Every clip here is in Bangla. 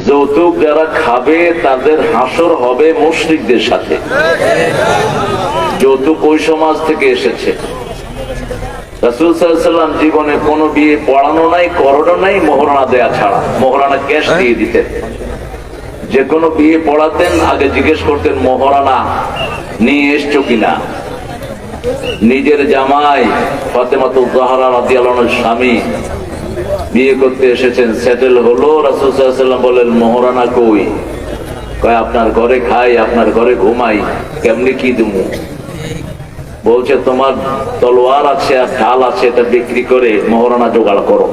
যৌতুক যারা খাবে তাদের হাসর হবে মুশরিকদের সাথে। যৌতুক ওই সমাজ থেকে এসেছে। রাসূল সাল্লাল্লাহু আলাইহি ওয়াসাল্লাম জীবনে কোনো বিয়ে পড়ানো নাই, করানো নাই, মোহরানা দেয়া ছাড়া। মোহরানা ক্যাশ দিয়ে দিতেন। যে কোনো বিয়ে পড়াতেন আগে জিজ্ঞেস করতেন মোহরানা নিয়ে এসছো কিনা। নিজের জামাই ফাতেমাতুজ জাহরা রাদিয়াল্লাহু আনহার স্বামী বিয়ে করতে এসেছেন, সেটেল হলো। রাসূল সাল্লাল্লাহু আলাইহি ওয়াসাল্লাম বলেন মোহরানা কই? কয় আপনার ঘরে খাই, আপনার ঘরে ঘুমাই, কেমনি কি দেবো? বলছে তোমার তলোয়ার আছে আর ঢাল আছে, এটা বিক্রি করে মোহরানা জোগাড় করো।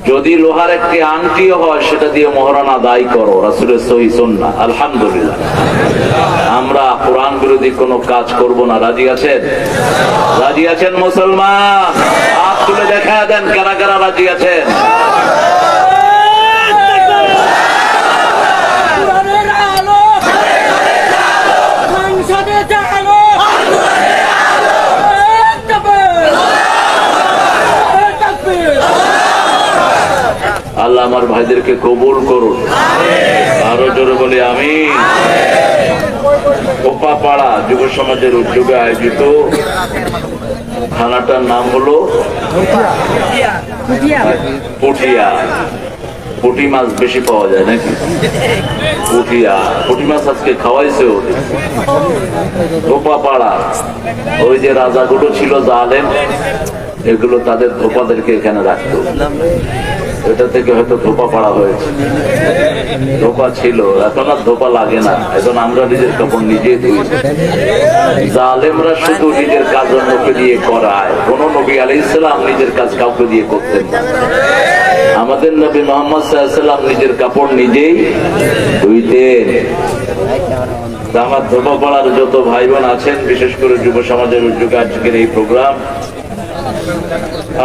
যদি লোহার একটি আংটিও হয় সেটা দিয়ে মোহরানা আদায় করো। রাসূলের সহিহ সুন্নাহ। আলহামদুলিল্লাহ, আমরা কোরআন বিরোধী কোনো কাজ করব না। রাজি আছেন? রাজি আছেন মুসলমান? হাত তুলে দেখা দেন কারা কারা রাজি আছেন। আল্লাহ আমার ভাইদেরকে কবুল করুন। আরো জোরে বলি আমিন। কোপাপাড়া যুব সমাজের উদ্যোগে আয়োজিত খানাটার নাম হলো পুঠিয়া। পুঁটি মাছ বেশি পাওয়া যায় নাকি? পুঠিয়া, পুঁটি মাছ আজকে খাওয়াইছে ওদের। কোপাপাড়া ওই যে রাজাগুলো ছিল জালেম, এগুলো তাদের ধোপাদেরকে এখানে রাখতো। এটা থেকে হয়তো ধোপা পাড়া হয়েছে। ধোপা ছিল, এখন আর ধোপা লাগে না। এখন আমরা নিজের কাপড় নিজেই ধুই। জালেমরা শুধু নিজের কাজ অন্যকে দিয়ে করায়। কোন নবী আলাইহিস সালাম নিজের কাজ কাউকে দিয়ে করতেন না। আমাদের নবী মুহাম্মদ সাল্লাল্লাহু আলাইহি ওয়াসাল্লাম নিজের কাপড় নিজেই ধুইতেন। আমার ধোপা পাড়ার যত ভাই বোন আছেন, বিশেষ করে যুব সমাজের উদ্যোগে আজকের এই প্রোগ্রাম,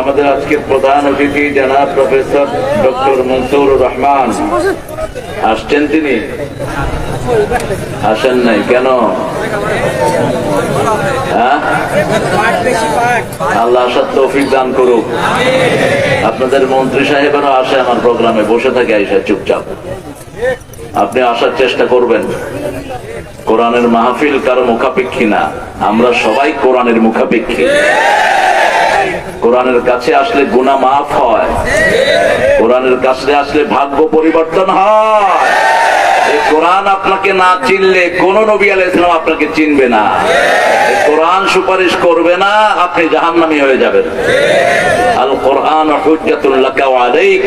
আমাদের আজকের প্রধান অতিথি জনাব প্রফেসর ডক্টর মনসুর রহমান আসছেন। তিনি আসেন নাই কেন? আল্লাহ আসার তৌফিক দান করুক। আপনাদের মন্ত্রী সাহেবেরও আসে আমার প্রোগ্রামে, বসে থাকে আইসা চুপচাপ। আপনি আসার চেষ্টা করবেন। কোরআনের মাহফিল কারো মুখাপেক্ষী না, আমরা সবাই কোরআনের মুখাপেক্ষী। কোরআনের কাছে আসলে গুনাহ মাফ হয়, কোরআনের কাছে আসলে ভাগ্য পরিবর্তন হয়। এই কোরআন আপনাকে না চিনলে কোন নবী আলাইহিস সালাম আপনাকে চিনবে না। এই কোরআন সুপারিশ করবে না, আপনি জাহান্নামী হয়ে যাবেন। আল কোরআন হুজ্জাতুল লাকা ওয়া আলাইক।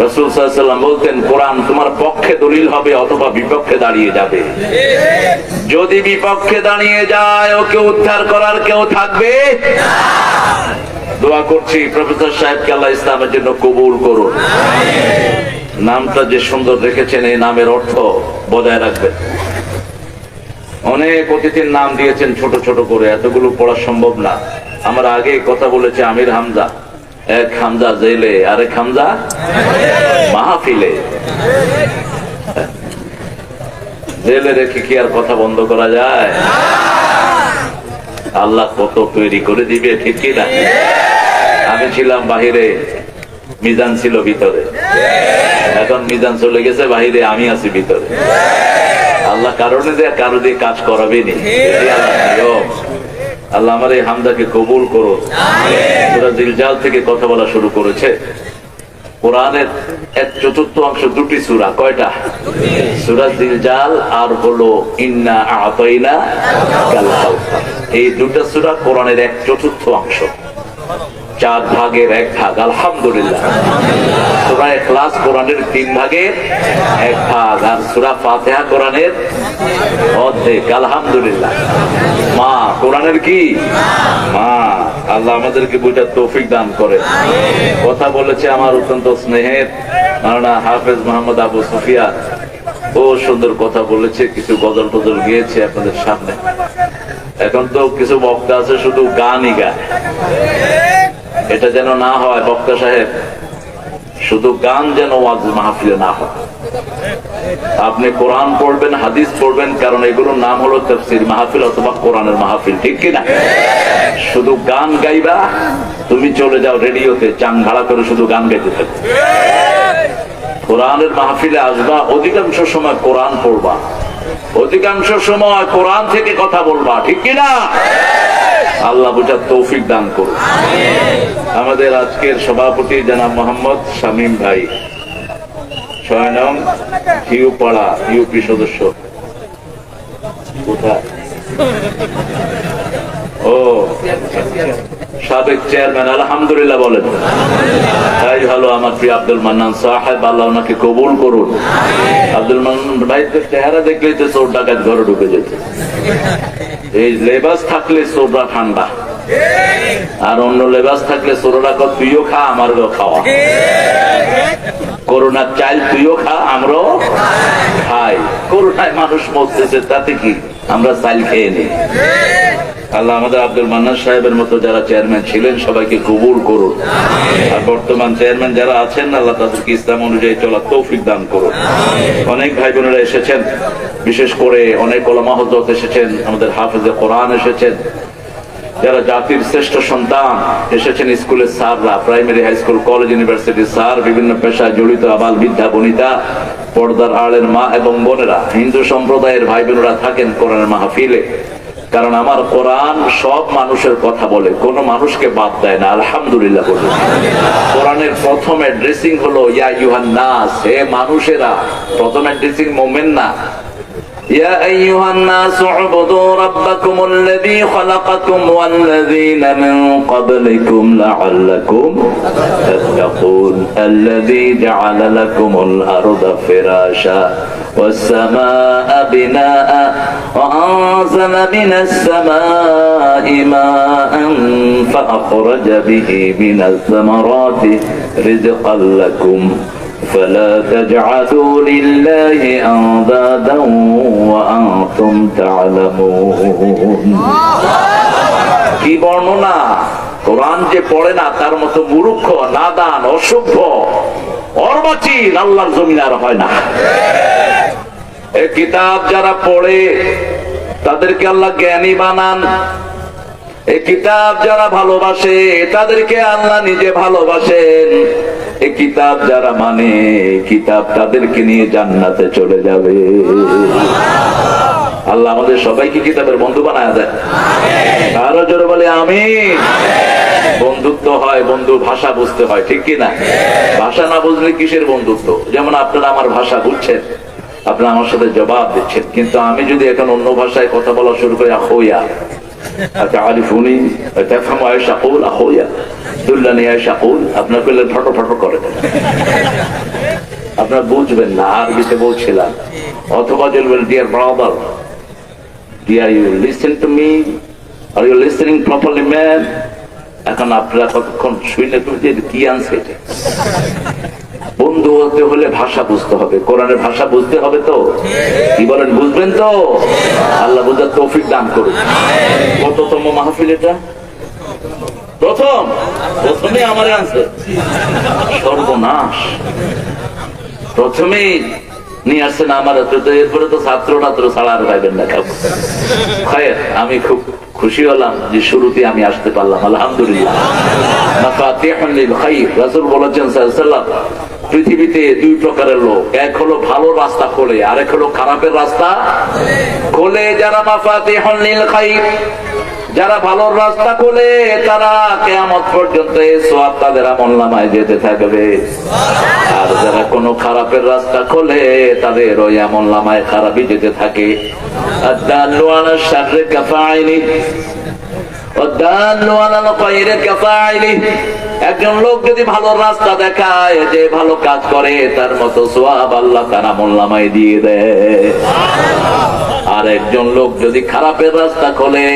রাসূল সাল্লাল্লাহু আলাইহি ওয়াসাল্লাম বলতেন, কোরআন তোমার পক্ষে দলিল হবে অথবা বিপক্ষে দাঁড়িয়ে যাবে। যদি বিপক্ষে দাঁড়িয়ে যায়, ওকে উদ্ধার করার কেউ থাকবে না। দোয়া করছি প্রফেসর সাহেবকে আল্লাহ ইসলামের জন্য কবুল করুন। নামটা যে সুন্দর রেখেছেন, এই নামের অর্থ বজায় রাখবেন। অনেক অতিথির নাম দিয়েছেন ছোট ছোট করে, এতগুলো পড়া সম্ভব না। আমরা আগে কথা বলেছি আমির হামজা। এক হামজা জেলে, আরেক হামজা মাহফিলে। জেলে রেখে কি আর কথা বন্ধ করা যায়? আল্লাহ কত তৈরি করে দিবে, ঠিক কি না? আমি ছিলাম বাহিরে, মিজান ছিল ভিতরে। এখন মিজান চলে গেছে বাহিরে, আমি আছি ভিতরে। আল্লাহ কারণে দেয়া কারো দিয়ে কাজ করাবেনি। আল্লাহ আমার এই হামদাকে কবুল করো। সূরা জিলজাল থেকে কথা বলা শুরু করেছে। কোরআনের 1/4 দুটি সূরা। কয়টা? সূরা জিলজাল আর হলো ইন্না আ'তাইনা কাল কাউসার। এই দুটো সূরা কোরআনের 1/4, 4 ভাগের 1 ভাগ। আলহামদুলিল্লাহ। সূরা ইখলাস কোরআনের 3 ভাগের 1 ভাগ, আর সূরা ফাতিহা কোরআনের অর্ধেক। আলহামদুলিল্লাহ। মা কোরআনের কি? মা। আল্লাহ আমাদেরকে বুঝার তৌফিক দান করে। কথা বলেছে আমার অত্যন্ত স্নেহের মাওলানা হাফেজ মোহাম্মদ আবু সুফিয়ান। ও সুন্দর কথা বলেছে, কিছু গজল টজল গিয়েছে আপনাদের সামনে। এখন তো কিছু বক্তা আছে শুধু গানই গায়। এটা যেন না হয় বক্তা সাহেব, শুধু গান যেন ওয়াজ মাহফিলে না হয়। আপনি কোরআন পড়বেন, হাদিস পড়বেন, কারণ এগুলোর নাম হলো তাফসীর মাহফিল অথবা কোরআনের মাহফিল, ঠিক কিনা? শুধু গান গাইবা, তুমি চলে যাও রেডিওতে, চাং ভাড়া করে শুধু গান গাইতে থাকো। কোরআনের মাহফিলে আসবা, অধিকাংশ সময় কোরআন পড়বা, অধিকাংশ সময় কোরআন থেকে কথা বলবা, ঠিক কিনা? আল্লাহ বুঝার তৌফিক দান করুন। আমাদের আজকের সভাপতি জনাব মোহাম্মদ শামীম ভাই, 6 নং হিউপাড়া ইউপি সদস্য। কোথায়? ও, সাবেক চেয়ারম্যান। আলহামদুলিল্লাহ বলেন। তাই ভালো আমার প্রিয় আব্দুল মান্নান সাহেব, আল্লাহ ওনাকে কবুল করুন। আব্দুল মান্নান ভাই চেহারা দেখলেই তো চোর ডাকাত ঘরে ঢুকে যেত। এই লেবাস থাকলে চোররা ঠান্ডা, আর অন্য লেবাস থাকলে চোররা কত তুইও খা আমারও খাওয়া, করোনার চাইল তুইও খা আমরাও খাই। করোনায় মানুষ মরতেছে, তাতে কি, আমরা চাইল খেয়ে নিই। আল্লাহ আমাদের আব্দুল মান্নান সাহেবের মতো যারা চেয়ারম্যান ছিলেন সবাইকে কবুল করুন, আর বর্তমান চেয়ারম্যান যারা আছেন আল্লাহ তাদেরকে ইসলাম অনুযায়ী চলার তৌফিক দান করুন। অনেক ভাই বোনেরা এসেছেন, বিশেষ করে অনেক ওলামা হযরত এসেছেন, আমাদের হাফেজে কোরআন এসেছেন, যারা জাতির শ্রেষ্ঠ সন্তান এসেছেন, স্কুলের স্যাররা, primary, high school, college, university sir, বিভিন্ন পেশায় জড়িত আবাল বৃদ্ধা বনিতা, পর্দার আড়ের মা এবং বোনেরা, হিন্দু সম্প্রদায়ের ভাই বোনেরা থাকেন কোরআনের মাহফিলে। কারণ আমার কোরআন সব মানুষের কথা বলে, কোন মানুষকে বাদ দেয় না। আলহামদুলিল্লাহ বলুন। কোরআনের প্রথম অ্যাড্রেসিং হলো ইয়া আইয়ুহান নাস, হে মানুষেরা। প্রথম অ্যাড্রেসিং মুমিন না। ইয়া আইয়ুহান নাস উবুদু রাব্বাকুম আল্লাযী খালাকাকুম ওয়াল্লাযীনা মিন ক্বাবলিকুম লাআল্লাকুম তাত্তাকুন আল্লাযী জাআলা লাকুমুল আরদা ফিরাশা والسماء بناء وأنزل من السماء ماء فأخرج به من الثمرات رزقا لكم فلا تجعلوا لله أندادا وأنتم تعلمون। কি বর্ণনা! কোরআন যে পড়ে না তার মতো মূর্খ, নাদান, অসভ্য, অর্বাচীন আল্লাহর জমিনে আর হয় না। এই কিতাব যারা পড়ে তাদেরকে আল্লাহ জ্ঞানী বানান। এই কিতাব যারা ভালোবাসে তাদেরকে আল্লাহ নিজে ভালোবাসেন। এই কিতাব যারা মানে, কিতাব তাদেরকে নিয়ে জান্নাতে চলে যাবে। আল্লাহ আমাদের সবাইকে কিতাবের বন্ধু বানায় দেয়। আরো জোরে বলে আমিন। বন্ধুত্ব হয়, বন্ধু ভাষা বুঝতে হয়, ঠিক কিনা? ভাষা না বুঝলে কিসের বন্ধুত্ব? যেমন আপনারা আমার ভাষা বুঝছেন, আপনারা আমার সাথে জবাব দিচ্ছেন, কিন্তু আমি যদি এখন অন্য ভাষায় কথা বলা শুরু করি, আখোয়া আরিফুনি তাফহামু আয়েশা কুল আখোয়া দুল্লানি আয়েশা কুল, আপনার কইলে ফটো ফটো করে আপনারা বুঝবেন না। আরবিতে বলছিলাম, অথবা বলবেন dear brother, dear you listen to me, are you listening properly man. এখন আপনারা কতক্ষণ শুনে কি আনছে? বন্ধু হতে হলে ভাষা বুঝতে হবে, কোরআনের ভাষা বুঝতে হবে। তো কি বলেন, বুঝবেন তো? আল্লাহ বুঝার তৌফিক দান করুন। কততম মাহফিল এটা? প্রথমে আমার আনছে, সর্বনাশ। প্রথমেই নিয়ে আসছেন আমার, এরপরে তো ছাত্র ছাড়া আর পাইবেন না। আমি খুব খুশি হলাম যে শুরুতে আমি আসতে পারলাম, আলহামদুলিল্লাহ। রাসূল বলেছেন সাল্লাল্লাহু আলাইহি ওয়াসাল্লাম, পৃথিবীতে দুই প্রকারের লোক, এক হলো ভালো রাস্তা খোলে, আরেক হলো খারাপের রাস্তা খোলে। যারা মাফাতিহুল লিল খাইর, যারা ভালো রাস্তা খোলে, তারা কিয়ামত পর্যন্ত এই সওয়াব তাদের আমলনামায় যেতে থাকবে। আর যারা কোনো খারাপের রাস্তা খোলে, তাদের ওই আমলনামায় খারাপই যেতে থাকে। আদাল্লু আলা শাররি কাফাইলি ওয়াদাল্লু আলাল খায়রি কাফাইলি। একজন লোক যদি ভালো রাস্তা দেখায়, যে ভালো কাজ করে, তার মতো সওয়াব আল্লাহ তার আমলনামায় দিয়ে দেয়। আর একজন লোক যদি খারাপের রাস্তা খোলে,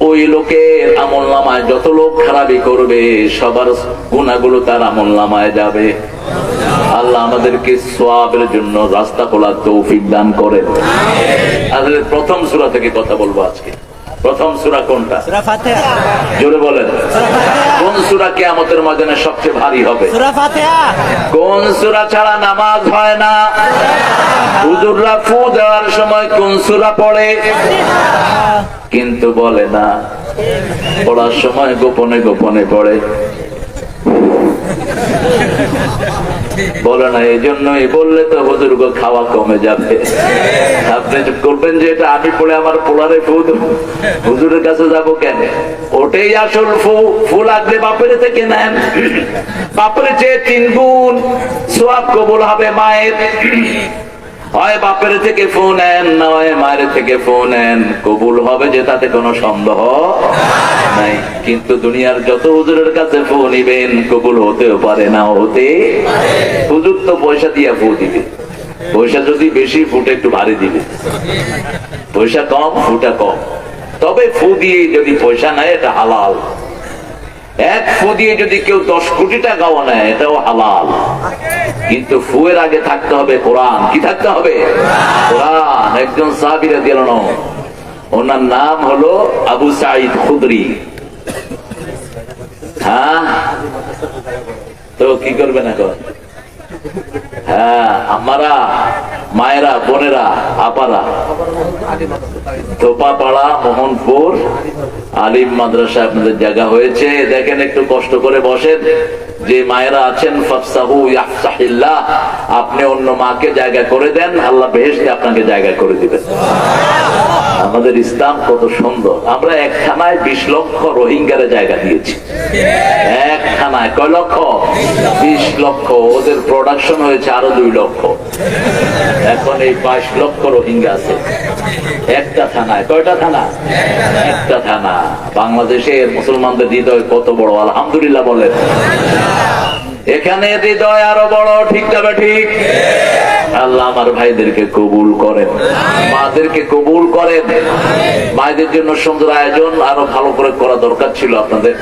ওই লোকের আমলনামায় যত লোক খারাপি করবে, সবার গুনাহগুলো তার আমলনামায় যাবে। আল্লাহ আমাদেরকে সওয়াবের জন্য রাস্তা খোলার তৌফিক দান করেন। আজকে প্রথম সূরা থেকে কথা বলবো। আজকে প্রথম সূরা কোনটা? সূরা ফাতিহা। জোরে বলেন, কোন সূরা কিয়ামতের ময়দানে সবচেয়ে ভারী হবে? সূরা ফাতিহা। কোন সূরা ছাড়া নামাজ হয় না? হুজুররা ফু দেওয়ার সময় কোন সূরা পড়ে? কিন্তু বলে না, পড়ার সময় গোপনে গোপনে পড়ে। বলে না, এই জন্যই বললে তো হুজুর খাওয়া কমে যাবে। আপনি করবেন যে এটা আমি পড়ে আমার পোলারে ফু দেবো, হুজুরের কাছে যাবো কেন? ওটাই আসল ফু। ফু লাগলে বাপের থেকে নেন, বাপের চেয়ে 3 গুণ সওয়াব কবুল হবে মায়ের। হয় বাপের থেকে ফু নেন, না হয় মায়ের থেকে ফু নেন, কবুল হবে যে তাতে কোনো সন্দেহ নাই। কিন্তু দুনিয়ার যত হুজুরের কাছে ফু নিবেন, কবুল হতেও পারে, না হতে। হুজুর তো পয়সা দিয়ে ফু দিবে, পয়সা যদি বেশি ফুটে একটু ভারী দিবে, পয়সা কম ফুটা কম। তবে ফু দিয়ে যদি পয়সা নেয় এটা হালাল। এক ফু দিয়ে যদি কেউ 10 কোটি টাকাও নেয় এটাও হালাল। কিন্তু ফুয়ের আগে থাকতে হবে কোরআন। কি থাকতে হবে? কোরআন। একজন সাহাবী রাদিয়াল্লাহু আনহু, ওনার নাম হলো আবু সাঈদ খুদরি। হ্যাঁ, তো কি করবেন এখন? হ্যাঁ, আমারা মায়েরা, বোনেরা, আপারা, তোপাপাড়া, মোহনপুর আলিম মাদ্রাসা আপনাদের জায়গা হয়েছে। দেখেন, একটু কষ্ট করে বসেন। যে মায়েরা আছেন, ফাফসাহু ইয়াফসাহিল্লাহ, আপনি অন্য মাকে জায়গা করে দেন, আল্লাহ বেহেশতে আপনাকে জায়গা করে দিবেন। আমাদের ইসলাম কত সুন্দর। আমরা এক থানায় 20 লক্ষ রোহিঙ্গারে জায়গা দিয়েছি। এক থানায় কয় লক্ষ? 20 লক্ষ। ওদের প্রোডাকশন হয়েছে আরো 2 লক্ষ। এখন এই 22 লক্ষ রোহিঙ্গা আছে একটা থানায়। কয়টা থানা? একটা থানা। বাংলাদেশের মুসলমানদের হৃদয় কত বড়, আলহামদুলিল্লাহ বলেন। এখানে হৃদয় আরো বড়, ঠিক তবে ঠিক। আল্লাহ আমার ভাইদেরকে কবুল করেন, মাদেরকে কবুল করেন। মায়েদের জন্য সুন্দর আয়োজন আরো ভালো করে করা দরকার ছিল আপনাদের।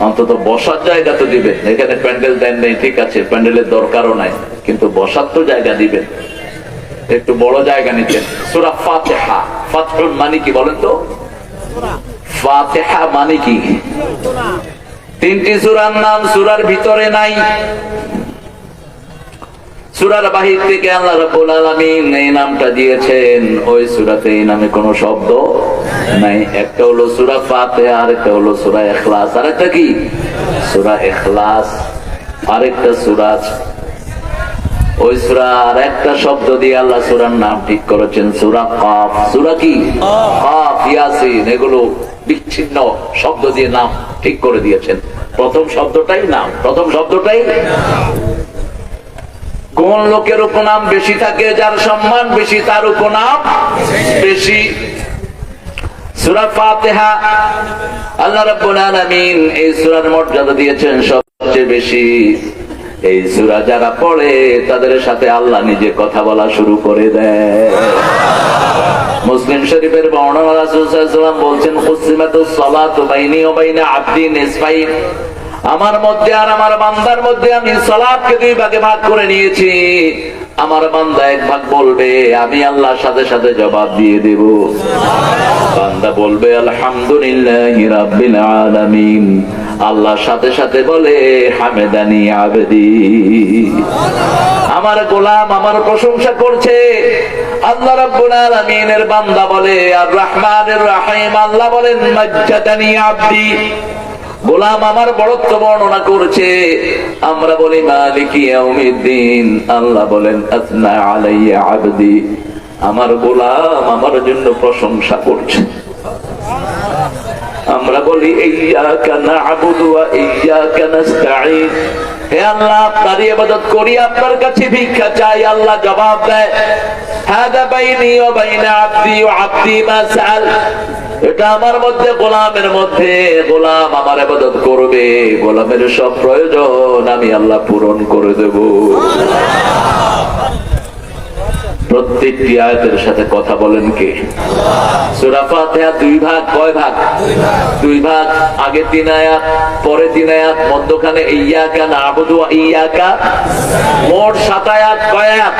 অন্তত বসার জায়গা তো দিবেন। এখানে প্যান্ডেল দেন নেই, ঠিক আছে, প্যান্ডেলের দরকারও নাই, কিন্তু বসার তো জায়গা দিবেন। একটু বড় জায়গা নিতেন। সূরা ফাতিহা, ফাতহুল মানে কি বলেন তো? ফাতিহা মানে কি? 3টি সূরার নাম সূরার ভিতরে নাই, সূরার বাহির থেকে আল্লাহ রাব্বুল আলামিন এই নামটা দিয়েছেন। ওই সূরাতে এই নামে কোনো শব্দ নাই। একটা হলো সূরা ফাতিহা, আরেকটা হলো সূরা ইখলাস। আরেকটা কি? সূরা ইখলাস। আরেকটা সূরা, ওই সূরার একটা শব্দ দিয়ে আল্লাহ সূরার নাম ঠিক করেছেন, সূরা কাফ। সূরা কি? কাফ, ইয়াসিন, এগুলো বিচ্ছিন্ন শব্দ দিয়ে নাম ঠিক করে দিয়েছেন। প্রথম শব্দটাই নাম, প্রথম শব্দটাই। কোন লোকের উপনাম বেশি থাকে? যার সম্মান বেশি তার উপনাম বেশি। সূরা ফাতিহা আল্লাহ রাব্বুল আলামিন এই সূরার মর্যাদা দিয়েছেন সবচেয়ে বেশি। এই সূরা যারা পড়ে তাদের সাথে আল্লাহ নিজে কথা বলা শুরু করে দেয়। মুসলিম শরীফের বর্ণনা, রাসূল সাল্লাল্লাহু আলাইহি ওয়াসাল্লাম বলছেন, কুসিমাতুস সালাতু বাইনি ওয়া বাইনা আবদি নিসফাইন, আমার মধ্যে আর আমার বান্দার মধ্যে আমি সালাতকে 2 ভাগে ভাগ করে নিয়েছি। আমার বান্দা 1 ভাগ বলবে, আমি আল্লাহর সাথে সাথে জবাব দিয়ে দেব। বান্দা বলবে আলহামদুলিল্লাহি রাব্বিল আলামিন, আল্লাহর সাথে সাথে বলে হামেদানি আবদি, আমার গোলাম আমার প্রশংসা করছে। আল্লাহ রাব্বুল আলামিনের বান্দা বলে আর রহমানির রহিম, আল্লাহ বলেন মাজ্জাদানি আবদি, গোলাম আমার বড়ত্ব বর্ণনা করছে। আমরা বলি মালিকি ইয়াউমিদ্দিন, আল্লাহ বলেন আসনা আলাইয়া আবদি, আমার গোলাম আমার জন্য প্রশংসা করছে। আমরা বলি ইয়্যাকা না'বুদু ওয়া ইয়্যাকা নাস্তাঈন, হে আল্লাহ আপনারই ইবাদত করি, আপনার কাছে ভিক্ষা চাই। আল্লাহ জবাব দেয় হাদা বাইনি ওয়া বাইনা আবদি ওয়া আবদি মা সাআল, এটা আমার মধ্যে গোলামের মধ্যে, গোলাম আমার ইবাদত করবে, গোলামের সব প্রয়োজন আমি আল্লাহ পূরণ করে দেব। প্রত্যেকটি আয়াতের সাথে কথা বলেন কে? সূরা ফাতিহা 2 ভাগ। কয় ভাগ? 2 ভাগ। আগে 3 আয়াত, পরে 3 আয়াত, মধ্যখানে ইয়্যাকা না'বুদু ওয়া ইয়্যাকা, মোট 7 আয়াত। কয় আয়াত?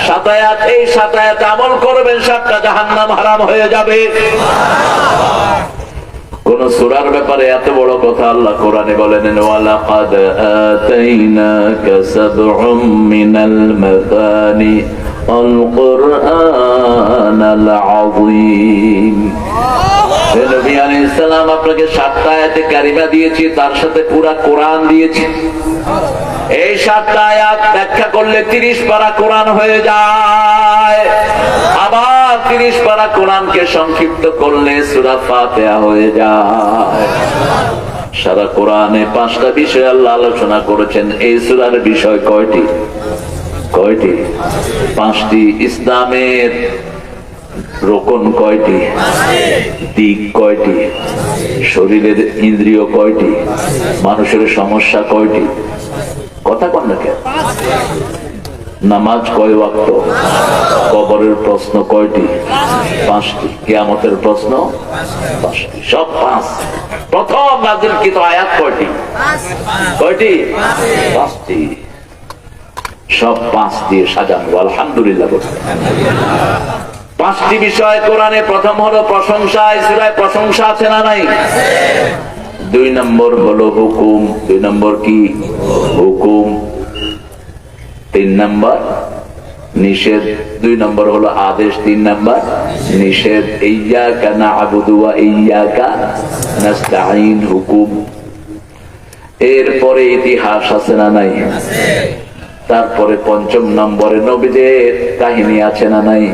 7 আয়াত। এই 7 আয়াত আমল করবেন, 7টা জাহান্নাম হারাম হয়ে যাবে। কোন সূরার ব্যাপারে এত বড় কথা আল্লাহ কোরআনে বলেন, ওয়ালাকাদ আতাইনাকা সাব'উম মিনাল মাসানি আল কুরআনাল আযীম। নবী আলাইহিস সালাম আপনাকে 7টা আয়াতে কারিমা দিয়েছি, তার সাথে পুরা কোরআন দিয়েছি। এই 7টা আয়াত ব্যাখ্যা করলে 30 পারা কোরআন হয়ে যায়। আবার 30 পারা কোরআনকে সংক্ষিপ্ত করলে সূরা ফাতিহা হয়ে যায়। সারা কোরআনে 5টা বিষয় আল্লাহ আলোচনা করেছেন। এই সূরার বিষয় কয়টি? 5টি। ইসলামের রোকন কয়টি? দিক কয়টি? শরীরের ইন্দ্রিয় কয়টি? মানুষের সমস্যা কয়টি? কথা কন না কেন? নামাজ কয় ওয়াক্ত? কবরের প্রশ্ন কয়টি? 5টি। কিয়ামতের প্রশ্ন 5টি। সব 5। প্রথম নাযিলকৃত আয়াত কয়টি? 5টি। সব 5 দিয়ে সাজানো। আলহামদুলিল্লাহ। 5টি বিষয় কোরআনে। প্রথম হলো প্রশংসা। এই সূরায় প্রশংসা আছে না নাই? 2 নম্বর হলো হুকুম। 2 নম্বর কি? হুকুম। 3 নম্বর নিষেধ। 2 নম্বর হলো আদেশ, 3 নম্বর নিষেধ। ইয়্যাকা না'বুদু ওয়া ইয়্যাকা নাস্তাঈন হুকুম। এরপরে ইতিহাস আছে না নাই? তারপরে 5ম নম্বরে নবীদের কাহিনী আছে না নাই?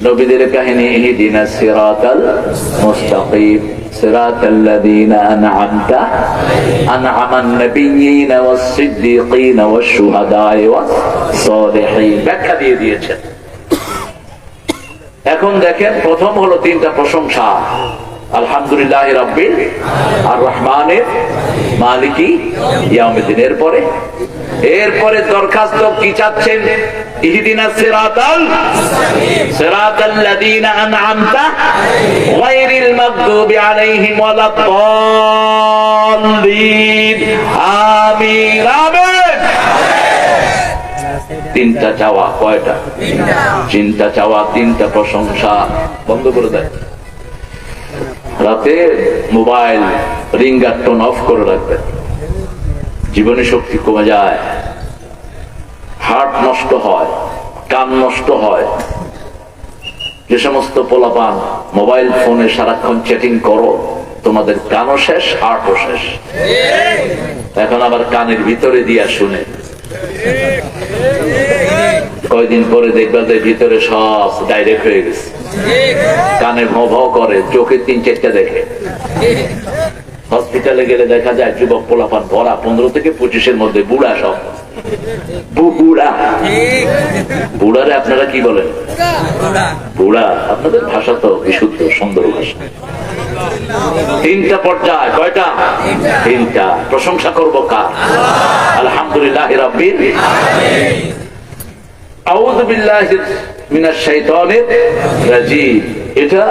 নবীদের কাহিনী। ইহদিনাস সিরাতাল মুস্তাকিম সিরাতাল্লাযীনা আন'আমতা আন'আমান নাবিয়্যিনা ওয়াস-সিদ্দীকিনা ওয়াশ-শুহাদা'i ওয়াস-সালিহিন। ব্যাখ্যা দিয়ে দিয়েছেন। এখন দেখেন, প্রথম হলো 3টা প্রশংসা। আলহামদুলিল্লাহি রাব্বিল আর রহমানির মালিকি ইয়াউমিদ্দিন। এরপরে দরখাস্ত কি চাচ্ছেন? ইহদিনাস সিরাতাল্লাযীনা আন'আমতা গায়রিল মাগদুবি আলাইহিম ওয়ালাদ-দাল্লিন। আমিন আমিন। 3টা চাওয়া। কয়টা? 3টা চাওয়া, 3টা প্রশংসা। বন্ধ করে দেয়। রাতে মোবাইল রিঙ্গার টোন অফ করে রাখবেন। জীবনী শক্তি কমে যায়, হার্ট নষ্ট হয়, কান নষ্ট হয়। যে সমস্ত পোলাপান মোবাইল ফোনে সারাক্ষণ চ্যাটিং করো, তোমাদের কানও শেষ, হার্টও শেষ। এখন আবার কানের ভিতরে দিয়া শুনে, কয়দিন পরে দেখবা যে ভিতরে সব ডাইরেক্ট হয়ে গেছে। কানে ভঁ ভঁ করে, চোখে 3-4টা দেখে। হসপিটালে গেলে দেখা যায় যুবক পোলাপান ভরা, 15 থেকে 25-এর মধ্যে, বুড়া সব। বুড়ারে আপনারা কি বলেন? বুড়া। আপনাদের ভাষা তো বিশুদ্ধ সুন্দর ভাষা। 3টা পর্যায়। কয়টা? 3টা। প্রশংসা করবো কার? আলহামদুলিল্লাহি রাব্বিল আলামিন। আউযু বিল্লাহি মিনাশ শাইতানির রাজীম। এটা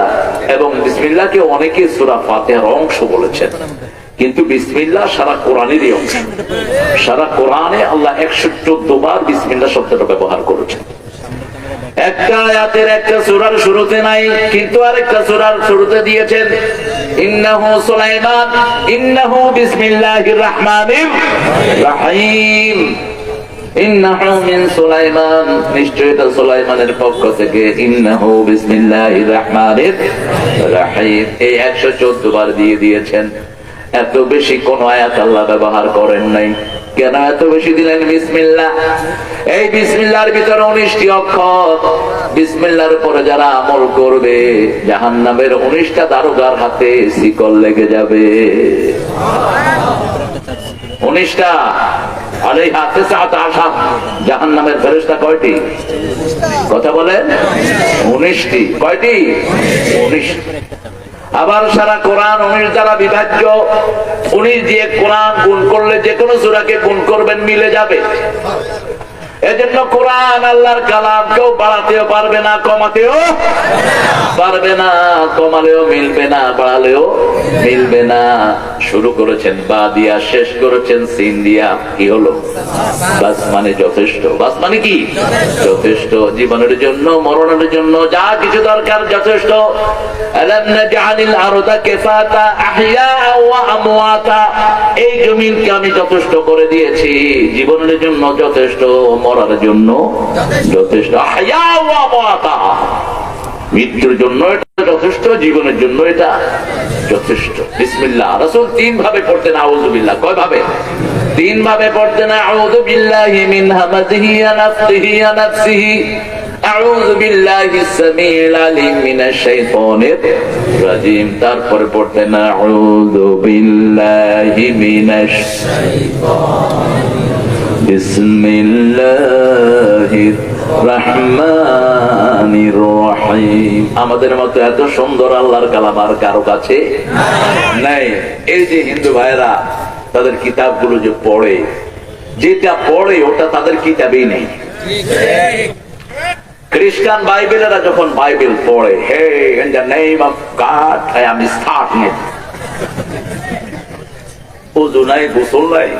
এবং বিসমিল্লাহকে অনেকে সূরা ফাতিহার অংশ বলেছেন, কিন্তু বিসমিল্লাহ সারা কোরআনেরই অংশ। সারা কোরআনে আল্লাহ 114 বার বিসমিল্লাহ শব্দটা ব্যবহার করেছেন। একটা আয়াতের একটা সূরার শুরুতে নাই, কিন্তু আরেকটা সূরার শুরুতে দিয়েছেন ইন্নাহু সুলাইমান ইন্নাহু বিসমিল্লাহির রহমানির রহিম। ইন্নাহু মিন সুলাইমান, নিশ্চয় এটা সুলাইমানের পক্ষ থেকে। ইন্নাহু বিসমিল্লাহির রহমানির রহিম। এই 114 বার দিয়ে দিয়েছেন। এত বেশি কোন আয়াত আল্লাহ ব্যবহার করেন নাই। কেন এত বেশি দিলেন বিসমিল্লাহ? এই বিসমিল্লাহর ভিতরে 19টি অক্ষর। বিসমিল্লাহর উপরে যারা আমল করবে, জাহান্নামের 19টা দারোগার হাতে শিকল লেগে যাবে। 19টা। আলাইহা 19 জাহান্নামের ফেরেশতা কয়টি? কথা বলেন। 19টি। কয়টি? 19। আবার সারা কোরআন 19 দ্বারা বিভাজ্য। 19 দিয়ে কোরআন গুণ করলে যে কোনো সূরাকে গুণ করবেন, মিলে যাবে। এজন্য কোরআন আল্লাহর কালাম, কেউ বাড়াতেও পারবে না, কমাতেও পারবে না। কমালেও মিলবে না, বাড়ালেও মিলবে না। শুরু করেছেন বা দিয়া, শেষ করেছেন সিন দিয়া। কি হলো? বাস মানে যথেষ্ট। বাস মানে কি? যথেষ্ট। জীবনের জন্য, মরণের জন্য যা কিছু দরকার যথেষ্ট। আলাম নাজআলিল আরদা কিফাতা আহইয়া ওয়া আমওয়াতা। এই জমিনকে আমি যথেষ্ট করে দিয়েছি, জীবনের জন্য যথেষ্ট, মরার জন্য যথেষ্ট। আহইয়া ওয়া আমওয়াতা, মৃত্যুর জন্য যথেষ্ট, জীবনের জন্য এটা যথেষ্ট। বিসমিল্লাহ। রাসূল 3 ভাবে পড়তেন আউযু বিল্লাহ। কয় ভাবে? 3 ভাবে পড়তেন। আউযু বিল্লাহি মিন হামাযিহি ওয়া নাফসিহি ওয়া নাফসিহি, আউযু বিল্লাহিস সামিউল আলিম মিনাশ শাইতানির রাজিম। তারপরে পড়তেন আউযু বিল্লাহি মিনাশ শাইতানির বিসমিল্লাহির রহমানির রহিম। আমাদের মতো এত সুন্দর আল্লাহর কালাম আর কারো কাছে নাই। এই যে হিন্দু ভাইরা তাদের কিতাবগুলো যে পড়ে, যেটা পড়ে ওটা তাদের কিতাবেই নেই। খ্রিস্টান বাইবেলেরা যখন বাইবেল পড়ে, he in the name of God I am starting, ওযু নাই, গোসল নাই,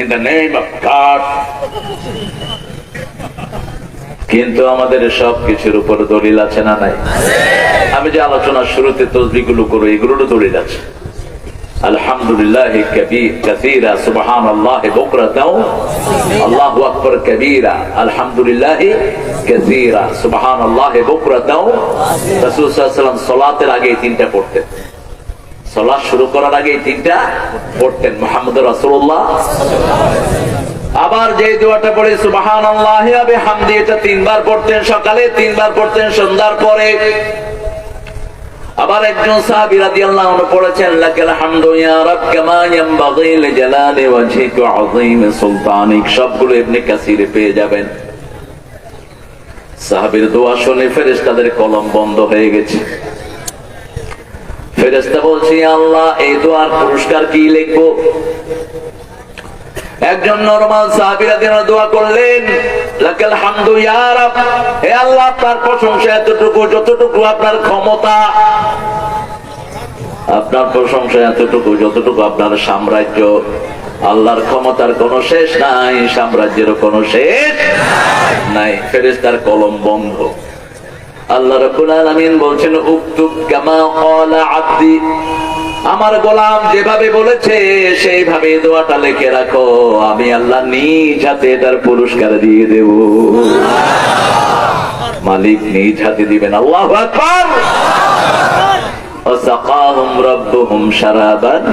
in the name of God. কিন্তু আমাদের সব কিছুর উপর দলিল আছে না নাই? আমি যে আলোচনার শুরুতে তাসবিহগুলো করব, এগুলোরও দলিল আছে। আলহামদুলিল্লাহ কাসীরা, সুবহানাল্লাহি বুকরাতাও, আল্লাহু আকবার কাবীরা, আলহামদুলিল্লাহ কাসীরা, সুবহানাল্লাহি বুকরাতাও। রাসূল সাল্লাল্লাহু আলাইহি ওয়াসাল্লাম সালাতের আগে এই 3টা পড়তেন। সালাত শুরু করার আগে এই 3টা পড়তেন। মুহাম্মদুর রাসূলুল্লাহ। আবার যে দোয়াটা পড়ে সুবহানাল্লাহি ওয়া বিহামদিহি, এটা 3 বার পড়তেন সকালে, 3 বার পড়তেন সন্ধ্যার পরে। আবার একজন সাহাবী রাদিয়াল্লাহু আনহু পড়েছেন লাকাল হামদু ইয়া রাব কামা ইয়ানবাগি লিজালালি ওয়াজহিকা ওয়া আযীমি সুলতানিক। সবগুলো ইবনে কাসিরে পেয়ে যাবেন। সাহাবীর দোয়া শুনে ফেরেশতাদের কলম বন্ধ হয়ে গেছে। ফেরেশতা বলছে, আল্লাহ এই দোয়ার পুরস্কার কি লিখবো? একজন নরমাল সাহাবী রাদিয়াল্লাহু দোয়া করলেন লাকাল হামদু ইয়া রাব, হে আল্লাহ আপনার প্রশংসা এতটুকু যতটুকু আপনার ক্ষমতা, আপনার প্রশংসা এতটুকু যতটুকু আপনার সাম্রাজ্য। আল্লাহর ক্ষমতার কোনো শেষ নাই, সাম্রাজ্যেরও কোনো শেষ নাই। ফেরেশতার কলম বন্ধ। আল্লাহ রাব্বুল আলামিন বলছেন উকতুব কামা ক্বালা আবদি, আমার গোলাম যেভাবে বলেছে সেইভাবে দোয়াটা লিখে রাখো, আমি আল্লাহ নিজ হাতে এটার পুরস্কার দিয়ে দেব। মালিক নিজ হাতে দিবেন। আল্লাহু আকবার। ওয়াসাকাহুম রাব্বুহুম শারাবান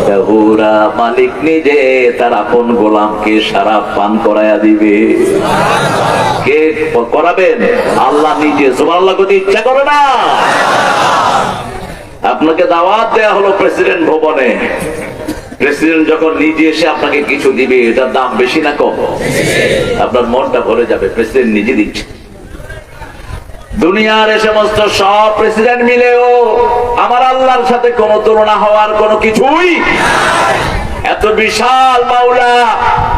তাহুরা, মালিক নিজে তার আপন গোলামকে শরাব পান করায়া দিবে। কে করাবেন? আল্লাহ নিজে। সুবহানাল্লাহ। যদি ইচ্ছা করে না, আপনাকে দাওয়াত দেয়া হলো প্রেসিডেন্ট ভবনে, প্রেসিডেন্ট যখন নিজে এসে আপনাকে কিছু দিবে, এটার দাম বেশি না কম? আপনার মনটা ভরে যাবে। প্রেসিডেন্ট নিজে দিচ্ছে। দুনিয়ার এ সমস্ত সব প্রেসিডেন্ট মিলেও আমার আল্লাহর সাথে কোনো তুলনা হওয়ার কোনো কিছুই। এত বিশাল মাওলা,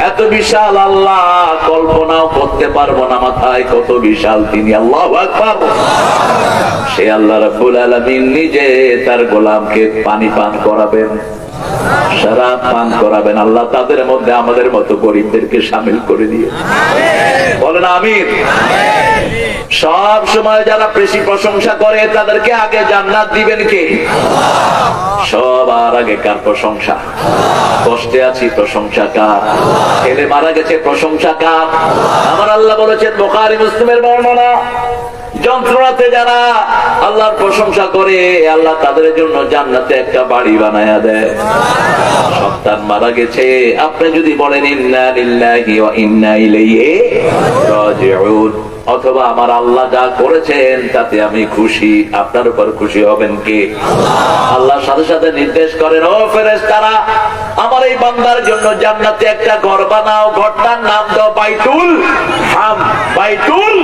এত বিশাল আল্লাহ, কল্পনাও করতে পারবো না মাথায় কত বিশাল তিনি। আল্লাহু আকবার। সে আল্লাহ রাব্বুল আলামিন নিজে তার গোলামকে পানি পান করাবেন, শরাব পান করাবেন। আল্লাহ তাদের মধ্যে আমাদের মতো গরিবদেরকে শামিল করে দিয়ে বলেন আমিন। সব সময় যারা বেশি প্রশংসা করে তাদেরকে আগে জান্নাত দিবেন কে? সবার আগে কার প্রশংসা? কষ্টে আছি প্রশংসা কার? ছেলে মারা গেছে প্রশংসা কার? আমার আল্লাহ বলেছেন বুখারী মুসলিমের বর্ণনা, যন্ত্রণাতে যারা আল্লাহর প্রশংসা করে আল্লাহ তাদের জন্য জান্নাতে একটা বাড়ি বানায়া দেয়। সন্তান মারা গেছে, আপনি যদি বলেন ইন্না লিল্লাহি ওয়া ইন্না ইলাইহি রাজিউন, অথবা আমার আল্লাহ যা করেছেন তাতে আমি খুশি, আপনার উপর খুশি হবেন কে? আল্লাহর সাথে সাথে নির্দেশ করেন, ও ফেরেশতারা আমার এই বান্দার জন্য জান্নাতে একটা ঘর বানাও, ঘরটার নাম দাও বাইতুল হাম। বাইতুল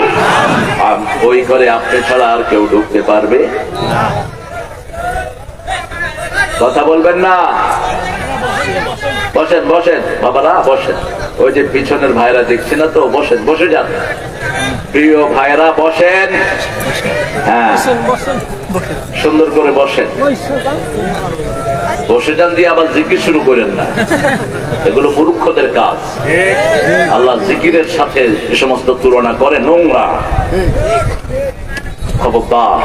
হাম। ওই ঘরে আপনি ছাড়া আর কেউ ঢুকতে পারবে না। কথা বলবেন না। বসেন বসেন বাবারা, বসেন। ওই যে পিছনের ভাইরা দেখছি না তো, বসেন, বসে যান প্রিয় ভাইরা, বসেন। হ্যাঁ, সুন্দর করে বসেন। বসে যান দিয়ে আবার জিকির শুরু করেন না, এগুলো মূর্খদের কাজ। আল্লাহ জিকিরের সাথে যে সমস্ত তুলনা করে নোংরা। খবরদার,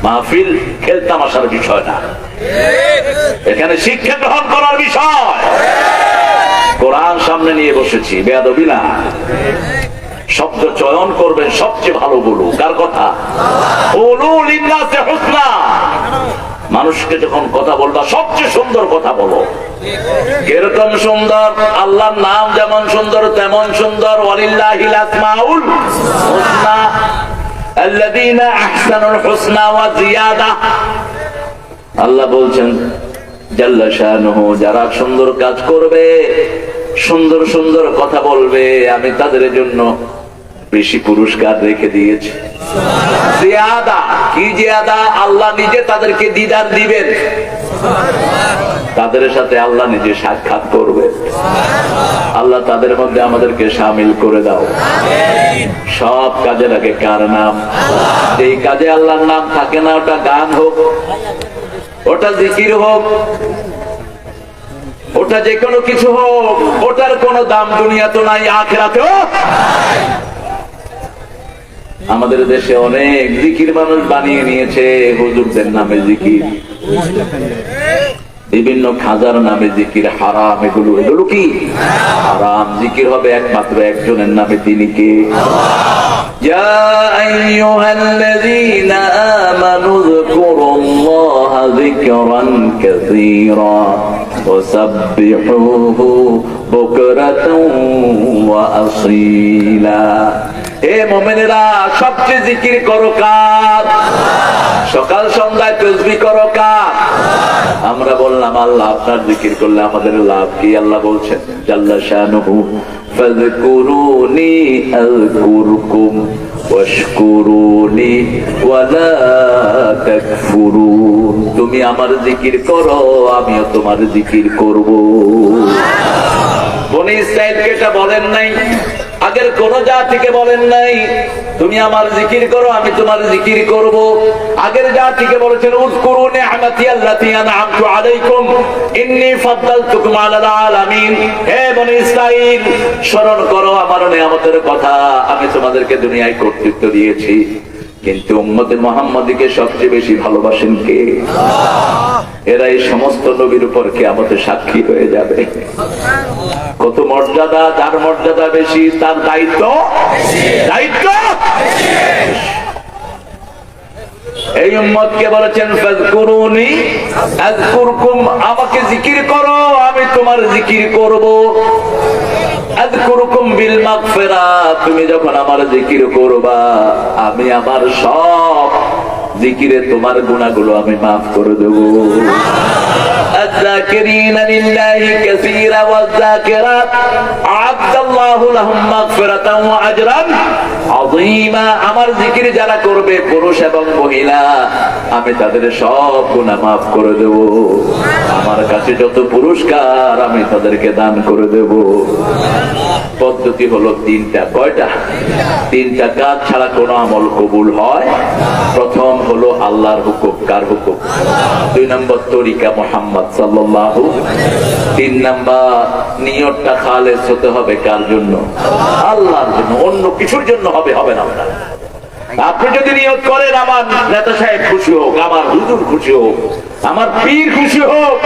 মাহফিল খেল তামাশার বিষয় না, এখানে শিক্ষা গ্রহণ করার বিষয়। কোরআন সামনে নিয়ে বসেছি, বেয়াদবি না। শব্দ চয়ন করবেন, সবচেয়ে ভালো বলুন। কার কথা? মানুষকে যখন কথা বলবা সবচেয়ে সুন্দর কথা বলো। কিরকম সুন্দর? আল্লাহর নাম যেমন সুন্দর তেমন সুন্দর। ওয়ালিল্লাহিল আসমাউল হুসনা আল্লাযীনা আহসানুল হুসনা ওয়া জিয়াদা। আল্লাহ বলছেন জাল্লা শানুহু, যারা সুন্দর কাজ করবে, সুন্দর সুন্দর কথা বলবে, আমি তাদের জন্য বেশি পুরস্কার রেখে দিয়েছি। জিয়াদা কি? জিয়াদা আল্লাহ নিজে তাদেরকে দিদার দিবেন, তাদের সাথে আল্লাহ নিজে সাক্ষাৎ করবে। আল্লাহ তাদের মধ্যে আমাদেরকে শামিল করে দাও। সব কাজে লাগে কার নাম? এই কাজে আল্লাহর নাম থাকে না, ওটা গান হোক, ওটা জিকির হোক, ওটা যে কোনো কিছু হোক, ওটার কোনো দাম দুনিয়া তো নাই, আখিরাতেও। আমাদের দেশে অনেক জিকির মানুষ বানিয়ে নিয়েছে, হুজুরদের নামে জিকির, বিভিন্ন খাজার নামে জিকির, হারাম। এগুলো এগুলো কি হারাম? জিকির হবে একমাত্র একজনের নামে, তিনি কে? ইয়া আইয়ুহাল্লাযীনা আমানু যকুরুল্লাহা যিকরান কাসীরা ওয়াসাব্বিহুহু বুকরাতাও ওয়া আসীলা। হে মুমিনেরা, সবচেয়ে জিকির করো কার? সকাল সন্ধ্যায় তাসবিহ করো কার? আমরা বললাম আল্লাহ, আপনার জিকির করলে আমাদের লাভ কি? আল্লাহ বলছেন জাল্লা শানুহু, ফাযকুরুনি আযকুরকুম ওয়াশকুরুনি ওয়ালা তাকফুরুন। তুমি আমার জিকির করো, আমিও তোমার জিকির করব। বনি ইসরাঈলকে এটা বলেন নাই, আগের কোন জাতিকে বলেন নাই তুমি আমার জিকির করো, আমি তোমার জিকির করব। আগের জাতিকে বলেছেন উযকুরু নি'মাতি আল্লাতী আন'আমতু আলাইকুম ইন্নী ফাদ্দালতুকুম আলাল আলামিন। হে বনি ইসরাঈল, স্মরণ করো আমার নিয়ামতের কথা, আমি তোমাদেরকে দুনিয়ায় কর্তৃত্ব দিয়েছি। কিন্তু উম্মতে মুহাম্মাদীকে সবচেয়ে বেশি ভালোবাসেন কে? এরা এই সমস্ত নবীর উপর কিয়ামতে সাক্ষী হয়ে যাবে। কত মর্যাদা! যার মর্যাদা বেশি তার দায়িত্ব দায়িত্ব। এই উম্মতকে বলেছেন ফাযকুরুনি আযকুরকুম, আমাকে জিকির করো, আমি তোমার জিকির করব। আযকুরকুম বিল মাগফিরাহ, তুমি যখন আমার জিকির করবা, আমি আমার সব জিকিরে তোমার গুনাহগুলো আমি maaf করে দেব। আয-যাকিরিনা লিল্লাহি কাসীরা ওয়ায-যাকিরাত আ'আদ্দাল্লাহু লাহুম মাগফিরাতান ওয়া আজরান আযীমা। আমার জিকির যারা করবে, পুরুষ এবং মহিলা, আমি তাদের সব গুনাহ maaf করে দেব। আমার কাছে যত পুরস্কার আমি তাদেরকে দান করে দেব। পদ্ধতি হলো তিনটা। কয়টা? তিনটা কাজ ছাড়া কোনো আমল কবুল হয়। প্রথম হলো আল্লাহর হুকুম। কার হুকুম? 2 নম্বর তরিকা মুহাম্মদ সাল্লাল্লাহু। 3 নম্বর নিয়তটা খালেস হতে হবে। কার জন্য? আল্লাহর জন্য। অন্য কিছুর জন্য হবে না। আপনি যদি নিয়ত করেন আমার নেতা সাহেব খুশি হোক, আমার হুজুর খুশি হোক, আমার পীর খুশি হোক,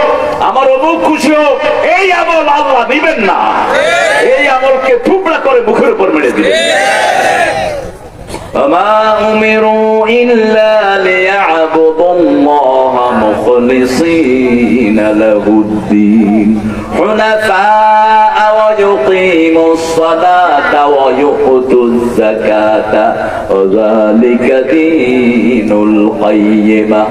আমার অমুক খুশি হোক, এই আমল আল্লাহ দিবেন না। এই আমলকে টুকরা করে মুখের উপর মেরে দিবেন। وما أمروا إلا ليعبدوا الله مخلصين له الدين حنفاء ويقيموا الصلاة ويؤتوا الزكاة وذلك دين القيمة।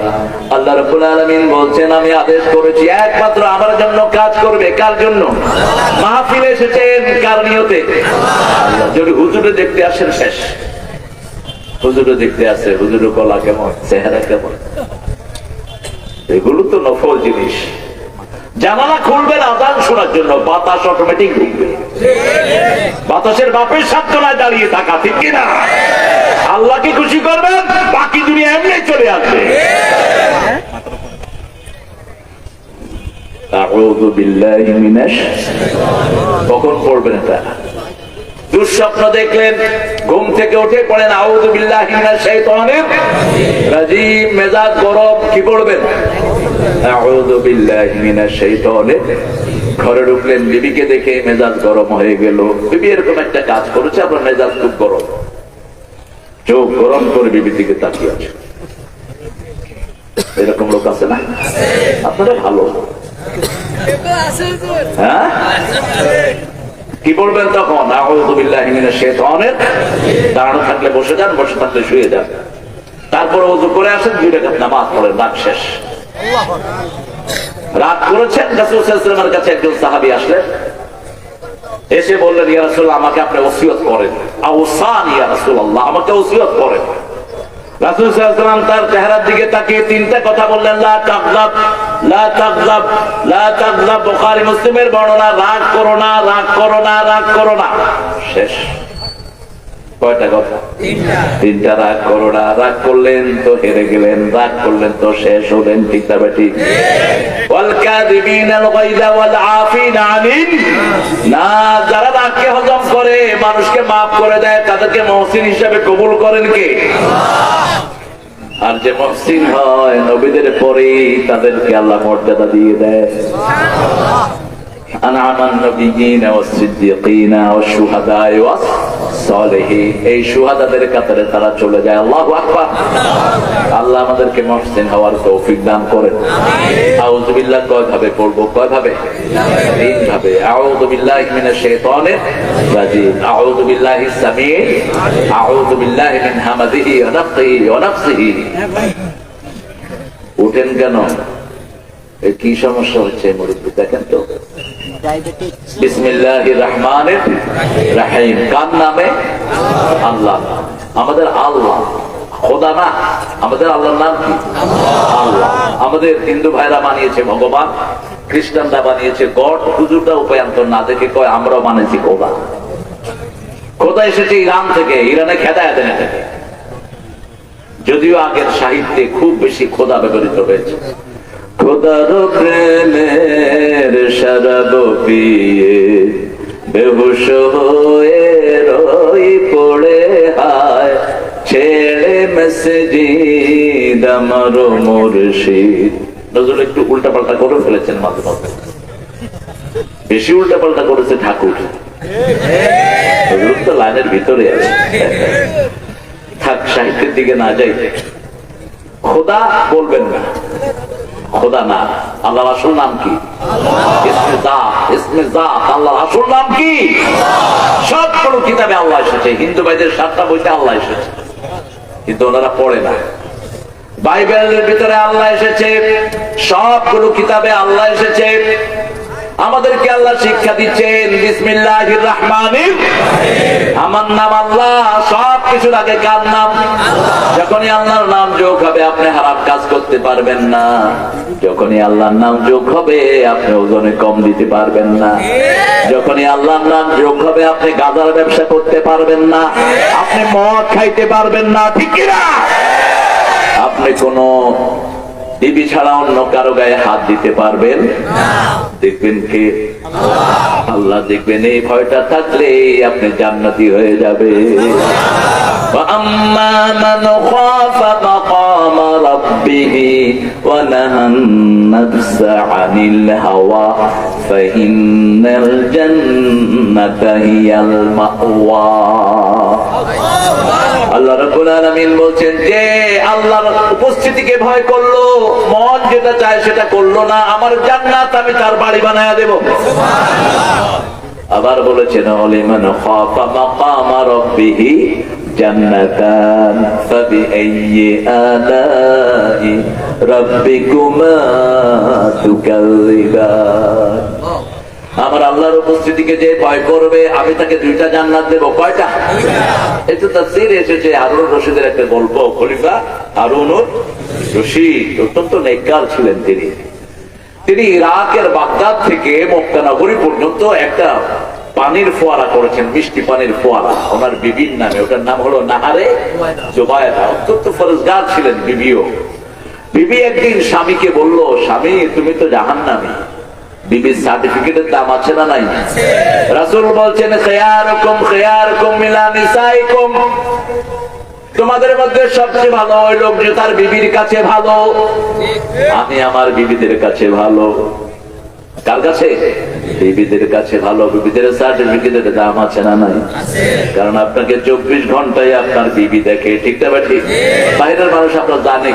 আল্লাহ রাব্বুল আলামিন বলছেন, আমি আদেশ করেছি একমাত্র আমার জন্য কাজ করবে। কার জন্য? মাহফিলে এসেছেন কার নিয়তে? আল্লাহ। যদি হুজুরে দেখতে আসেন শেষ। হুজুরে দেখতে আসে, হুজুরের গলা কেমন, চেহারা কেমন, এগুলো তো নফল জিনিস। জানালা খুলবেন আযান শোনার জন্য, বাতাস অটোমেটিক ঢুকবে। বাতাসের বাপের সাধ্য নাই দাঁড়িয়ে থাকা, ঠিক কিনা? আল্লাহকে খুশি করবেন, বাকি দুনিয়া এমনি চলে আসবে। আউযু বিল্লাহি মিনাশ। কখন পড়বেন এটা? দুঃস্বপ্ন দেখলেন, ঘুম থেকে উঠে পড়েন আউযু বিল্লাহি মিনাশ শাইতানির রাজিম, মেজাজ গরম, কি পড়বেন? আউযু বিল্লাহি মিনাশ শাইতানির ঘরে ঢুকলেন, বিবিকে দেখে মেজাজ গরম হয়ে গেল। বিবি এরকম একটা কাজ করেছে, আপনার মেজাজ খুব গরম। চোখ গরম করে বিবির দিকে তাকিয়ে আছে। এরকম লোক আছে না? আপনারা ভালো। হ্যাঁ, কি বলবেন তখন? আউযু বিল্লাহি মিনাশ শাইতানির। দাঁড়ানো থাকলে বসে যান, বসে থাকলে শুয়ে যান। তারপরে ওযু করে আসেন, 2 রাকাত নামাজ পড়েন, রাত শেষ। রাত করেছেন, রাসূল সাল্লাল্লাহু আলাইহি ওয়াসাল্লামের কাছে একজন সাহাবী আসলেন, এসে বললেন, ইয়া রাসূলুল্লাহ, আমাকে আপনি ওসিয়ত করেন। আওসানি ইয়া রাসূলুল্লাহ, আমাকে ওসিয়ত করেন। রাসূল সাল্লাল্লাহু আলাইহি ওয়াসাল্লাম তার চেহারার দিকে তাকিয়ে 3টা কথা বললেন, লা তাগযাব, লা তাগযাব, লা তাগযাব। বুখারী মুসলিমের বর্ণনা, রাগ করো না, রাগ করো না, রাগ করো না। শেষ। কয়টা কথা? 3টা। রাগ করো না, রাগ করলেন তো হেরে গেলেন, রাগ করলেন তো শেষ হলেন। ঠিক না বেঠিক? ওয়াল কাযিবিনাল গায়যা ওয়াল আফিনা আনিন নাস। যারা রাগকে হজম করে, মানুষকে মাফ করে দেয়, তাদেরকে মুহসিন হিসেবে কবুল করেন কে? আর যে মুহসিন হয়, নবীদের পরে তাদেরকে আল্লাহ মর্যাদা দিয়ে দেয়। আনআমান নবিয়িনা ওয়াস সিদ্দিকিনা ওয়াস শুহাদায়ে ওয়াস সালিহিন। এই শুহাদাদের কাতারে তারা চলে যায়। আল্লাহু আকবার। আল্লাহ আমাদেরকে মুহসিন হওয়ার তৌফিক দান করেন। আউযু বিল্লাহ কয় ভাবে পড়বো? কয় ভাবে? 3 ভাবে। আউযু বিল্লাহি মিনাশ শাইতানির রাজিম। আউযু বিল্লাহিস সামিঈ, আউযু বিল্লাহি মিন হামাদিহি ওয়া নাফসিহি ওয়া নাফসিহি। উঠেন কেন? কি সমস্যা হচ্ছে মুরব্বি? দেখেন তো। বিসমিল্লাহির রহমানির রহিম। কার নামে? আল্লাহ। আমাদের আল্লাহ খোদা না, আমাদের আল্লাহর নাম কি? আল্লাহ। আমাদের হিন্দু ভাইরা বানিয়েছে ভগবান, খ্রিস্টানরা বানিয়েছে গড। হুজুরটা উপায়ান্তর না দেখে কয় আমরাও মানেছি খোদা। খোদা এসেছে ইরান থেকে, ইরানে খেদায়েত থেকে। যদিও আগের সাহিত্যে খুব বেশি খোদা ব্যবহৃত হয়েছে। খোদার প্রেমের শরাব পিয়ে বেহুশ হয়ে রই পড়ে হায়, ছেড়ে মসজিদ আমার মুর্শিদ। নজরুল একটু উল্টা পাল্টা করে ফেলেছেন মাঝে মাঝে, বেশি উল্টা পাল্টা করেছে ঠাকুর। নজরুল তো লাইনের ভিতরে আছে। থাক, সাহিত্যের দিকে না যাই। খোদা বলবেন না, খোদা না। আল্লাহর আসল নাম কি? ইসমে জাত। আল্লাহর আসল নাম কি? সবগুলো কিতাবে আল্লাহ এসেছে। হিন্দু ভাইদের 7টা বইতে আল্লাহ এসেছে, কিন্তু ওনারা পড়ে না। বাইবেলের ভিতরে আল্লাহ এসেছে, সবগুলো কিতাবে আল্লাহ এসেছে। আমাদেরকে আল্লাহ শিক্ষা দিচ্ছেন বিসমিল্লাহির রহমানির রহিম। আমার নাম আল্লাহ। সব কিছুর আগে কার নাম? যখনই আল্লাহর নাম যোগ হবে, আপনি হারাম কাজ করতে পারবেন না। যখনই আল্লাহর নাম যোগ হবে, আপনি ওজনে কম দিতে পারবেন না। যখনই আল্লাহর নাম যোগ হবে, আপনি গাঁজার ব্যবসা করতে পারবেন না, আপনি মদ খাইতে পারবেন না। ঠিক কিনা? আপনি কোনো বিবি ছাড়া অন্য কারো গায়ে হাত দিতে পারবেন না। দেখবেন কে? আল্লাহ দেখবেন। এই ভয়টা থাকলে আপনি জান্নাতি হয়ে যাবে। আম্মা মান খাফা মাকামা রাব্বিহি ওয়া নাহান নাফসা আনিল হাওয়া ফাইন্নাল জান্নাতা হিয়াল মাওয়া। আল্লাহ রাব্বুল আলামিন বলছেন, যে আল্লাহর উপস্থিতিকে ভয় করলো, মন যেটা চায় সেটা করলো না, আমার জান্নাত আমি তার বাড়ি বানায়া দেব। আবার বলেছেন, লিমান খাফা মাকামা রাব্বিহি জান্নাতান ফাবিআইয়ি আলাই রাব্বিকুমা তুকাল্লিবান। আমার আল্লাহর উপস্থিতিকে যে ভয় করবে, আমি তাকে 2টা জান্নাত দেব। কয়টা? এটা তাফসীরে এসেছে। হারুন রশিদের একটা গল্প। খলিফা হারুন রশিদ অত্যন্ত নেককার ছিলেন। তিনি ইরাকের বাগদাদ থেকে মক্কা নগরী পর্যন্ত একটা পানির ফোয়ারা করেছেন, মিষ্টি পানির ফোয়ারা, ওনার বিবির নামে। ওটার নাম হলো নাহারে জুবায়দা। অত্যন্ত ফরজগার ছিলেন বিবিও। বিবি একদিন স্বামীকে বলল, স্বামী তুমি তো জাহান্নামী। বিবির সার্টিফিকেটের দাম আছে না নাই? রাসূল বলছেন, খিয়ারুকুম খিয়ারুকুম মিলা নিসাইকুম। তোমাদের মধ্যে সবচেয়ে ভালো ওই লোক যে তার বিবির কাছে ভালো। আমি আমার বিবিদের কাছে ভালো। কার কাছে? বিবিদের কাছে। ভালো বিবিদের সার্টিফিকেটের দাম আছে না নাই? কারণ আপনাকে 24 ঘন্টায় আপনার বিবি দেখে, ঠিক না ঠিক? বাইরের মানুষ আপনার জানে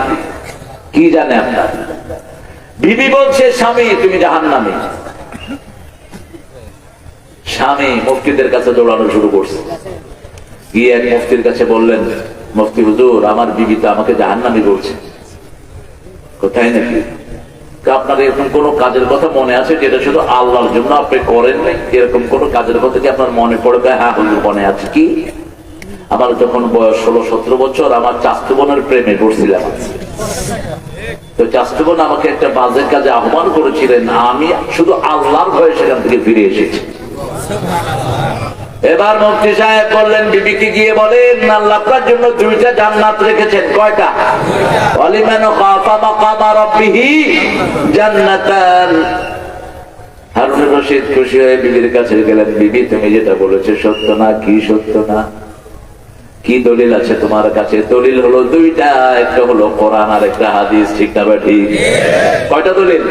কি জানে আপনার? বিবি বলছে স্বামী তুমি জাহান্নামী। স্বামী মুফতিদের কাছে দৌড়ানো শুরু করছে, গিয়ে এক মুফতির কাছে বললেন, মুফতি হুজুর আমার বিবি তো আমাকে জাহান্নামী বলছে। কোথায় নাকি? আপনার এরকম কোন কাজের কথা মনে আছে যেটা শুধু আল্লাহর জন্য আপনি করেন নাই? এরকম কোন কাজের কথা কি আপনার মনে পড়ে? হ্যাঁ হুজুর মনে আছে। কি? আমার যখন বয়স 16-17 বছর আমার চাচতো বোনের প্রেমে পড়ছিলাম। তো চাচতো বোন আমাকে একটা বাজে কাজে আহ্বান করেছিলেন, আমি শুধু আল্লাহর ভয়ে সেখান থেকে ফিরে এসেছি। এবার মুফতি সাহেব বললেন বিবিকে গিয়ে বলেন আল্লাহ আপনার জন্য 2টা জান্নাত রেখেছেন। কয়টা? ওয়ালিমান খাফা মাকামা রাব্বিহি জান্নাতান। হারুন রশিদ খুশি হয়ে বিবির কাছে গেলেন, বিবি তুমি যেটা বলেছো সত্য না? কি সত্য না? কি দলিল আছে তোমার কাছে? দলিল হলো 2টা, একটা হলো কোরআন আর একটা হাদিস, ঠিক না ঠিক? কয়টা দলিল?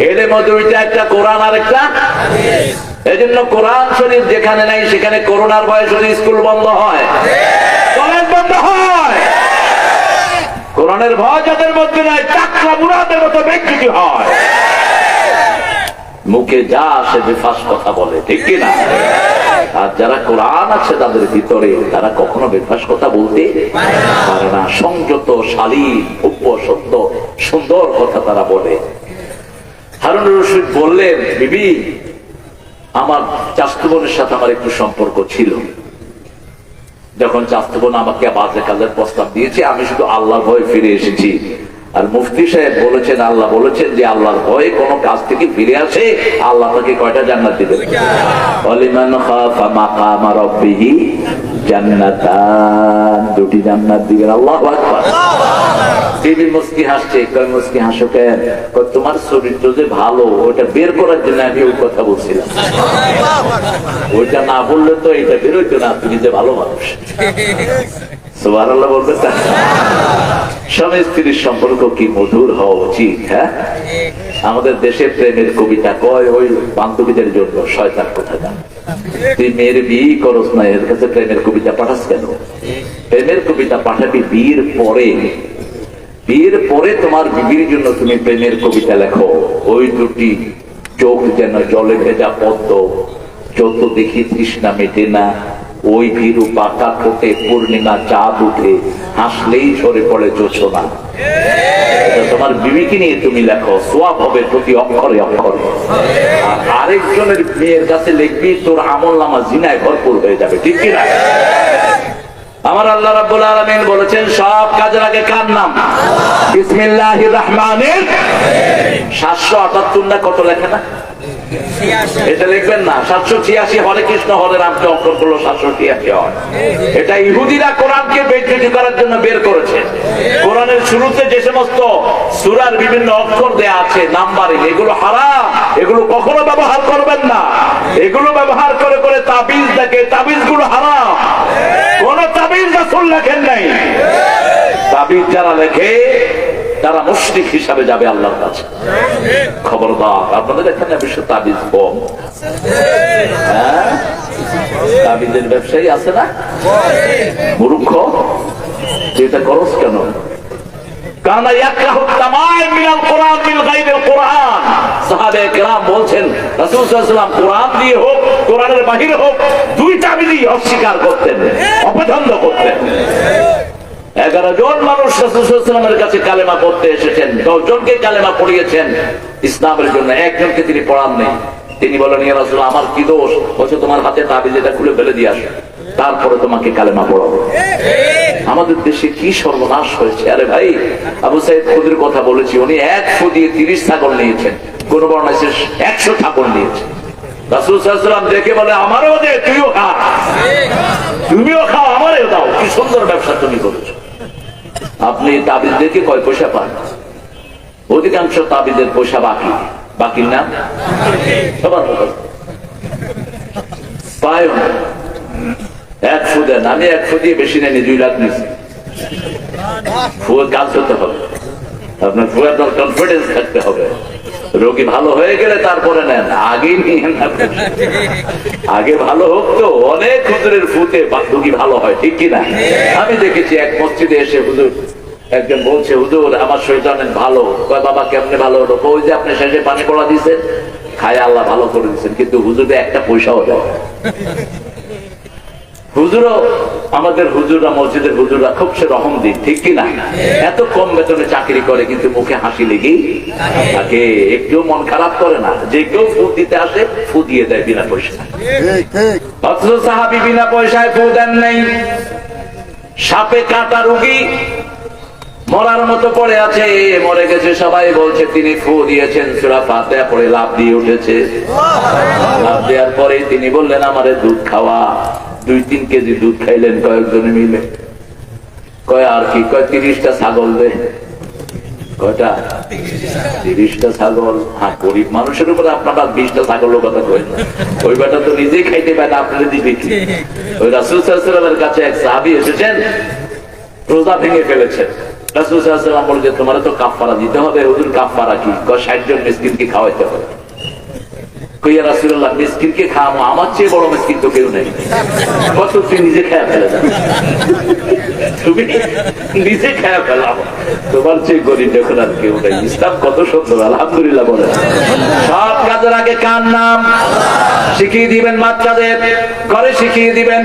এলেম 2টা, একটা কোরআন আর একটা হাদিস। এই জন্য কোরআন শরীফ যেখানে নাই সেখানে করোনার ভয়ে শুধু স্কুল বন্ধ হয়, কলেজ বন্ধ হয়। কোরআনের ভয় যাদের মধ্যে নাই চাকরা বুড়াদের মতো ব্যক্তি হয়, মুখে যা আসে বেফাস কথা বলে, ঠিক কিনা? আর যারা কোরআন আছে তাদের ভিতরে তারা কখনো বেফাস কথা বলতে পারে না। সংযত, শালীন, ভব্য, সত্য, সুন্দর কথা তারা বলে। হারুন রশিদ বললেন বিবি আমার চাচতো বোনের সাথে আমার একটু সম্পর্ক ছিল। যখন চাচতো বোন আমাকে বাজে কাজের প্রস্তাব দিয়েছে আমি শুধু আল্লাহর ভয়ে ফিরে এসেছি। আর মুফতি সাহেব বলেছেন, আল্লাহ বলেছেন যে আল্লাহর ভয়ে কোন কাজ থেকে ফিরে আসে আল্লাহ তাকে কয়টা জান্নাত দিবেন? ওয়ালিমান খাফা মাকামা রাব্বিহি জান্নাতান, 2টি জান্নাত দিবেন। আল্লাহু আকবার। বিবি মুস্কি হাসছে, কয় মুস্কি হাসো কেন? তোমার চরিত্র যে ভালো ওটা বের করার জন্য আমি ওই কথা বলছিলাম, ওইটা না বললে তো এটা বের হইতো না, তুমি যে ভালো মানুষ। সুবহানাল্লাহ বলতে চান? স্বামী স্ত্রীর সম্পর্ক কি মধুর হওয়া উচিত? হ্যাঁ, আমাদের দেশে প্রেমের কবিতা কয় ওই বান্ধবীদের জন্য শয়তান কোথায় যান, তুই মেয়ের বিয়ে করস না, এর কাছে প্রেমের কবিতা পাঠাস কেন? প্রেমের কবিতা পাঠাবি বিয়ের পরে। বিয়ের পরে তোমার বিবির জন্য তুমি প্রেমের কবিতা লেখো। ওই 2টি চোখ যেন জলে ভেজা পদ্ম, যত দেখি তৃষ্ণা মেটে না, ওই ভীরু পাতা ঠোঁটে পূর্ণিমা চাঁদ উঠে, হাসলেই ঝরে পড়ে জোছনা। এটা তোমার বিবিকে নিয়ে তুমি লেখো, সোয়াব হবে প্রতি অক্ষরে অক্ষরে। আর আরেকজনের মেয়ের কাছে লিখবি, তোর আমলনামা জিনায় ভরপুর হয়ে যাবে, ঠিক কিনা? আমার আল্লাহ রাব্বুল আলামিন বলেছেন সব কাজের আগে কার নাম? বিসমিল্লাহির রহমানির রহিম। 778 না কত লেখে না? এটা লিখবেন না, 786 হরে কৃষ্ণ হরে রামকে অক্ষর করলো 786 হয়। এটা ইহুদিরা কোরআনকে বেইজ্জতি করার জন্য বের করেছে। কোরআনের শুরুতে যে সমস্ত সূরার বিভিন্ন অক্ষর দেয়া আছে নাম্বারিং, এগুলো হারাম, এগুলো কখনো ব্যবহার করবেন না। এগুলো ব্যবহার করে করে তাবিজ দেখে, তাবিজ গুলো হারাম। কোন তাবিজ রাসূল লেখেন নাই। তাবিজ যারা লেখে তারা মুশরিক হিসাবে যাবে আল্লাহর কাছে। খবরদার, আপনাদের এখানে বিশ্ব তাবিজ কম, হ্যাঁ? তাবিজের ব্যবসায়ী আছে না? মূর্খ, এটা করস কেন? কারণ ইয়াকরাহু তামাম মিনাল কোরআন মিন গায়রিল কোরআন। সাহাবায়ে কেরাম বলছেন রাসূল সাল্লাল্লাহু আলাইহি ওয়াসাল্লাম কোরআন দিয়ে হোক কোরআনের বাহিরে হোক 2টা মিলিয়ে অস্বীকার করতেন, অপছন্দ করতেন। 11 জন মানুষ রাসূল সাল্লাল্লাহু আলাইহি ওয়াসাল্লামের কাছে কালেমা পড়তে এসেছেন, 10 জনকে কালেমা পড়িয়েছেন ইসলামের জন্য, একজনকে তিনি পড়ান নেই। তিনি বলেন ইয়া রাসূলুল্লাহ আমার কি দোষ? বলছে তোমার হাতে তাবিজ এটা খুলে ফেলে দিয়ে আসো, তারপরে তোমাকে কালেমা পড়াবো। আমাদের দেশে কি সর্বনাশ হয়েছে! আরে ভাই, আবু সাইদ খুদরির কথা বলেছি, উনি 1 ফু দিয়ে 30 ছাগল নিয়েছেন, কোন বর্ণনায় 100 ছাগল নিয়েছেন। রাসূল সাল্লাল্লাহু আলাইহি ওয়াসাল্লাম দেখে বলে আমারও দে, তুইও খা, তুমিও খাও, আমারও দাও। কি সুন্দর ব্যবসা তুমি করেছো। আপনি তাবিজ দেখে কয় পয়সা পান? অধিকাংশ তাবিজের পয়সা বাকি, বাকি না সবার পায় না। 1 ফু দেন, আমি 1 ফু দিয়ে বেশি নেই, 2 লাখ নিচ্ছি। ফুয়ের কাজ হতে হবে, আপনার ফুয়ের কনফিডেন্স থাকতে হবে। রোগী ভালো হয়ে গেলে তারপরে নেন, আগেই নিয়ে নেন। আগে ভালো হোক তো। অনেক হুজুরের ফুতে রোগী ভালো হয়, ঠিক কিনা? আমি দেখেছি এক মসজিদে এসে হুজুর একজন বলছে, হুজুর আমার শরীরটা ভালো। কয় বাবা কেমনে ভালো হলো? ওই যে আপনি শেষে পানি পড়া দিয়েছেন, খায় আল্লাহ ভালো করে দিচ্ছেন, কিন্তু হুজুরে একটা পয়সাও দেয়। হুজুরও, আমাদের হুজুররা, মসজিদের হুজুররা খুব সে রহম দিন, ঠিক কিনা? এত কম বেতনে চাকরি করে কিন্তু মুখে হাসি লেগেই থাকে, একটু মন খারাপ করে না। যে কেউ ফু দিতে আসে ফু দিয়ে দেয় বিনা পয়সা। অথচ সাহাবী বিনা পয়সায় ফু দেন নাই। সাপে কাটা রোগী মরার মতো পড়ে আছে, মরে গেছে, সবাই বলছে তিনি ফু দিয়েছেন, সূরা ফাতিহা পড়ে লাফ দিয়ে উঠেছে। লাফ দেওয়ার পরে তিনি বললেন আমারে দুধ খাওয়া। 2-3 কেজি দুধ খাইলেন কয়েকজনে মিলে। কয় আর কি? কয় 30টা ছাগল দে। কয়টা? 30টা ছাগল। হ্যাঁ, গরিব মানুষের উপরে আপনারা 20টা ছাগলের কথা কই। ওই বেটা তো নিজেই খাইতে পারে না, আপনারা দিবে কি? ওই রাসূল সাল্লাল্লাহু আলাইহি ওয়াসাল্লামের কাছে এক সাহাবী এসেছেন, রোজা ভেঙে ফেলেছেন। রাসূল সাল্লাল্লাহু আলাইহি ওয়াসাল্লাম বলেন যে তোমার তো কাফারা দিতে হবে। হুজুর কাফারা কি? কয় 60 জন মিসকিনকে খাওয়াইতে হবে। কইয়া রাসূলুল্লাহ মিসকিনকে খাওয়াবো, আমার চেয়ে বড় মিসকিন তো কেউ নেই। কত তুই নিজে খেয়ে ফেলে যাবে, তুমি নিজে খেয়ে ফেলাম, তোমার চেয়ে গরিব যখন আর কেউ নেই। ইসলাম কত সুন্দর, আলহামদুলিল্লাহ বলে। সব কাজের আগে কার নাম শিখিয়ে দিবেন বাচ্চাদের, ঘরে শিখিয়ে দিবেন।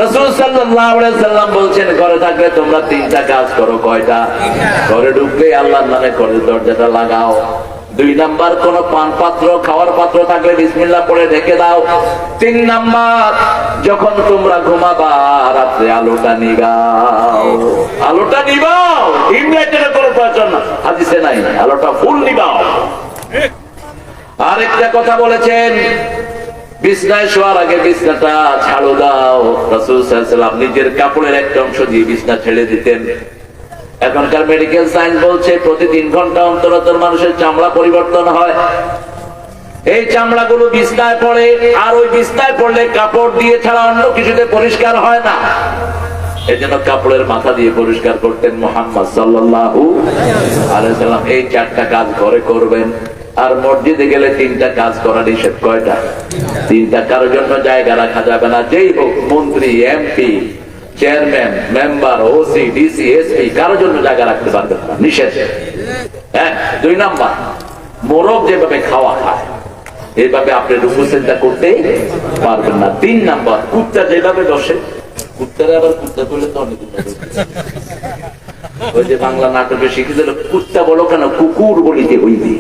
রাসূল সাল্লাল্লাহু আলাইহি ওয়াসাল্লাম বলছেন ঘরে থাকলে তোমরা 3টা কাজ করো। কয়টা? ঘরে ঢুকলে আল্লাহর নামে ঘরের দরজাটা লাগাও। 2 নাম্বার, কোন পান পাত্র, খাওয়ার পাত্র থাকলে বিসমিল্লাহ পড়ে ঢেকে দাও। 3 নাম্বার, যখন তোমরা ঘুমাবা রাত্রে আলোটা নিবাও। আলোটা নিবাও, ইনভার্টারের কোনো প্রয়োজন না, হাদিসে নাই। আলোটা ফুল নিবাও। আরেকটা কথা বলেছেন, বিছনায় শোয়ার আগে বিছনাটা ঝাড়ু দাও। রাসূল সাল্লাল্লাহু আলাইহি ওয়াসাল্লাম নিজের কাপড়ের একটা অংশ দিয়ে বিছনা ছেড়ে দিতেন। এখনকার মেডিকেল সায়েন্স বলছে প্রতি 3 ঘন্টা অন্তর অন্তর মানুষের চামড়া পরিবর্তন হয়। এই চামড়াগুলো বিছনায় পড়ে, আর ওই বিছনায় পড়লে কাপড় দিয়ে ছাড়া অন্য কিছুতে পরিষ্কার হয় না। এজন্য কাপড়ের মাথা দিয়ে পরিষ্কার করতেন মুহাম্মদ সাল্লাল্লাহু আলাইহি ওয়াসাল্লাম। এই 4টা কাজ ঘরে করবেন। আর মসজিদে গেলে 3টা কাজ করা নিষেধ। কয়টা? 3টা। কারোর জন্য জায়গা রাখা যাবে না, যেই হোক, মন্ত্রী, MP, chairman, member, OC, DC, SP, কারোর জন্য জায়গা রাখতে পারবেন না, নিষেধ। 2 নাম্বার, মোরগ যেভাবে খাওয়া খায় এইভাবে আপনি রুকু সিজদা করতে পারবেন না। 3 নাম্বার, কুত্তা যেভাবে বসে, কুত্তারে আবার কুত্তা বলে তো অনেক, ওই যে বাংলা নাটকে শিখে দিল, কুত্তা বলো কেন, কুকুর বলিতে হইবে।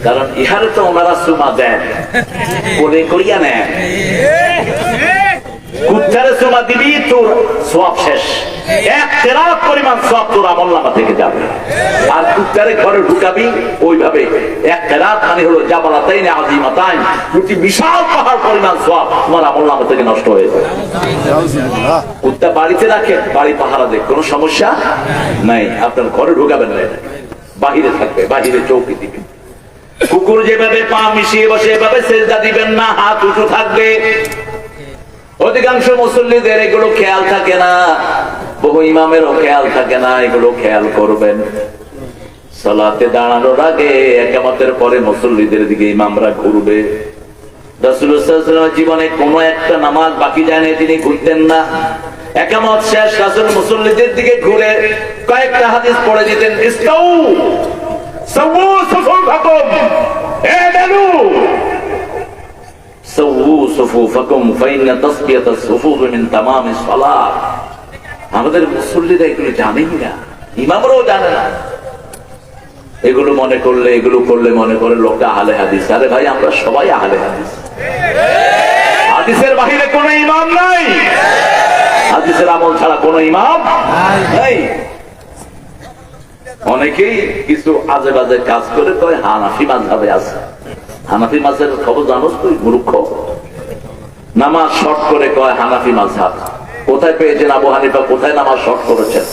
কারণ ইহারে তো ওনারা সুমা দেন, বলে করিয়া নেন। কুত্তারে সুমা দিবি, তোর সওয়াব শেষ। 1 তেরাত পরিমাণ সওয়াব তোর আমলনামা থেকে যাবে। আর কুত্তারে ঘরে ঢুকাবি ওইভাবে 1 তেরাত মানে হলো জাবালাতাইন আযীমাতাইন, দুটি বিশাল পাহাড় পরিমাণ সওয়াব তোমার আমলনামা থেকে নষ্ট হয়ে যাবে। কুত্তা বাড়িতে রাখেন, বাড়ি পাহারা দেখ, কোনো সমস্যা নাই। আপনার ঘরে ঢুকাবেন না, বাহিরে থাকবে, বাহিরে চৌকি দিবেন। কুকুর যেভাবে পা মিশিয়ে বসে এভাবে সেজদা দিবেন না, হাত উঁচু থাকবে। অধিকাংশ মুসল্লিদের এগুলো খেয়াল থাকে না, বহু ইমামেরও খেয়াল থাকে না, এগুলো খেয়াল করবেন। সালাতে দাঁড়ানোর আগে ইকামতের পরে মুসল্লিদের দিকে ইমামরা ঘুরবে। রাসূলুল্লাহ সাল্লাল্লাহু আলাইহি ওয়াসাল্লাম জীবনে কোনো একটা নামাজ বাকি যায় না, তিনি ঘুরতেন না। ইকামত শেষ, রাসূল মুসল্লিদের দিকে ঘুরে কয়েকটা হাদিস পড়ে দিতেন। ইস্তাউ সাওউ সুফুফাকুম, এদালু সাওউ সুফুফাকুম ফাইন্না তাসবিয়াতাস সুফুফ মিন তামামিস সালাত। আমাদের মুসল্লিরা এগুলো জানেই না, ইমামরাও জানে না। এগুলো মনে করলে, এগুলো করলে মনে করে লোকটা আহলে হাদিস। আরে ভাই, আমরা সবাই আহলে হাদিস। হাদিসের বাহিরে কোনো ইমাম নাই, হাদিসের আমল ছাড়া কোনো ইমাম নাই। অনেকেই কিছু আজে বাজে কাজ করে কয় হানাফি মাযহাবে আছে। হানাফি মাযহাবের খবর জানোস তুই মূর্খ? নামাজ শর্ট করে কয় হানাফি মাযহাব। কোথায় পেয়েছেন আবু হানিফা, কোথায় নামাজ শর্ট করেছেন?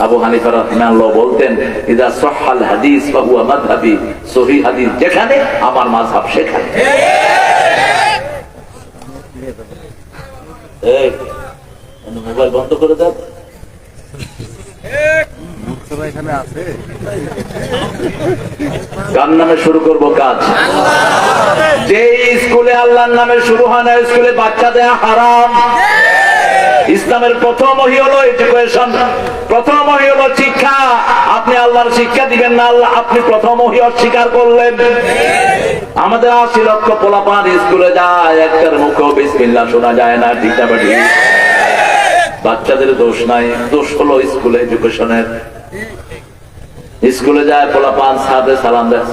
আবু হানিফা রাহিমাহুল্লাহ বলতেন, ইযা সাহহাল হাদিস ফাহুয়া মাযহাবি, সহিহ হাদিস যেখানে আমার মাযহাব সেখানে। এই মোবাইল বন্ধ করে দাও, এখানে আছে। কার নামে শুরু করব কাজ? যে স্কুলে আল্লাহর নামে শুরু হয় না, স্কুলে বাচ্চা দেয়া হারাম। ইসলামের প্রথমই হলো এডুকেশন, প্রথমই হলো শিক্ষা। আপনি আল্লাহর শিক্ষা দিবেন না, আল্লাহ আপনি প্রথমই অস্বীকার করলেন। আমাদের 80 লক্ষ পোলাপান স্কুলে যায়, একটার মুখেও বিসমিল্লাহ শোনা যায় না, ঠিক না বেঠিক? বাচ্চাদের দোষ নাই, দোষ হলো স্কুলে এডুকেশনের। স্কুলে যায় পোলাপান, সাথে সালাম দেয়,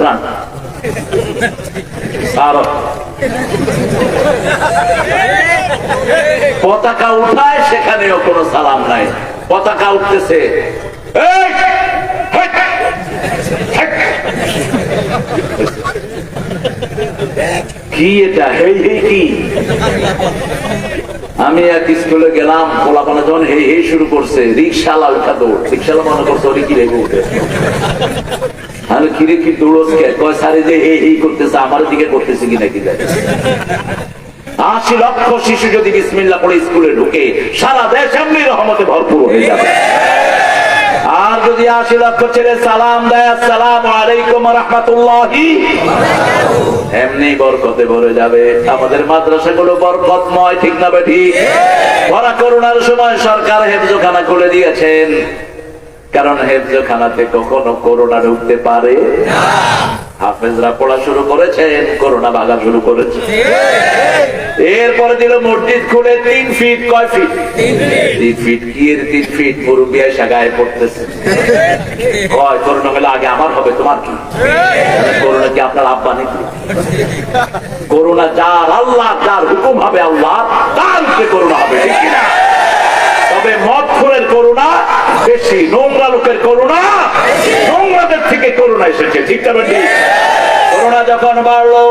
পতাকা উঠায়, সেখানেও কোনো সালাম নাই। পতাকা উঠতেছে, কি এটা? হেই হেই কি? আমি এক স্কুলে গেলাম, পোলাপানা যখন হেই হেই শুরু করছে, রিক্সাওয়ালা উঠা দৌড়। রিক্সাওয়ালা মনে করছে ওরে কি রেখে উঠে, আমি কিরে কি দৌড়স কে? কয় সারি যে হেই হেই করতেছে, আমার দিকে করতেছে কিনা কি যায়। 80 লক্ষ শিশু যদি বিসমিল্লাহ পড়ে স্কুলে ঢুকে, সারা দেশ এমনি রহমতে ভরপুর হয়ে যাবে। আর যদি 80 লক্ষ ছেলে সালাম দেয়, আসসালামু আলাইকুম ওয়া রাহমাতুল্লাহি, এমনি বরকতে ভরে যাবে। আমাদের মাদ্রাসাগুলো বরকতময়, ঠিক না বেঠিক? ভরা করোনার সময় সরকার হেফজখানা খুলে দিয়েছেন, কারণ হেফজখানাতে কখনো করোনা ঢুকতে পারে না। হাফেজরা পড়া শুরু করেছেন, করোনা ভাগা শুরু করেছে। এরপরে দিল মসজিদ খুলে 3 ফিট। কয় ফিট? 3 ফিট। কি এর 3 ফিট? মুরব্বি এসে গায়ে পড়তেছে, কয় করোনা হলে আগে আমার হবে, তোমার কি? করোনা কি আপনার আব্বা নাকি? করোনা যার, আল্লাহ যার হুকুম হবে, আল্লাহ তার উপরে করোনা হবে, ঠিক কিনা? তবে মদখোরের করোনা বেশি, নোংরা লোকের করোনা, নোংরাদের থেকে করোনা এসেছে, ঠিক না বেঠিক? করোনা যখন বাড়লো,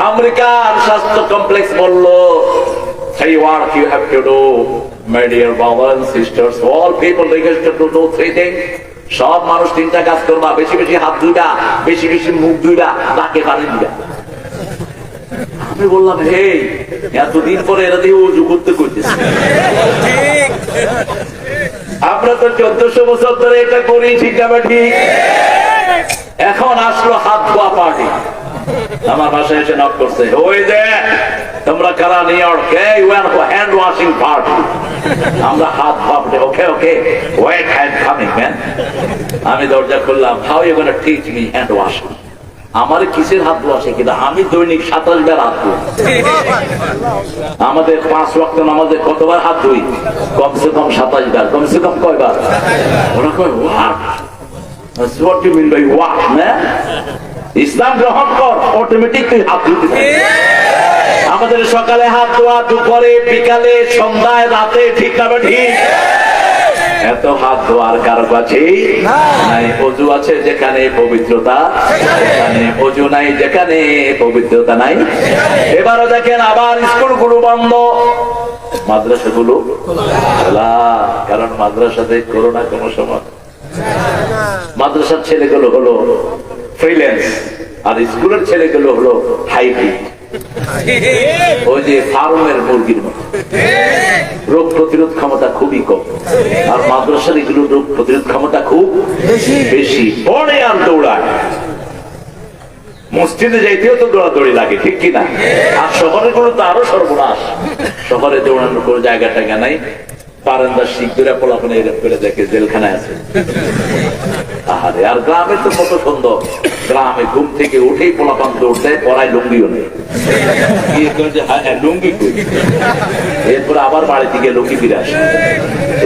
আমেরিকার স্বাস্থ্য কমপ্লেক্স বললো, 3 work you have to do, my dear brothers and sisters, all people requested to do 3 things. সব মানুষ 3টা কাজ করবা, বেশি বেশি হাত ধুইবা, বেশি বেশি মুখ ধুইবা, নাকে পানি দিবা। আমি বললাম, হে এতদিন পরে এরা দিয়ে উজু করতে করতেছে, আমরা তো 1400 বছর ধরে এটা করি, ঠিক না বেঠিক? এখন আসলো হাত ধোয়া পার্টি। আমার বাসায় এসে নক করছে, ওই যে তোমরা কারা New York, hand washing party, আমরা হাত ধোয়া। Okay okay, wait, hand coming man. আমি দরজা খুললাম, how you gonna teach me hand washing? আমার কিসের হাত ধোয়া শিখে? আমি দৈনিক 27 বার হাত ধুই। আমাদের 5 ওয়াক্ত নামাজে কতবার হাত ধুই? কমসে কম 27 বার। কমসে কম কয়বার? ওরা কয় what? What do you mean by what? না, ইসলাম গ্রহণ কর, অটোমেটিক তুই হাত ধুতে থাকবি। আমাদের সকালে হাত ধোয়া, দুপুরে, বিকালে, সন্ধ্যায়, রাতে, ঠিক না বেঠিক? এত হাত ধোয়ার কারো কাছে নাই। অজু আছে যেখানে পবিত্রতা, সেখানে অজু নাই যেখানে পবিত্রতা নাই। এবারও দেখেন আবার স্কুলগুলো বন্ধ, মাদ্রাসাগুলো খোলা, কারণ মাদ্রাসাতে করোনা কোনো সময়। মাদ্রাসার ছেলেগুলো হলো ফ্রিল্যান্স, আর স্কুলের ছেলেগুলো হলো হাইব্রিড, ওই যে ফার্মের মুরগির মতো। রোগ প্রতিরোধ ক্ষমতা খুবই কম, আর মাদ্রাসার এগুলো রোগ প্রতিরোধ ক্ষমতা খুব বেশি। পড়ে আর দৌড়ায়, মসজিদে যাইতেও তো দৌড়াদৌড়ি লাগে, ঠিক কিনা? আর শহরের গুলো তো আরো সর্বনাশ, শহরে দৌড়ানোর কোনো জায়গা টাকা নাই। বারান্দার শিখ ধরে পোলাপনে এরকম করে দেখে জেলখানায় আছে। আরে আর গ্রামে তো কত সুন্দর, গ্রামে ঘুম থেকে উঠেই পোলাপান দৌড় দেয়, পড়ায় লুঙ্গিও নেই, লুঙ্গি কই, এরপরে আবার বাড়ি থেকে লুঙ্গি ফিরে আসে।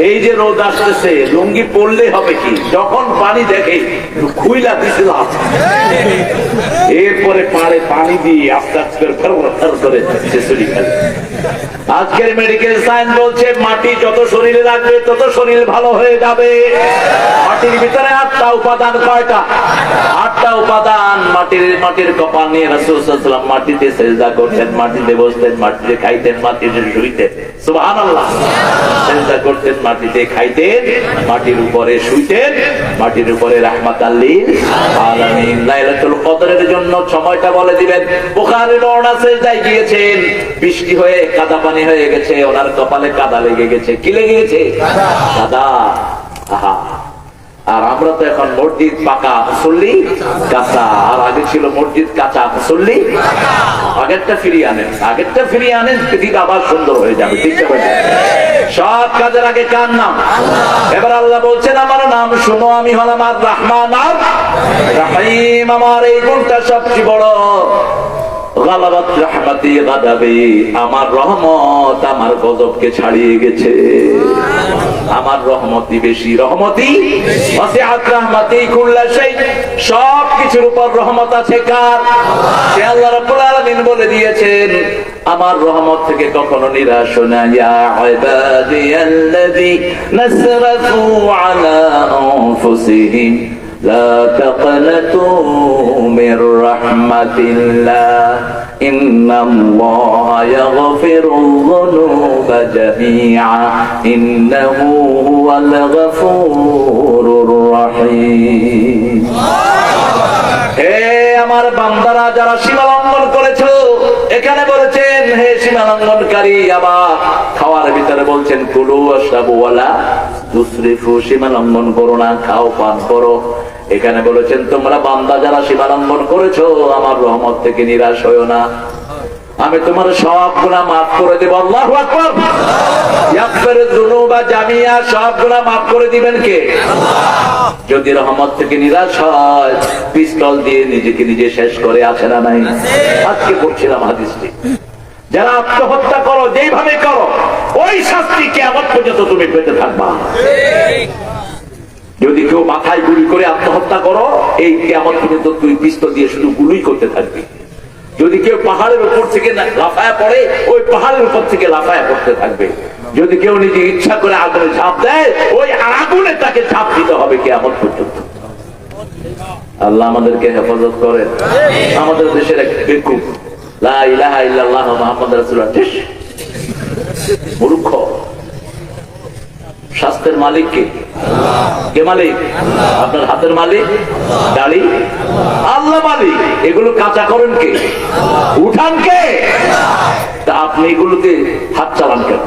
এই যে রোদ আসতেছে, লুঙ্গি পরলে হবে কি, যখন পানি দেখে খুইলা দিছিল, এরপরে পাড়ে পানি দিয়ে আস্তে আস্তে করে ছেঁচড়ি খেলে। আজকের মেডিকেল সায়েন্স বলছে মাটি যত শরীরে রাখবে তত শরীর ভালো হয়ে যাবে। মাটির ভিতরে 8টা উপাদান। কয়টা? 8টা উপাদান। মাটির কপাল নিয়ে রাসূল সাল্লাল্লাহু আলাইহি ওয়াসাল্লাম মাটিতে সেজদা করতেন, মাটিতে বসতেন, মাটিতে খাইতেন, মাটিতে শুইতেন। সুবহানাল্লাহ। সেজদা করতেন, মাটিতে খাইতেন, মাটির উপরে শুইতেন, মাটির উপরে রাহমাতাল লিল আলামিন। লাইলাতুল কদরের জন্য সময়টা বলে দিবেন। বুখারীর ওনা সেজদায় গিয়েছেন, বৃষ্টি হয়ে কাদা পানি হয়ে গেছে, ওনার কপালে কাদা লেগে গেছে। কি লেগে গেছে? কাদা। আহা, আর আমরা তো এখন মসজিদ পাকা মুসল্লি কাঁচা, আর আগে ছিল মসজিদ কাঁচা মুসল্লি। আগেরটা ফিরিয়ে আনেন, পৃথিবী আবার সুন্দর হয়ে যাবে। ঠিক আছে, সব কাজের আগে কার নাম? এবার আল্লাহ বলছেন আমার নাম শুনো, আমি হলাম আর রহমান আর রহিম। আমার এই গুণটা সবচেয়ে বড়। গালাবাত রাহমাতি গাদাবি, আমার রহমত আমার গজবকে ছাড়িয়ে গেছে। আমার রহমতি বেশি, রহমতি ওয়াসিআত রাহমাতি কুল্লা শাই, সব কিছুর উপর রহমত আছে কার? সে আল্লাহ রাব্বুল আলামিন বলে দিয়েছেন আমার রহমত থেকে কখনো নিরাশ না। ইয়া ইবাদিয়াল্লাযীনা আসরাফু আলা আনফুসিহিম লা তাকনাতু মির রাহমাতিল্লাহ ইন্নাল্লাহা ইয়াগফিরুয যুনুবা জামিআ ইন্নাহু হুয়াল গফুরুর রহিম। হে আমার বান্দারা যারা সীমা লঙ্ঘন করেছো, এখানে বলেছেন হে সীমা লঙ্ঘনকারী, আবার খাওয়ার ভিতরে বলছেন কুলু ওয়াশরাবু ওয়ালা তুসরিফু, সীমা লঙ্ঘন করো না, খাও পান করো। এখানে বলেছেন তোমরা বান্দা যারা সীমা লঙ্ঘন করেছো আমার রহমত থেকে নিরাশ হয়ো না, আমি তোমার সব গুনাহ মাফ করে দেব। আল্লাহু আকবার। ইয়াগফিরুয যুনুবা জামিআ, সব গুনাহ মাফ করে দিবেন কে? আল্লাহ। যদি রহমত থেকে নিরাশ হয় পিস্তল দিয়ে নিজেকে নিজে শেষ করে, আছে না নাই? আজকে পড়ছিলাম হাদিসটি, যারা আত্মহত্যা করো যেইভাবে করো ওই শাস্তি কিয়ামত পর্যন্ত তুমি পেতে থাকবা। যদি কেউ মাথায় গুলি করে আত্মহত্যা করো, এই কিয়ামত পর্যন্ত তুই পিস্তল দিয়ে শুধু গুলি করতে থাকবি। যদি কেউ পাহাড়ের উপর থেকে লাফায়া পড়ে, ওই পাহাড়ের উপর থেকে লাফায়া পড়তে থাকবে। যদি কেউ নিজে ইচ্ছা করে আগুনে ঝাঁপ দেয়, ওই আগুনে তাকে ঝাঁপ দিতে হবে কিয়ামত পর্যন্ত। আল্লাহ আমাদেরকে হেফাজত করেন। আমাদের দেশের এক বেকুব লা ইলাহা ইল্লাল্লাহ মুহাম্মাদুর রাসূলুল্লাহ, মূর্খ। স্বাস্থ্যের মালিক কে? কে মালিক? আপনার হাতের মালিক, দাড়ি আল্লাহ মালিক। এগুলো কাঁচা করেন কে? উঠান কে? তা আপনি এগুলোতে হাত চালান কেন?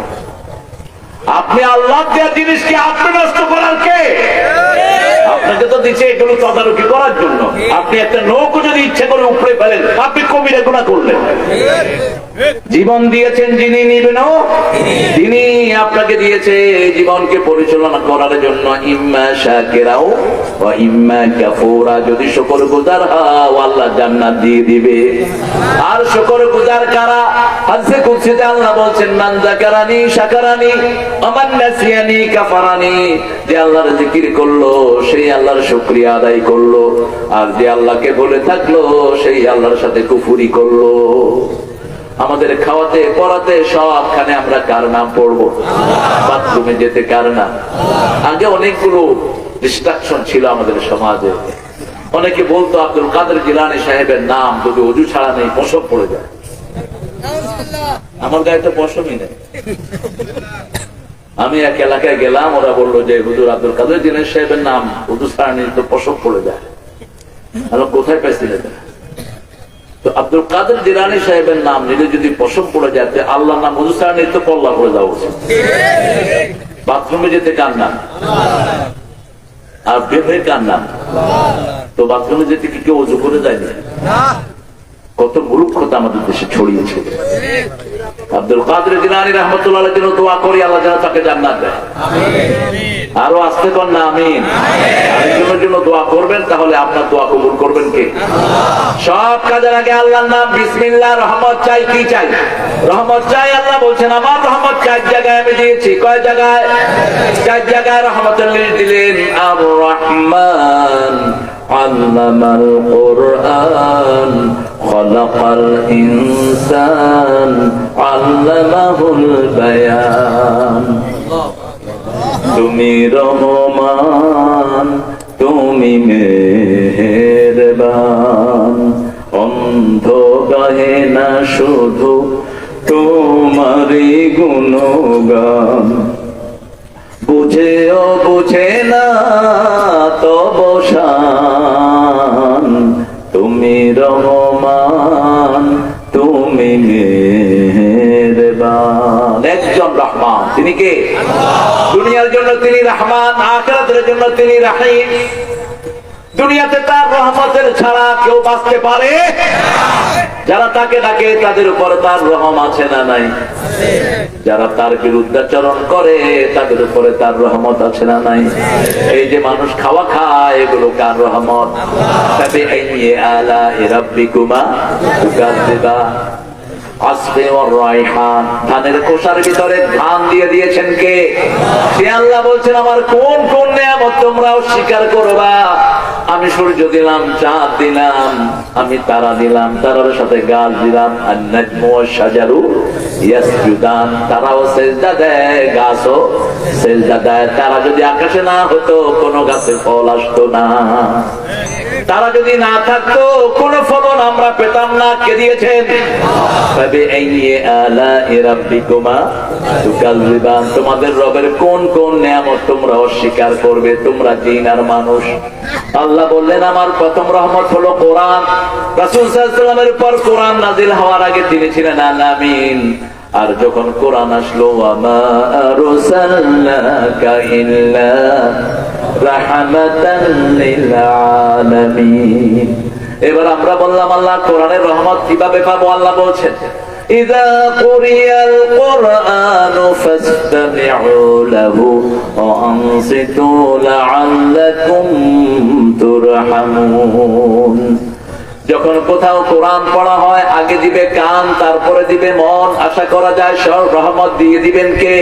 আপনি আল্লাহ দেওয়া জিনিসকে আপনি নষ্ট করার কে? আপনাকে তো দিচ্ছে এগুলো তদারকি করার জন্য। আপনি একটা নৌকো যদি ইচ্ছে করে উপরে ফেলেন, আপনি কবিরা গুনাহ করলেন। জীবন দিয়েছেন যিনি নিবেন, তিনি আপনাকে দিয়েছে জীবনকে পরিচালনা করার জন্য। ইম্মা শাকিরাও ওয়া ইম্মা কাফুরা, যদি শুকরগুজার হও আল্লাহ জান্নাত দিয়ে দিবে। আর শুকরগুজার কারা? হাদিসে কুদসিতে আল্লাহ বলছেন মান যাকারানি শাকারানি ওয়া মান নাসিয়ানি কাফারানি, যে আল্লাহর জিকির করলো সেই আল্লাহর শুকরিয়া আদায় করলো, আর যে আল্লাহকে ভুলে থাকলো সেই আল্লাহর সাথে কুফরি করলো। আমাদের খাওয়াতে পড়াতে সবখানে আমরা কার নাম পড়বো? বাথরুমে যেতে কার নাম? আগে অনেকগুলো ডিস্ট্রাকশন ছিল আমাদের সমাজে। অনেকে বলতো আব্দুল কাদের জিলানী সাহেবের নাম যদি ওযু ছাড়া নেই পশম পড়ে যায়। আমার গায়ে তো পশমই নেই। আমি এক এলাকায় গেলাম, ওরা বললো যে হুজুর আব্দুল কাদের জিলানী সাহেবের নাম ওযু ছাড়া নেই তো পশম পড়ে যায়। আমরা কোথায় পাইছিলেন? তো আব্দুল কাদের জিলানী সাহেবের নাম নিলে যদি পশম পড়ে যায়, আল্লাহর নাম ওযু ছাড়া নেই তো কল্লা পড়ে যাওয়া উচিত। বাথরুমে যেতে কার নাম? আর বের হয়ে কার নাম? তো বাথরুমে যেতে কি কেউ ওযু করে যায়নি? কত মূর্খতা আমাদের দেশে ছড়িয়েছে। আব্দুল কাদের জিলানী রাহমাতুল্লাহ আলাইহির জন্য দোয়া করি আল্লাহ যেন তাকে জান্নাত দেয়। আরো আসতে কর না আমিন। আরেকজনের জন্য দোয়া করবেন, তাহলে আপনার দোয়া কবুল করবেন কে? সব কাজের আগে আল্লাহর নাম বিসমিল্লাহ। রহমত চাই, কি চাই? রহমত চাই। আল্লাহ বলছেন আমার রহমত 4 জায়গায় আমি দিয়েছি। কয় জায়গায়? 4 জায়গায় রহমতের লিস্ট দিলেন। আর রহমান আল্লামাল কুরআন খালাকাল ইনসান আল্লামাহুল বায়ান। তুমি রহমান, তুমি মেহেরবান, অন্ধ গাহে না শুধু তোমারই গুণগান, বুঝেও বুঝে না তব শান। তুমি রহমান, তুমি মেহেরবান। একজন রহমান। তিনি কে? দুনিয়ার জন্য তিনি রহমান, আখিরাতের জন্য তিনি রহিম। দুনিয়াতে তার রহমতের ছাড়া কেউ বাঁচতে পারে? যারা তাকে ডাকে তাদের উপর তার রহম আছে না নাই? যারা তার বিরুদ্ধাচরণ করে তাদের উপরে তার রহমত আছে না নাই? এই যে মানুষ খাওয়া খায়, এগুলো কার রহমত? তবে আইয়ে আলা রাব্বিকুমা তুকাযিবান। ধানের খোসার ভিতরে ধান দিয়ে দিয়েছেন কে? সে আল্লাহ বলছেন, আমার কোন কোন নিয়ামত তোমরা অস্বীকার করবা? আমি সূর্য দিলাম, চাঁদ দিলাম, আমি তারা দিলাম, তারার সাথে গাছ দিলাম। আন-নাজমু ওয়াশ-শাজারু ইয়াসজুদান। তারাও সেজদা দেয়, গাছও সেজদা দেয়। তারা যদি আকাশে না হতো কোনো গাছে ফল আসতো না। তারা যদি না থাকতো কোন ফলন আমরা পেতাম না। কে দিয়েছেন? তোমাদের রবের কোন কোন নিয়ামত তোমরা অস্বীকার করবে, তোমরা জিন আর মানুষ? আল্লাহ বললেন, আমার প্রথম রহমত হলো কোরআন। রাসূল সাল্লাল্লাহু আলাইহি ওয়াসাল্লামের উপর কোরআন নাযিল হওয়ার আগে তিনি ছিলেন আল-আমিন। আর যখন কোরআন আসলো, ওয়ামা আরসালনাকা ইল্লা রাহমাতাল লিল আলামিন। এবার আমরা বললাম, আল্লাহ কোরআনের রহমত কিভাবে পাবো? আল্লাহ বলছেন, ইযা কুরিয়াল কুরআনু ফাসতামিউ লাহু ওয়া আনসিতু লাআল্লাকুম তুরহামুন। যখন কোথাও কোরআন পড়া হয়, আগে দিবে কান, তারপরে দিবে মন। আশা করা যায় সব রহমত দিয়ে দিবেন কে?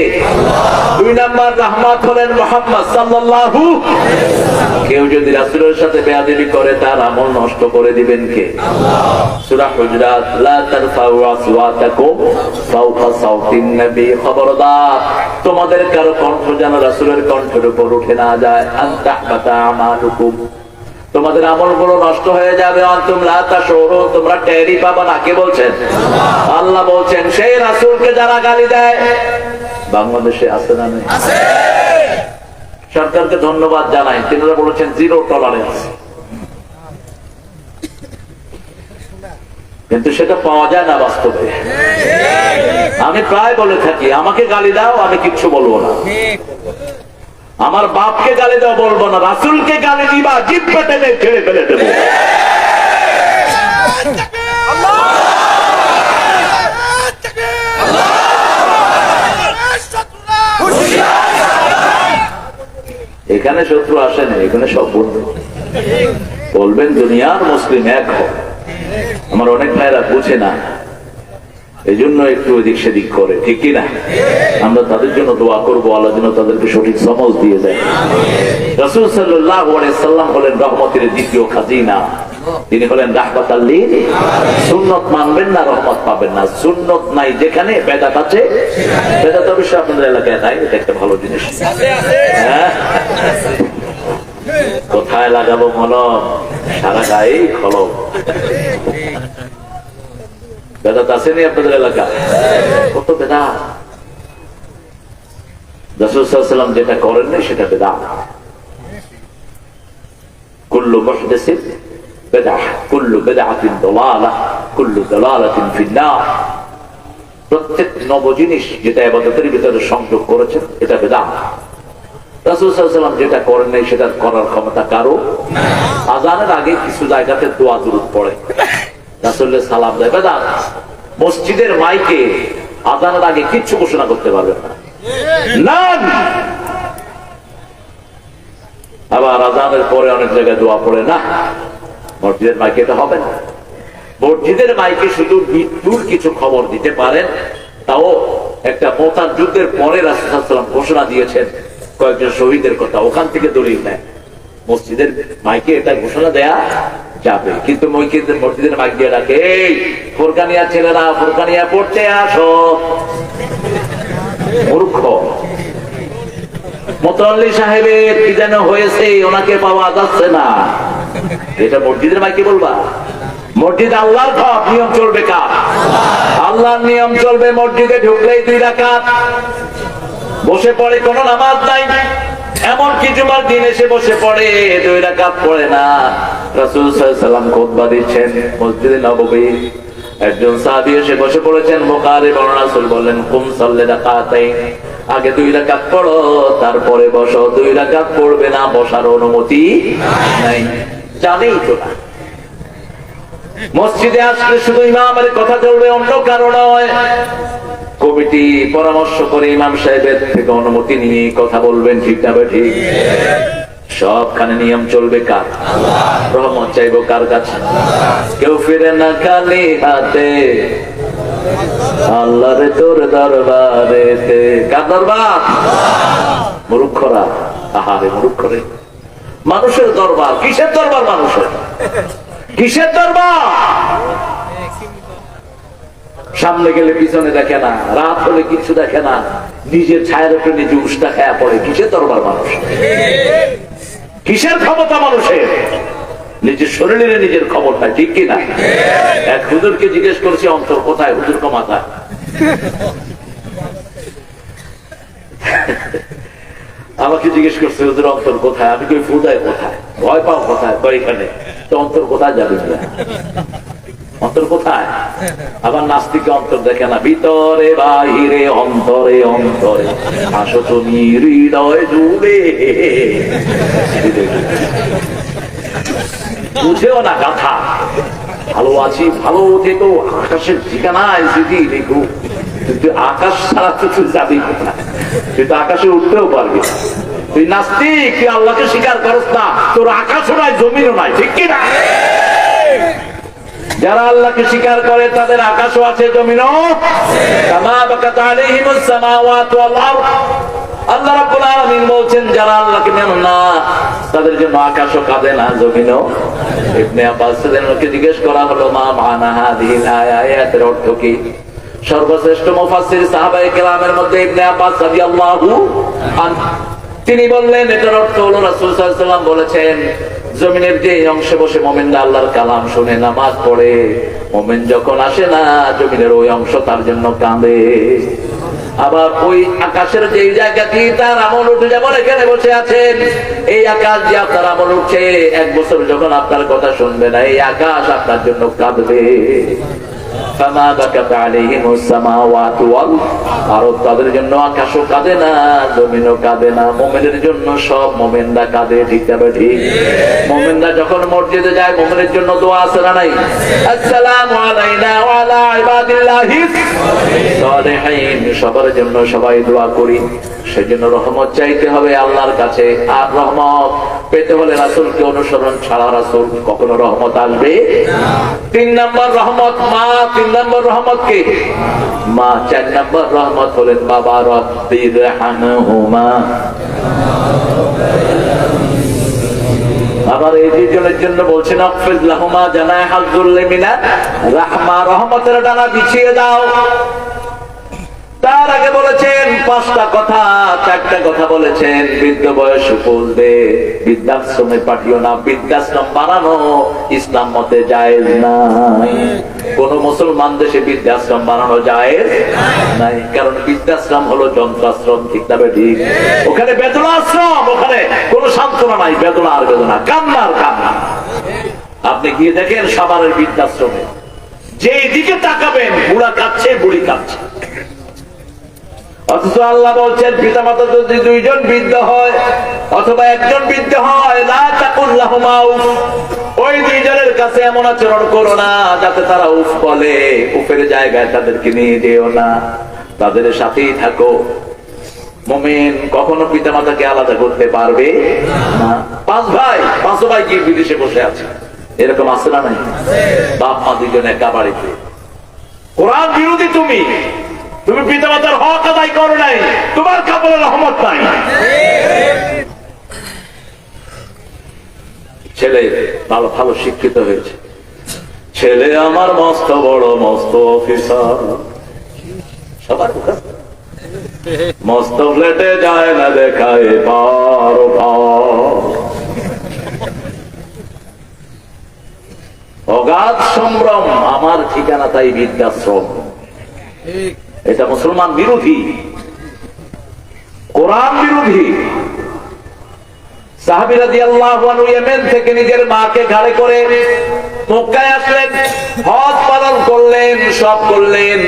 দুই নাম্বার রহমত হলেন মুহাম্মদ সাল্লাল্লাহু আলাইহি ওয়াসাল্লাম। কেউ যদি রাসূলের সাথে বেয়াদবি করে তার আমল নষ্ট করে দিবেন কে? সূরা হুজরাত, লা তারফাউ আসওয়াতাকুম ফাওকা সাওতিন নবী। খবরদার, তোমাদের কারো কণ্ঠ যেন রাসূলের কণ্ঠের উপর উঠে না যায়। আনতাহবাতা আমালুকুম, তোমাদের আমলগুলো নষ্ট হয়ে যাবে। আনতুম লা তাশউরুন, তোমরা টেরই পাবা না। কে বলছেন? আল্লাহ বলছেন, সেই রাসূলকে যারা গালি দেয়, বাংলাদেশে আছে না নেই? আছে। সরকারকে ধন্যবাদ জানাই, তিনারা বলেছেন জিরো টলারেন্স। কিন্তু সেটা পাওয়া যায় না বাস্তবে। আমি প্রায় বলে থাকি, আমাকে গালি দাও, আমি কিচ্ছু বলবো না। আমার বাপকে গালি দাও, বলবো না। রাসূলকে গালি দিবা, জিহ্বা টেনে ছেড়ে ফেলে দেবো। এখানে শত্রু আসে না, এখানে সব বন্ধু। বলবেন দুনিয়ার মুসলিম এক হোক। আমার অনেক ভাইরা বুঝে না, এই জন্য একটু এদিক সেদিক করে, ঠিক কিনা? আমরা তাদের জন্য দোয়া করবো, আল্লাহ যেন তাদেরকে সঠিক সমজ দিয়ে দেয়। রাসূল সাল্লাল্লাহু আলাইহি সাল্লাম হলেন রহমতের দ্বিতীয় খাজিনা। তিনি হলেন রাহমাতাল লিল আলামিন। সুন্নত মানবেন না, রহমত পাবেন না। সুন্নত নাই যেখানে, বেদাত আছে। বেদাত অবশ্যই আপনাদের এলাকায় নাই, এটা একটা ভালো জিনিস। হ্যাঁ, কোথায় লাগাবো মলম? সারা গায়ে খলম। বেদাত আসেনি আপনাদের এলাকা? কত বেদাত! রাসূল সাল্লাল্লাহু আলাইহি ওয়াসাল্লাম যেটা করেন না সেটা বেদাত। কুল্লু মুহদাসিন বিদআহ, কুল্লু বিদআতিন দালালাহ, কুল্লু দালালাতিন ফিন্নার। প্রত্যেক নব জিনিস যেটা ইবাদতের ভিতরে সংযোগ করেছেন, এটা বেদাত। রাসূল সাল্লাল্লাহু আলাইহি ওয়াসাল্লাম যেটা করেন না সেটা করার ক্ষমতা কারো না। আযানের আগে কিছু জায়গাতে দোয়া দুরূদ পড়ে, রাসূলের সালাম দেয়, বেদাত। মসজিদের মাইকে আযানের আগে কিচ্ছু ঘোষণা করতে পারবেন না। আবার আযানের পরে অনেক জায়গায় দোয়া পড়ে না, মসজিদের মাইকে এটা হবে না। মসজিদের মাইকে শুধু মৃত্যুর কিছু খবর দিতে পারেন, তাও একটা মোতার যুদ্ধের পরে রাসূল সাল্লাল্লাহু আলাইহি ওয়াসাল্লাম ঘোষণা দিয়েছেন কয়েকজন শহীদের কথা, ওখান থেকে দলিল নেয়। মসজিদের মাইকে এটা ঘোষণা দেয়া যাবে, কিন্তু মসজিদের মাইক দিয়ে ডাকে, এই ফোরকানিয়া ছেলেরা ফোরকানিয়া পড়তে আসো। মূর্খ। মুতাল্লি সাহেবের কি যেন হয়েছে, ওনাকে পাওয়া যাচ্ছে না, এটা মসজিদের মাইকে বলবা? মসজিদ আল্লাহর ঘর, নিয়ম চলবে কার? আল্লাহর নিয়ম চলবে। মসজিদে ঢুকলেই 2 রাকাত, বসে পড়ে কোনো নামাজ নাই। এমনকি জুমার দিন এসে বসে পড়ে, 2 রাকাত পড়ে না। রাসূল সাল্লাল্লাহু আলাইহি ওয়াসাল্লাম খুতবা দিচ্ছেন মসজিদে নববী, একজন সাহাবী এসে বসে পড়েছেন, বুখারী বর্ণনা, রাসূল বললেন কুম সাল্লি রাকাতাইন, আগে 2 রাকাত পড়ো তারপরে বসো। 2 রাকাত পড়বে না, বসার অনুমতি নাই। জানেই তো না মসজিদে আসলে শুধু ইমামের কথা চলবে, অন্য কারো নয়। কমিটি পরামর্শ করে ইমাম সাহেবের থেকে অনুমতি নিয়ে কথা বলবেন, ঠিক না ঠিক? সবখানে নিয়ম চলবে কার? রহমত চাইবো কার কাছে? কেউ ফিরে না খালি হাতে, আল্লাহরে তোর দরবারেতে। কার দরবার? মূর্খরা, আহারে মূর্খরে। মানুষের দরবার, কিসের দরবার? মানুষের কিসের দরবার? সামনে গেলে পিছনে দেখে না, রাত হলে কিছু দেখে না, নিজের ছায়ের উপরে নিজে উষ্টা খায়া পড়ে। কিসের দরবার মানুষ? কিসের ক্ষমতা মানুষের? নিজের শরীরে নিজের খবর পায়, ঠিক কিনা? এক হুজুরকে জিজ্ঞেস করেছি অন্তর কোথায়, হুজুর কমাতা। আমাকে জিজ্ঞেস করছে হুজুর অন্তর কোথায়, আমি কই ফুদায় কোথায়, ভয় পাও কোথায়, এখানে। তো অন্তর কোথায় যাবে? অন্তর কোথায়? আবার নাস্তিকে অন্তর দেখে না, ভিতরে বাহিরে অন্তরে অন্তরে আসো তুমি হৃদয় জুড়ে। বুঝেও না কথা। ভালো আছি, ভালো থেকো, আকাশের ঠিকানায় যদি দেখো, কিন্তু আকাশ ছাড়া তো তুই যাবি কোথায়? তুই তো আকাশে উঠতেও পারবি। তুই নাস্তিক, তুই আল্লাহকে স্বীকার করস না, তোর আকাশও নাই জমিনও নাই, ঠিক কিনা? যারা আল্লাহকে স্বীকার করে তাদের আকাশও আছে, জমিনও। কামা বাকাত আলাইহিমুস সামাওয়াতু ওয়াল আরদ। আল্লাহ রাব্বুল আলামিন বলছেন যারা আল্লাহকে মানে না তাদের জন্য আকাশও কাঁদে না, জমিনও। ইবনে আব্বাস রাদিয়াল্লাহু জিজ্ঞেস করা হলো মা মানা হাযিহিল আয়াতের অর্থ কি? সর্বশ্রেষ্ঠ মুফাসসির সাহাবায়ে কেরামের মধ্যে ইবনে আব্বাস রাদিয়াল্লাহু আনহু, তিনি বললেন এটার অর্থ হলো রাসূল সাল্লাল্লাহু আলাইহি ওয়াসাল্লাম বলেছেন জমিনের যে অংশে বসে মুমিনরা আল্লাহর কালাম শুনে নামাজ পড়ে, মুমিন যখন আসে না জমিনের ওই অংশ তার জন্য কাঁদে। আবার ওই আকাশের যে জায়গাটি তার আমল উঠে, যেমন এখানে বসে আছেন এই আকাশ যে আপনার আমল উঠছে, 1 বছর যখন আপনার কথা শুনবে না এই আকাশ আপনার জন্য কাঁদবে। তাদের জন্য আকাশও কাঁদে না, জমিনও কাঁদে না, মুমিনের জন্য সব মুমিনরা কাঁদে, ঠিক তবে ঠিক। মুমিনরা যখন মসজিদে যায় মুমিনের জন্য দোয়া আছে না নাই? আসসালামু আলাইনা ওয়া আলা ইবাদিল্লাহিস সালিহিন, সবার জন্য সবাই দোয়া করি। সেজন্য রহমত চাইতে হবে আল্লাহর কাছে, আর রহমত পেতে হলে রাসূলকে অনুসরণ ছাড়া রাসূল কখনো রহমত আসবে না। 3 নম্বর রহমত মা, 3 নম্বর রহমত কে? মা। 4 নম্বর রহমত হলেন বাবা, রব্বিরহামহুমা। আবার এই দুজনের জন্য বলছেন আফিজ লাহুমা জানাহাল যুল্লি মিনার রাহমা, রহমতের ডানা বিছিয়ে দাও। তার আগে বলেছেন 5টা কথা, 4টা কথা বলেছেন। বৃদ্ধ বয়স বলবে বৃদ্ধাশ্রমে পাঠিও না, বৃদ্ধাশ্রম বানানো ইসলাম মতে জায়েজ নাই। কোন মুসলমান দেশে বৃদ্ধাশ্রম বানানো জায়েজ নাই, কারণ বৃদ্ধাশ্রম হলো যন্ত্রাশ্রম, ঠিক তবে ঠিক। ওখানে বেদনা আশ্রম, ওখানে কোনো সান্ত্বনা নাই, বেদনা আর বেদনা, কান্নার কান্না। আপনি গিয়ে দেখেন সাভারের বৃদ্ধাশ্রমে যে দিকে তাকাবেন বুড়া কাঁদছে, বুড়ি কাঁদছে। অথচ আল্লাহ বলছেন পিতা মাতা যদি 2 জন বৃদ্ধ হয় অথবা 1 জন বৃদ্ধ হয়, লা তাকুল লাহুমা উফ, ওই 2 জনের কাছে এমন আচরণ করো না যাতে তারা উফ বলে। উফের জায়গায় তাদেরকে নিয়ে যেও না, তাদের সাথেই থাকো। মুমিন কখনো পিতা মাতাকে আলাদা করতে পারবে না। 5 ভাই, 5 ভাই কি বিদেশে বসে আছে, এরকম আছে না নাই? বাপ মা 2 জন একা বাড়িতে। কোরআন বিরোধী তুমি, তুমি পিতা মাতার হক আদায় করো নাই, তোমার কপালে রহমত নাই। ছেলে ভালো ভালো শিক্ষিত হয়েছে, ছেলে আমার মস্ত বড় মস্ত অফিসার, সবার মস্ত ফ্ল্যাটে যায় না দেখায় পার অগাধ সম্ভ্রম, আমার ঠিকানা তাই বৃদ্ধাশ্রম। এটা মুসলমান বিরোধী, কোরআন বিরোধী। সাহাবী রাদিয়াল্লাহু আনহু ইয়েমেন থেকে নিজের মাকে ঘাড়ে করে মক্কায় আসলেন, হজ পালন করলেন, সব করলেন।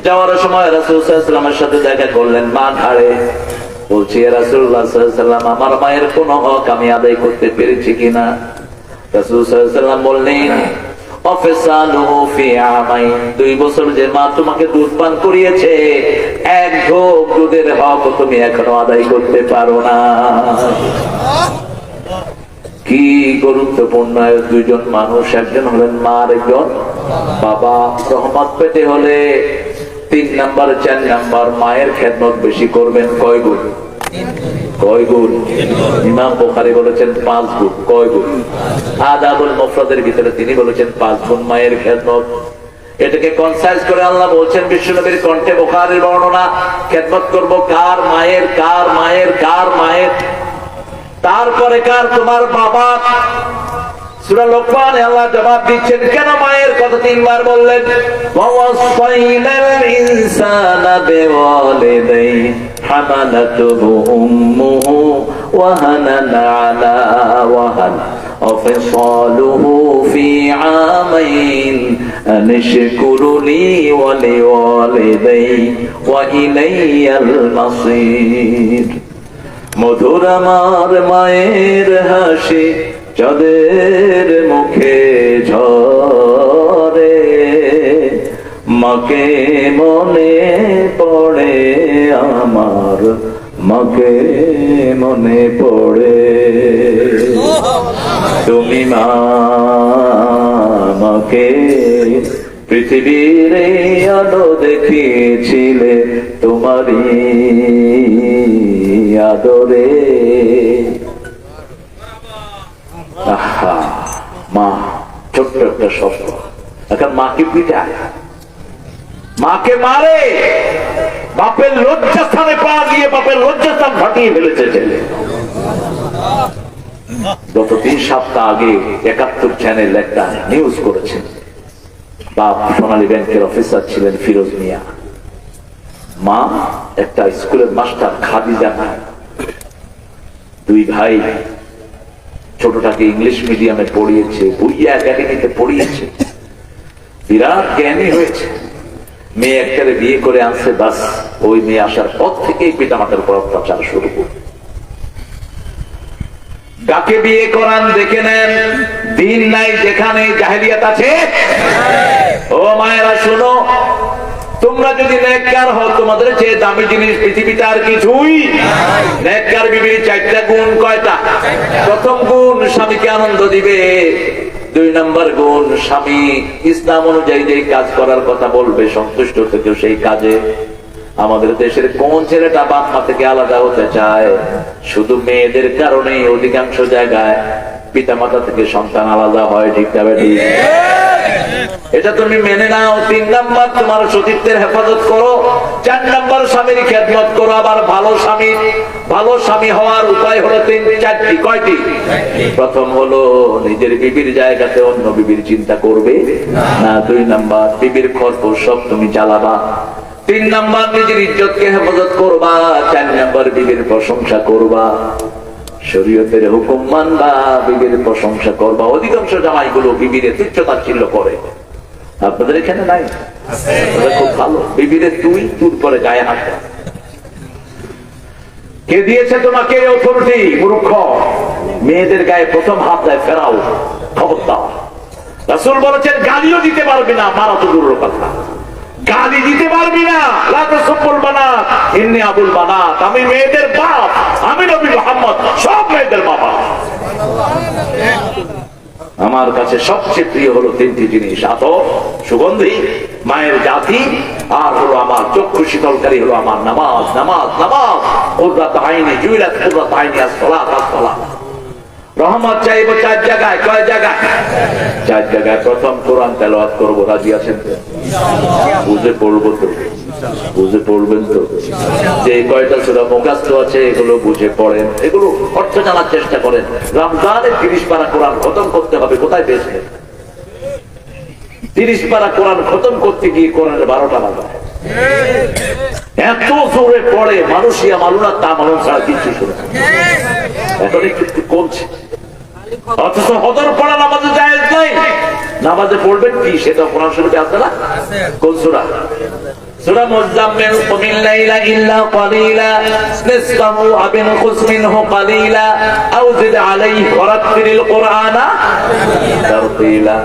যাওয়ার সময় রাসূল সাল্লাল্লাহু আলাইহি ওয়াসাল্লামের সাথে দেখা করলেন মা ঘাড়ে। বলছি রাসূলুল্লাহ সাল্লাল্লাহু আলাইহি ওয়াসাল্লাম, আমার মায়ের কোন হক আমি আদায় করতে পেরেছি কিনা? রাসূল সাল্লাল্লাহু আলাইহি ওয়াসাল্লাম বললেন, অফিসালুহু ফি আমাইন, 2 বছর যে মা তোমাকে দুধ পান করিয়েছে, এক ঢোক দুধের হক তুমি এখনো আদায় করতে পারো না। কি গুরুত্বপূর্ণ দুইজন মানুষ, একজন হলেন মা আর একজন বাবা। রহমত পেতে হলে 3 নাম্বার 4 নাম্বার মায়ের খেদমত বেশি করবেন। কয় গুণ? কয় গুণ? ইমাম বুখারী বলেছেন 5 গুণ। কয় গুণ? আদাবুল মুফরাদের ভিতরে তিনি বলেছেন 5 গুণ মায়ের খেদমত। এটাকে কনসাইজ করে আল্লাহ বলছেন বিশ্বনবীর কণ্ঠে, বুখারীর বর্ণনা, খেদমত করব কার? মায়ের। কার? মায়ের। কার? মায়ের। তারপরে কার? তোমার বাবা। সূরা লোকমানে আল্লাহ জবাব দিচ্ছেন কেন মায়ের কথা 3 বার বললেন। ওয়াসাইনাল ইনসানা বিওয়ালিদাইহি হামালাতুহু উম্মুহু ওয়াহানান আলা ওয়াহান ওয়াফিসালুহু ফি আমাইন আনশকুরু লি ওয়া লিওয়ালিদাইহি ওয়া ইলাইয়াল মাসীর। মধুর আমার মায়ের হাসি চাঁদের মুখে ঝরে, মাকে মনে পড়ে আমার, মাকে মনে পড়ে। তুমি মা আমাকে পৃথিবীর আলো দেখিয়েছিলে তোমারই আদরে। আহা, মা ছোট্ট একটা শব্দ, এখন মাকে পিটায়, মাকে মারে, বাপের লজ্জাস্থানে পা দিয়ে বাপের লজ্জাস্থান ফাটিয়ে ফেলেছে ছেলে। গত 3 সপ্তাহ আগে 71 চ্যানেল একটা নিউজ করেছেন। বাপ সোনালী ব্যাংকের অফিসার ছিলেন ফিরোজ মিয়া, মা একটা স্কুলের মাস্টার খাদিজা নাম। 2 ভাই, ছোটটাকে ইংলিশ মিডিয়ামে পড়িয়েছে, বুইয়া একাডেমিতে পড়িয়েছে, বিরাট জ্ঞানী হয়েছে। মেয়ে একটারে বিয়ে করে আনছে, বাস ওই মেয়ে আসার পর থেকেই পিতামাতার উপর অত্যাচার শুরু করে। যাকে বিয়ে করান দেখে নেন, দিন নাই যেখানে জাহেলিয়াত আছে। ও মায়েরা শোনো, তোমরা যদি নেককার হও, তোমাদের চেয়ে দামি জিনিস পৃথিবীতে আর কিছুই। নেককার বিবির 4টা গুণ। কয়টা? প্রথম গুণ, স্বামীকে আনন্দ দিবে। 2 নম্বর গুণ, স্বামী ইসলাম অনুযায়ী যে কাজ করার কথা বলবে সন্তুষ্ট থেকে সেই কাজে। আমাদের দেশের কোন ছেলেটা বাপ মা থেকে আলাদা হতে চায়? শুধু মেয়েদের কারণেই অধিকাংশ জায়গায় পিতামাতা থেকে সন্তান আলাদা হয়। ঠিক না বেঠিক? এটা তুমি মেনে নাও। 3 নাম্বার, তোমার সতীত্বের হেফাজত করো। 4 নাম্বার, স্বামীর খেদমত করো। আবার ভালো স্বামী হওয়ার উপায় হলো 4টি। কয়টি? প্রথম হলো নিজের বিবির জায়গাতে অন্য বিবির চিন্তা করবে না। 2 নাম্বার, বিবির খরচ সব তুমি চালাবা। 3 নাম্বার, নিজের ইজ্জতকে হেফাজত করবা। 4 নাম্বার, বিবির প্রশংসা করবা। শরীয়তের হুকুম মানবা, বিবির প্রশংসা করবা। অধিকাংশ জামাইগুলো বিবিরে তুচ্ছ-তাচ্ছিল্য করে। আপনাদের এখানে নাই? খুব ভালো। বিবিরে তুই তুর করে গায়ে হাত। কে দিয়েছে তোমাকে অথরিটি? মূর্খ। মেয়েদের গায়ে প্রথম হাত দেয় ফেরাও, খবরদার। রাসূল বলেছেন গালিও দিতে পারবে না, মারা তো দূরের কথা। গালি দিতে পারবি না। লা তাসুবুল বানাত ইন্নী আবুল বানাত, আমি মেয়েদের বাপ, আমি নবী মুহাম্মদ সব মেয়েদের বাবা। আমার কাছে সবচেয়ে প্রিয় হলো 3টি জিনিস: আতর, সুগন্ধি, মায়ের জাতি, আর হলো আমার চক্ষু শীতলকারী হলো আমার নামাজ। নামাজ নামাজ কুররাত আইনি জুইলাত কুররাত আইনি আস-সালাত আস-সালাত। রহমত চাইবো 4 জায়গায়। কয় জায়গায়? 4 জায়গায়। প্রথম, কোরআন তেলাওয়াত করবো। রাজি আছেন তো? বুঝে পড়বো তো? বুঝে পড়বেন তো? যে কয়টা সূরা মুখস্থ আছে এগুলো বুঝে পড়েন, এগুলো অর্থ জানার চেষ্টা করেন। রমজানে 30 পারা কোরআন খতম করতে হবে। কোথায় পেয়েছেন? 30 পারা কোরআন খতম করতে গিয়ে কোরআনের 12টা বাজায়। এত জোরে পড়ে, মানুষিয়া মালুনা তা মালুন ছাড়া কিছু শুনে। এখন একটু একটু কমছে, অথচ হজর পড়া নামাজে জায়েজ নাই। নামাজে পড়বেন কি সেটা কোরআন শরীফে আছে না? কোন সূরা? সূরা মুজাম্মিল কুমিল লাইলা ইল্লা ক্বালিলা নিসফাহু আও বিনকুস মিনহু ক্বালিলা আও জিদ আলাইহি ওয়ারাত্তিলিল কুরআনা তারতিলা।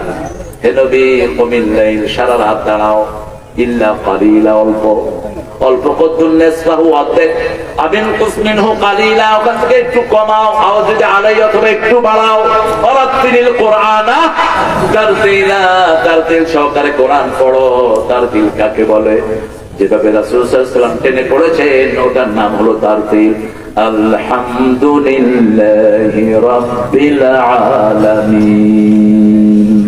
হে নবী, কুমিল লাইল, সারা রাত দাঁড়াও, ইল্লা ক্বালিলা, অল্প অল্প কদ্দুন, নিসফাহু অর্ধেক, আও বিনকুস মিনহু ক্বালিলা, ওখান থেকে একটু কমাও, আও জিদ আলাইহি, অথবা একটু বাড়াও, ওয়ারাত্তিলিল কুরআনা তারতিলা, তারতিল সহকারে কোরআন পড়ো। তারতিল কাকে বলে? যেভাবে রাসূল সাল্লাল্লাহু আলাইহি ওয়াসাল্লাম টেনে পড়েছেন ওটার নাম হলো তারতিল। আলহামদুলিল্লাহি রাব্বিল আলামিন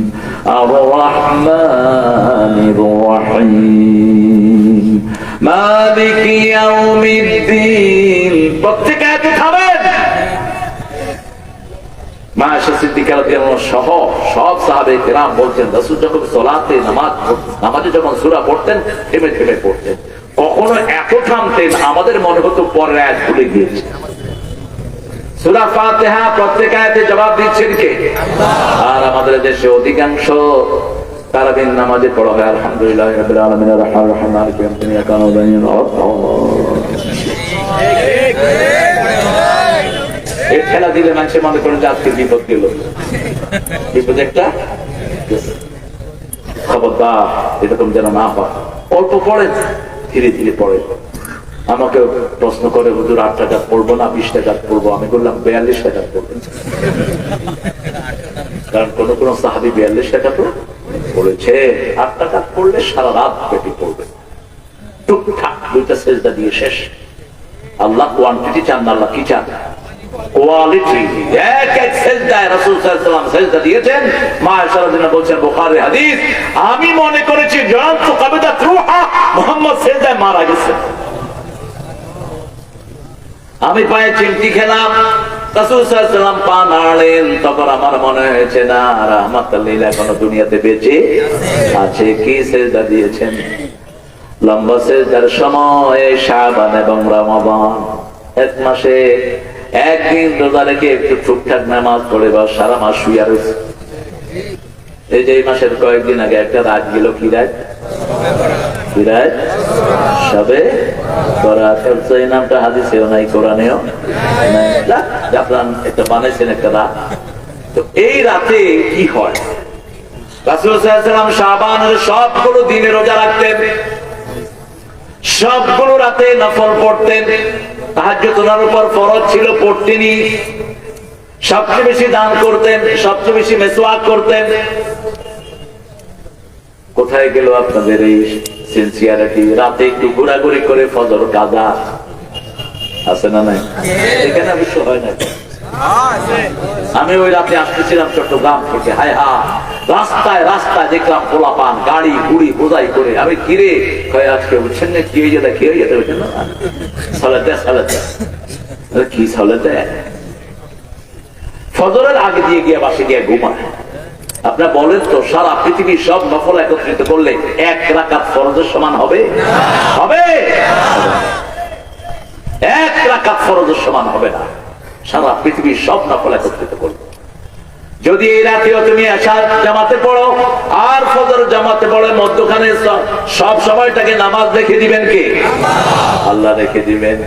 আর রহমানির রহিম মালিকি ইয়াউমিদ্দিন। প্রত্যেক আয়াতে থামেন। মা আয়েশা সিদ্দিকা রাদিয়াল্লাহু আনহা সহ সব সাহাবায়ে কেরাম বলছেন, রাসূল যখন সালাতে নামাজে যখন সূরা পড়তেন থেমে থেমে পড়তেন, কখনো এত থামতেন আমাদের মনে হতো পরের আয়াত ভুলে গিয়েছে। সূরা ফাতিহা প্রত্যেক আয়াতে জবাব দিচ্ছেন কে? আল্লাহ। আর আমাদের দেশে অধিকাংশ তারাবির নামাজে পড়া হয় আলহামদুলিল্লাহি রাব্বিল আলামিন আর রাহমানির রহিম মালিকি ইয়াউমিদ্দিন ইয়্যাকা না'বুদু ওয়া ইয়্যাকা নাস্তাঈন। এই খেলা দিলে মানুষের মনে করেন যে আজকে বিপদ গেল, বিপদ একটা খবরদার এরকম যেন না হয়। অল্প পড়েন, ধীরে ধীরে পড়েন। আমাকে প্রশ্ন করে, হুজুর 8 টাকা পড়বো না 20 টাকা পড়বো? আমি বললাম 42 টাকা পড়বেন, কারণ কোন কোন সাহাবী 42 টাকা তো পড়েছে। 8 টাকা পড়লে সারা রাত পেটে পড়বে, টুকটাক 2টা সেজদা দিয়ে শেষ। আল্লাহ কোয়ান্টিটি চান না, আল্লাহ কি চান? কোয়ালিটি। এক এক সেজদায় রাসূল সাল্লাল্লাহু আলাইহি ওয়াসাল্লাম সেজদা দিয়েছেন। মা আয়েশা রাদিয়াল্লাহু আনহা বলছেন, বুখারী হাদিস, আমি মনে করেছি জানতু কাবিদাত রূহা, মুহাম্মদ সেজদায় মারা গেছে। আমি পায়ে চিমটি খেলাম, রাসূল সাল্লাল্লাহু আলাইহি ওয়াসাল্লাম পা নাড়লেন, তখন আমার মনে হয়েছে না, রাহমাতুল লিল এখনো দুনিয়াতে বেঁচে আছে। কি সেজদা দিয়েছেন? লম্বা সেজদার সময় শাবান এবং রমাদান, এক মাসে একদিন রোজা রেখে একটু টুকটাক নামাজ পড়ে বা সারা মাস শুয়ে রয়েছে। এই যে এই মাসের কয়েকদিন আগে একটা রাত গেল, কি রাত? কি রাত? সবে বরাত। এই নামটা হাদিসেও নাই, কোরআনেও নাই, আপনারা একটা বানাইছেন একটা রাত। তো এই রাতে কি হয়? রাসূল সাল্লাল্লাহু আলাইহি ওয়াসাল্লাম শাবানের সবগুলো দিনে রোজা রাখতেন, সবগুলো রাতে নফল পড়তেন। তাহাজ্জুদ ওনার উপর ফরজ ছিল, পড়তেনি। সবচেয়ে বেশি দান করতেন, সবচেয়ে বেশি মিসওয়াক করতেন। কোথায় গেল আপনাদের এই সিনসিয়ারিটি? রাতে একটু ঘোরাঘুরি করে ফজর কাজা আছে না নাই? এখানে অবশ্য হয় না। আমি ওই রাতে আসতেছিলাম চট্টগ্রাম থেকে, হায় হা, রাস্তায় রাস্তায় দেখলাম পোলাপান গাড়ি গুড়ি বোঝাই করে। আমি কিরে কয় আজকে বুঝছেন না কি হয়ে যেতে, কি হয়ে যেতে বুঝছেন না, সালাতে সালাতে কি সালাতে ফজরের আগে দিয়ে গিয়ে বাসে গিয়ে ঘুমায়। আপনারা বলেন তো, সারা পৃথিবীর সব নফল একত্রিত করলে 1 রাকাত ফরজের সমান হবে? হবে? 1 রাকাত ফরজের সমান হবে না, সারা পৃথিবীর সব নফল একত্রিত করলে। যদি এই রাতেও তুমি এশার জামাতে পড়ো আর ফজর জামাতে পড়ো, মধ্যখানে সব সময়টাকে নামাজ রেখে দিবেন কে? আল্লাহ রেখে দিবেন।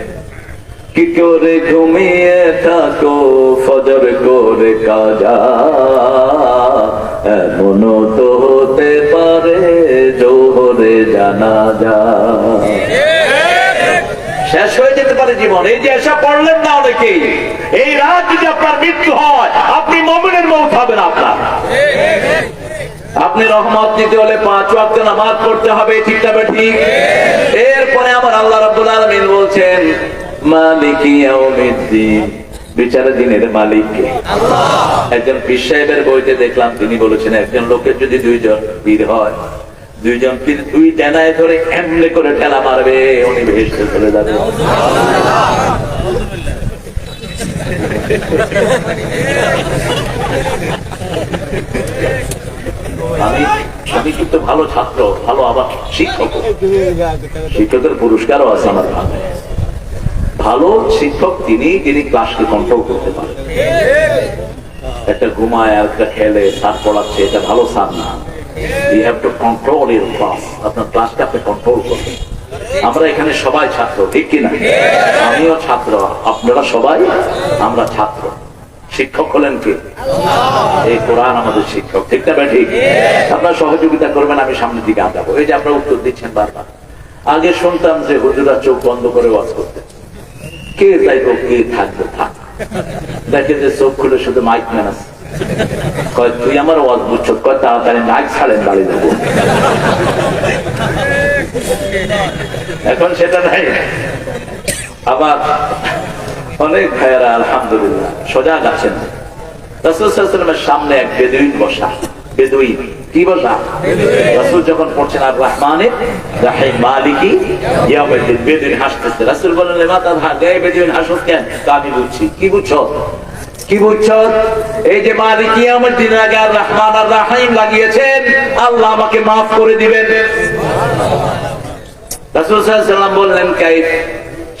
কি করে ঘুমিয়ে থাকো ফজর করে কাজা, এমন তো হতে পারে জোহরে জানাজা। শেষ হয়ে যেতে পারে জীবন। এই যে এসা পড়লেন না অনেকেই, এই রাত যদি আপনার মৃত্যু হয়, আপনি মুমিনের মওত হবে না আপনার। আপনি রহমত নিতে হলে 5 ওয়াক্ত নামাজ পড়তে হবে, ঠিক না ঠিক? এরপরে আমার আল্লাহ রাব্বুল আলামিন বলছেন, মালিকি ইয়াউমিদ্দিন, বিচারের দিনের মালিক কে? আল্লাহ। একজন পীর সাহেবের বইতে দেখলাম, তিনি বলেছেন একজন লোকের যদি 2 জন পীর হয়, 2 জন পীর 2 টেনায় ধরে এমনি করে ঠেলা মারবে, উনি বেহেশতে চলে যাবে। আমি কিন্তু ভালো ছাত্র, ভালো আবার শিক্ষক, শিক্ষকের পুরস্কারও আছে আমার ভালো। শিক্ষক যিনি ক্লাসকে কন্ট্রোল করতে পারেন। একটা ঘুমায় আর একটা খেলে, স্যার পড়াচ্ছে, এটা ভালো স্যার না। You have to control your class. আপনার ক্লাসকে আপনি কন্ট্রোল করবেন। আমরা এখানে সবাই ছাত্র, ঠিক কিনা? আমিও ছাত্র, আপনারা সবাই, আমরা ছাত্র। শিক্ষক হলেন কে? এই কোরআন আমাদের শিক্ষক, ঠিক না? ঠিক। আপনারা সহযোগিতা করবেন, আমি সামনের দিকে আগাবো। এই যে আপনারা উত্তর দিচ্ছেন বারবার। আগে শুনতাম যে হুজুরা চোখ বন্ধ করে ওয়াজ করতেন, কে যাইবো কে থাকবে থাক। দেখে যে চোখ খুলে শুধু মাইক ম্যান আছে, কয় তুই আমার ওয়াজ বুঝছো, কয় তাড়াতাড়ি মাইক ছাড়েন, বাড়ি দেবো। এখন সেটা নাই। আবার অনেক ভাইয়েরা আলহামদুলিল্লাহ সজাগ আছেন। রাসূল সাল্লাল্লাহু আলাইহি ওয়াসাল্লামের সামনে এক বেদুইন বসা। বেদুইন কি বসা? রাসূল যখন পড়ছেন আর রহমানির রাহিম মালিকি ইয়াউমিদ্দিন, বেদুইন হাসতেছে। রাসূল বললেন লিমা তাদহাক, এই বেদুইন হাসছ কেন? আমি বুঝছি। কি বুঝছো? কি বুঝছো? এই যে মালিকি ইয়াউমিদ্দিন আগে আর রহমান আর রাহিম লাগিয়েছেন, আল্লাহ আমাকে মাফ করে দিবেন। রাসূল সাল্লাল্লাহু আলাইহি ওয়াসাল্লাম বললেন কাইফ?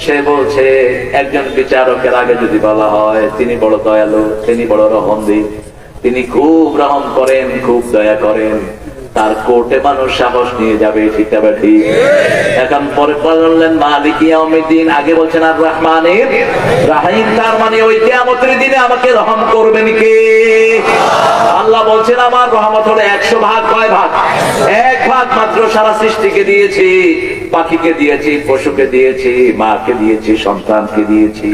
সে বলছে একজন বিচারকের আগে যদি বলা হয় তিনি বড় দয়ালু, তিনি বড় রহমদিন, তিনি খুব রহম করেন, খুব দয়া করেন, তার কোর্টে মানুষ সাহস নিয়ে যাবে, ঠিক না ঠিক? এখন পরে বললেন মালিকি ইয়াউমিদ্দিন, আগে বলছেন আর রহমানির রাহিম, তার মানে ওই কিয়ামতের দিনে আমাকে রহম করবেন কে? আল্লাহ বলছেন আমার রহমত হলো 100 ভাগ। কয় ভাগ? 1 ভাগ মাত্র সারা সৃষ্টিকে দিয়েছি, পাখিকে দিয়েছি, পশুকে দিয়েছি, মাকে দিয়েছি, সন্তানকে দিয়েছি,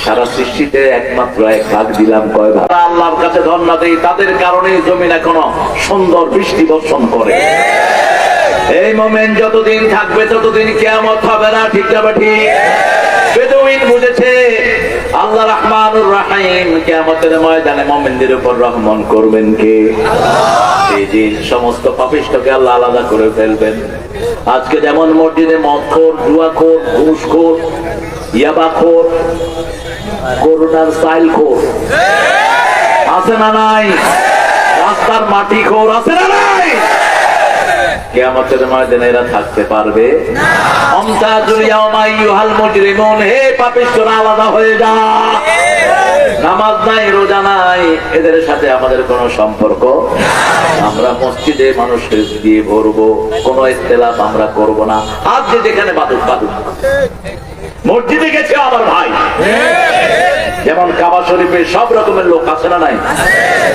সারা সৃষ্টিতে একমাত্র 1 ভাগ দিলাম। কয় ভাগ? আল্লাহর কাছে ধন্যবাদ দেই, তাদের কারণে জমিন এখনো সুন্দর বৃষ্টি বর্ষণ করে। এই মোমেন্ট যতদিন থাকবে ততদিন কিয়ামত হবে না, ঠিক না ঠিক? বেদুইন বুঝেছে আল্লাহ রহমানুর রহিম, কিয়ামতের ময়দানে মুমিনদের উপর রহমান করবেন কে? এই যে সমস্ত পাপিষ্ঠকে আল্লাহ আলাদা করে ফেলবেন। আজকে যেমন মসজিদে মদখোর, জুয়াখোর, ঘুষখোর, ইয়াবাখোর, করোনার সাইলখোর আছে না নাই? রাস্তার মাটি খোর আছে না নাই? কিয়ামতের ময়দানে এরা থাকতে পারবে না। আমতাজুল ইয়াওমা আইয়ুহাল মুজরিমুন, হে পাপিষ্ঠরা আলাদা হয়ে যা। নামাজ নাই, রোজা নাই, এদের সাথে আমাদের কোনো সম্পর্ক। আমরা মসজিদে মানুষকে দিয়ে ভরবো, কোনো ইখতিলাফ আমরা করব না। আজ যে যেখানে বাদুক বাদুক, মসজিদে গেছে আমার ভাই, যেমন কাবা শরীফে সব রকমের লোক আছে না নাই?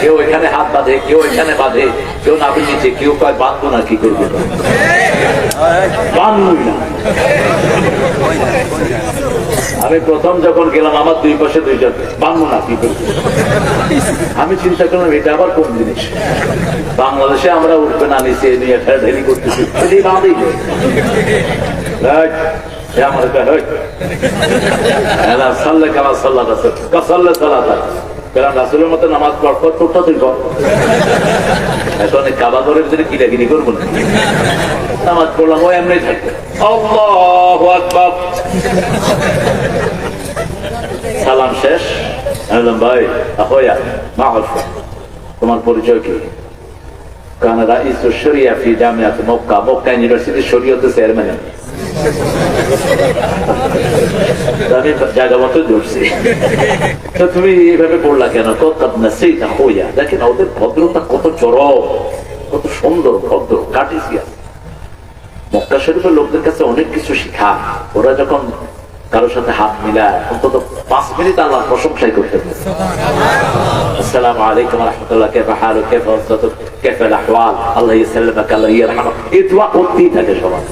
কেউ এখানে হাত বাঁধে, কেউ এখানে বাঁধে, কেউ নাভির নিচে, কেউ কয় বাঁধবো না, কি করবে? বাঁধবই না। আমি প্রথম যখন গেলাম আমার 2 পাশে 2 জন, বাঁধবো না, কি করবে? আমি চিন্তা করলাম এটা আবার কোন জিনিস? বাংলাদেশে আমরা উঠবে না নিচে নিয়ে ঠেলাঠেলি করতেছি, বাঁধি আমার রাসূলের মতো নামাজ পড় তোরটা তুই কর। এখন কাবা ঘরের জন্য কিরাকিরি করবো না, নামাজ পড়লাম ও এমনি থাকবে। আল্লাহু আকবার, সালাম শেষ। ভাই তোমার পরিচয় কি? কারণ রাইস শরিয়া ফি জামিয়াত মক্কা, মক্কা ইউনিভার্সিটি শরীয়তের চেয়ারম্যান। আমি জায়গা মতো ধরছি, তো তুমি এইভাবে পড়লা কেন? দেখেন ওদের ভদ্রতা কত চরম, কত সুন্দর, ভদ্র, কাটিসিয়াস। মক্কা শরীফের লোকদের কাছে অনেক কিছু শিখা। ওরা যখন কারোর সাথে হাত মিলায় অন্তত 5 মিনিট আল্লাহ প্রশংসাই করতে পারে। আসসালামু আলাইকুম ওয়া রাহমাতুল্লাহ, কাইফা হালুক, কাইফা ওয়াসাতুক, কাইফা আল আহওয়াল, আল্লাহ ইয়াসাল্লামাক, আল্লাহ ইয়ারহামুক, এই দোয়া করতেই থাকে সবাই।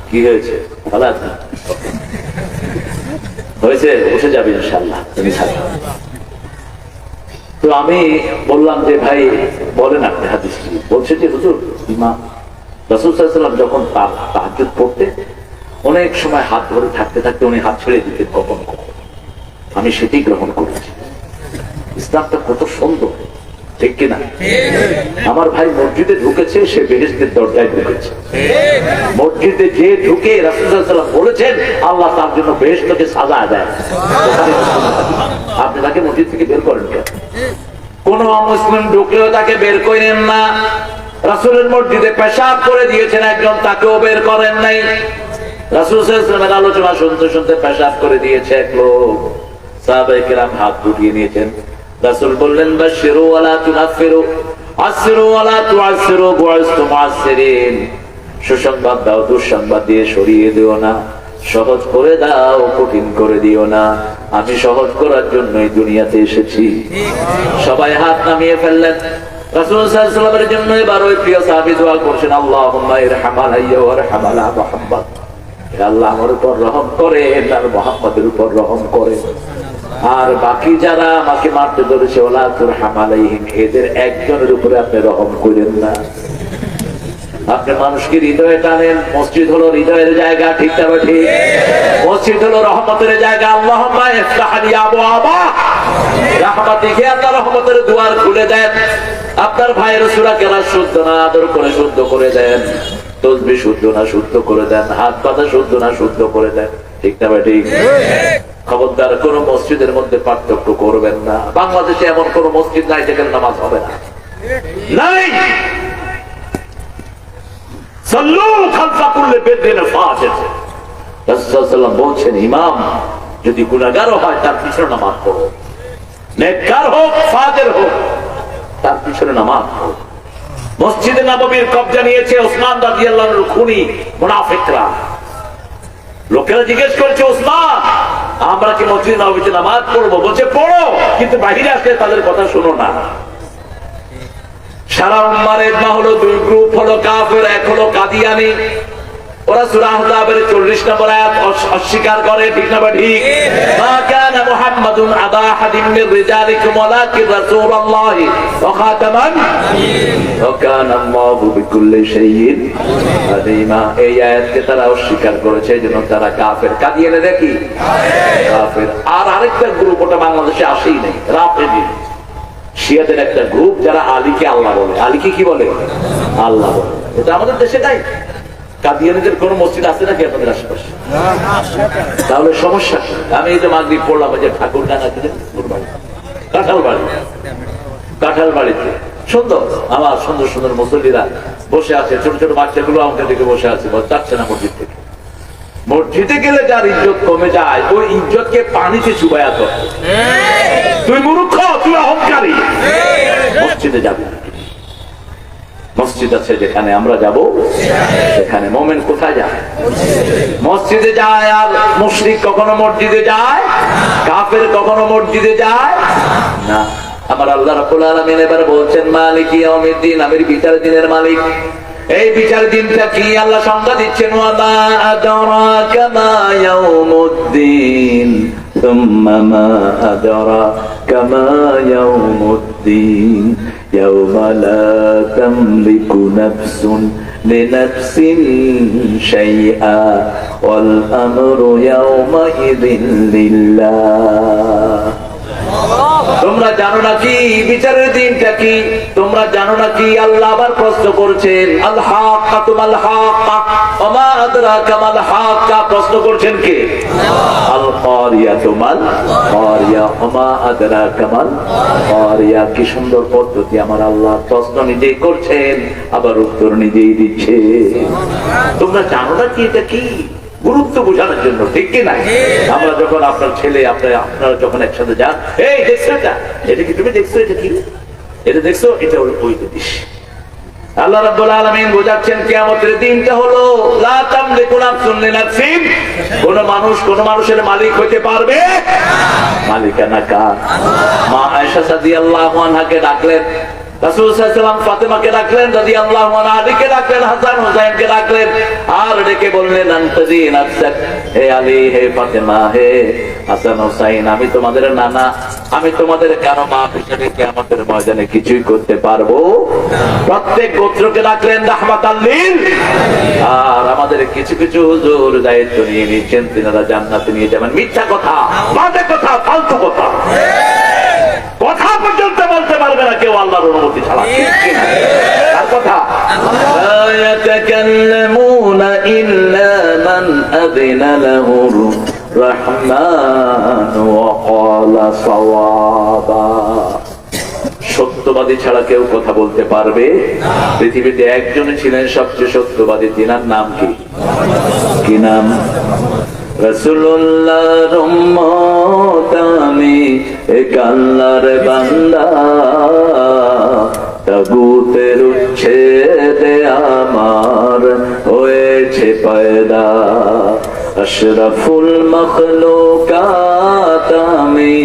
কি হয়েছে? ভালো আছেন? হয়েছে, উঠে যাবে ইনশাআল্লাহ, তুমি থাকো। তো আমি বললাম যে ভাই বলেন আপনি হাদিস কি বলছে? যে হুজুর ইমাম রাসূল সাল্লাল্লাহু আলাইহি ওয়াসাল্লাম যখন তাহাজ্জুদ পড়তে অনেক সময় হাত ধরে থাকতে থাকতে উনি হাত ছেড়ে দিতেন কখন কখন। আমি সেটি গ্রহণ করেছি। ইসলামটা কত সুন্দর, ঠিক কিনা? আমার ভাই মসজিদে ঢুকেছে, সে বেহেশতের দরজায় ঢুকেছে। মসজিদে যে ঢুকে রাসূল সাল্লাল্লাহু আলাইহি ওয়াসাল্লাম বলেছেন আল্লাহ তার জন্য বেহেশতকে সাজা দেয়। আপনি তাকে মসজিদ থেকে বের করেন কেন? কোন মুসলিম ঢুকলেও তাকে বের করেন না। রাসূলের মসজিদে পেশাব করে দিয়েছেন একজন, তাকেও বের করেন নাই। রাসূল সাল্লাল্লাহু আলাইহি ওয়াসাল্লামের আলোচনা শুনতে শুনতে পেশাব করে দিয়েছে এক লোক। সাহাবায়ে কেরাম হাত উঠিয়ে নিয়েছেন। রাসূল বললেন, বাশিরু ওয়ালা তুনাফিরু, আসিরু ওয়ালা তুআসিরু, বুইস্তু মুআসসিরিন। সুসংবাদ দাও, দুঃসংবাদ দিয়ে সরিয়ে দিও না। সহজ করে দাও, কঠিন করে দিও না। আমি সহজ করার জন্যই দুনিয়াতে এসেছি। সবাই হাত নামিয়ে ফেললেন। রাসূল সাল্লাল্লাহু আলাইহি ওয়াসাল্লামের জন্য এবার ওই প্রিয় সাহাবী দোয়া করছেন, আল্লাহুম্মা ইরহামানা ওয়ারহামানা মুহাম্মদ। হে আল্লাহ, আমার উপর রহম করেন আর মুহাম্মদের উপর রহম করেন। আর বাকি যারা আমাকে মারতে ধরেছে, ওলা তুরহামালাইহিম, এদের একজনের উপরে আপনি রহম করেন না। আপনি মানুষকে হৃদয়ে টানেন। মসজিদ হলো হৃদয়ের জায়গা, ঠিক না ঠিক? মসজিদ হলো রহমতের জায়গা। আল্লাহুম্মা ইফতাহ লি আবওয়াবা রাহমাতিকা, আল্লাহ রহমতের দুয়ার খুলে দেন। আপনার ভাইয়ের সূরা কেরাত শুদ্ধ না, আদর করে শুদ্ধ করে দেন। তাসবিহ শুদ্ধ না, শুদ্ধ করে দেন। হাত পাতা শুদ্ধ না, শুদ্ধ করে দেন, ঠিক না ঠিক? খবরদার কোন মসজিদের মধ্যে পার্থক্য করবেন না। বাংলাদেশে এমন কোন মসজিদ নাই যেখানে নামাজ হবে না, নাই। বলছেন, ইমাম যদি গুনাহগার হয় তার পিছনে নামাজ পড়ো, নেককার হোক ফাজের হোক তার পিছনে নামাজ পড়ো। মসজিদে নববীর কবজা নিয়েছে ওসমান রাদিয়াল্লাহু আনহু খুনি মুনাফিকরা। লোকেরা জিজ্ঞেস করছে, ওসমান আমরা কি মসজিদে নববীতে নামাজ পড়বো? বলছে পড়ো, কিন্তু বাহিরে আসলে তাদের কথা শোনো না। সারা উম্মার ইজমা হলো দুই গ্রুপ, হলো কাফের, এক হলো কাদিয়ানী। ওরা সূরা আহজাবের 40 নম্বর আয়াত অস্বীকার করে, ঠিক না ঠিক? মা কানা মুহাম্মাদুন আবা আহাদিন মির রিজালিকুম ওয়ালাকিন রাসূলুল্লাহি ওয়া খাতামান নাবিয়্যিন ওয়া কানা আল্লাহু বিকুল্লি শাইইন আলিমা। এই আয়াতকে তারা অস্বীকার করেছে, এজন্য তারা কাফের। কাদিয়ানীরা কি কাফের। আর আরেকটা গ্রুপ, ওটা বাংলাদেশে আসেই নাই, রাফেজি শিয়াদের একটা গ্রুপ, যারা আলীকে আল্লাহ বলে। আলীকে কি বলে? আল্লাহ বলে। এটা আমাদের দেশে নাই। কাদিয়ানীদের কোন মসজিদ আছে নাকি আপনাদের আশেপাশে? তাহলে সমস্যা। আমি এই যে মাগরিব পড়লাম, যে ঠাকুরডাঙ্গা কাঁঠাল বাড়িতে সুন্দর, আমার সুন্দর সুন্দর মুসল্লিরা বসে আছে, ছোট ছোট বাচ্চাগুলো আমাকে দেখে বসে আছে, চাচ্ছে না মসজিদ থেকে। মসজিদে গেলে যার ইজ্জত কমে যায়, ওই ইজ্জতকে পানিতে চুবায়া তো। তুই মূর্খ, তুই অহংকারী। মসজিদে যাবি। মসজিদ আছে যেখানে আমরা যাব, সেখানে মোমেন কোথায় যায়? মসজিদে যায়। আর মুশরিক কখনো মসজিদে যায়? কাফের কখনো মসজিদে যায় না। আমার আল্লাহ রাব্বুল আলামিন এবার বলছেন, মালিক ইয়াউমিদ্দিন, আমি বিচার দিনের মালিক। এই বিচার দিনটা কি আল্লাহ সংজ্ঞা দিচ্ছেন, ওয়া মা আদরাকা মা ইয়াউমুদ্দিন, সুম্মা মা আদরাকা মা ইয়াউমুদ্দিন, ইয়াওমা লা তামলিকু নাফসুন লিনাফসিন শাইআ ওয়াল আমরু ইয়াওমাইযিন লিল্লাহ। তোমরা জানো নাকি বিচারের দিনটা কি? তোমরা জানো নাকি? আল্লাহ আবার প্রশ্ন করছেন, আল হাক্কা মাল হাক্কা ওয়া মা আদরাকা মাল হাক্কা। প্রশ্ন করছেন কে? আল কারিয়াতু মাল কারিয়া ওয়া মা আদরাকা মাল কারিয়া। কি সুন্দর পদ্ধতি! আমার আল্লাহ প্রশ্ন নিজেই করছেন, আবার উত্তর নিজেই দিচ্ছে। তোমরা জানো নাকি এটা কি? গুরুত্ব বোঝানোর জন্য, ঠিক কি না? আমরা যখন আপনার ছেলে আপনারা যখন একসাথে যান, এই দেখছো এটা কি তুমি দেখছো? এটা কি এটা দেখছো? এটা ওই জিনিস। আল্লাহ রাব্বুল আলামিন বোঝাচ্ছেন কিয়ামতের দিনটা হলো লা তামলিকু নাফসুন লিনাফসিন। কোন মানুষ কোন মানুষের মালিক হতে পারবে মালিকানা কার? মা আয়েশা রাদিয়াল্লাহু আনহাকে ডাকলেন, রাসূল সাল্লাল্লাহু আলাইহি ওয়াসাল্লাম ফাতেমাকে ডাকলেন রাদিয়াল্লাহু আনহা, আলীকে ডাকলেন, হাসান হুসাইনকে ডাকলেন, আর ডেকে বললেন, আনতাজি নাফসাক, হে আলী, হে ফাতেমা, হে হাসান হুসাইন, আমি তোমাদের নানা, আমি তোমাদের কারো মা হিসেবে কিয়ামতের ময়দানে কিছুই করতে পারবো না। প্রত্যেক গোত্রকে ডাকলেন রাহমাতাল লিল। আর আমাদের কিছু কিছু হুজুর দায়িত্ব নিয়ে নিচ্ছেন, তিনারা জান্নাতে নিয়ে যাবেন। মিথ্যা কথা, বাজে কথা, ফালতু কথা, কথা পর্যন্ত বলতে পারবে না কেউ আল্লাহর অনুমতি ছাড়া। তার কথা লা ইয়াতাকাল্লামুনা ইল্লা মান আযিনা লাহুর রাহমান ওয়া ক্বালা সাওয়াবা। সত্য সত্যবাদী ছাড়া কেউ কথা বলতে পারবে পৃথিবীতে একজনই ছিলেন সবচেয়ে সত্যবাদী, তিনার নাম কি নাম? রাসূলুল্লাহর উম্মত আমি, এক আল্লাহর বান্দা, তাগুতের উচ্ছেদে আমার হয়েছে পয়দা। আশরাফুল মখলুকাত আমি,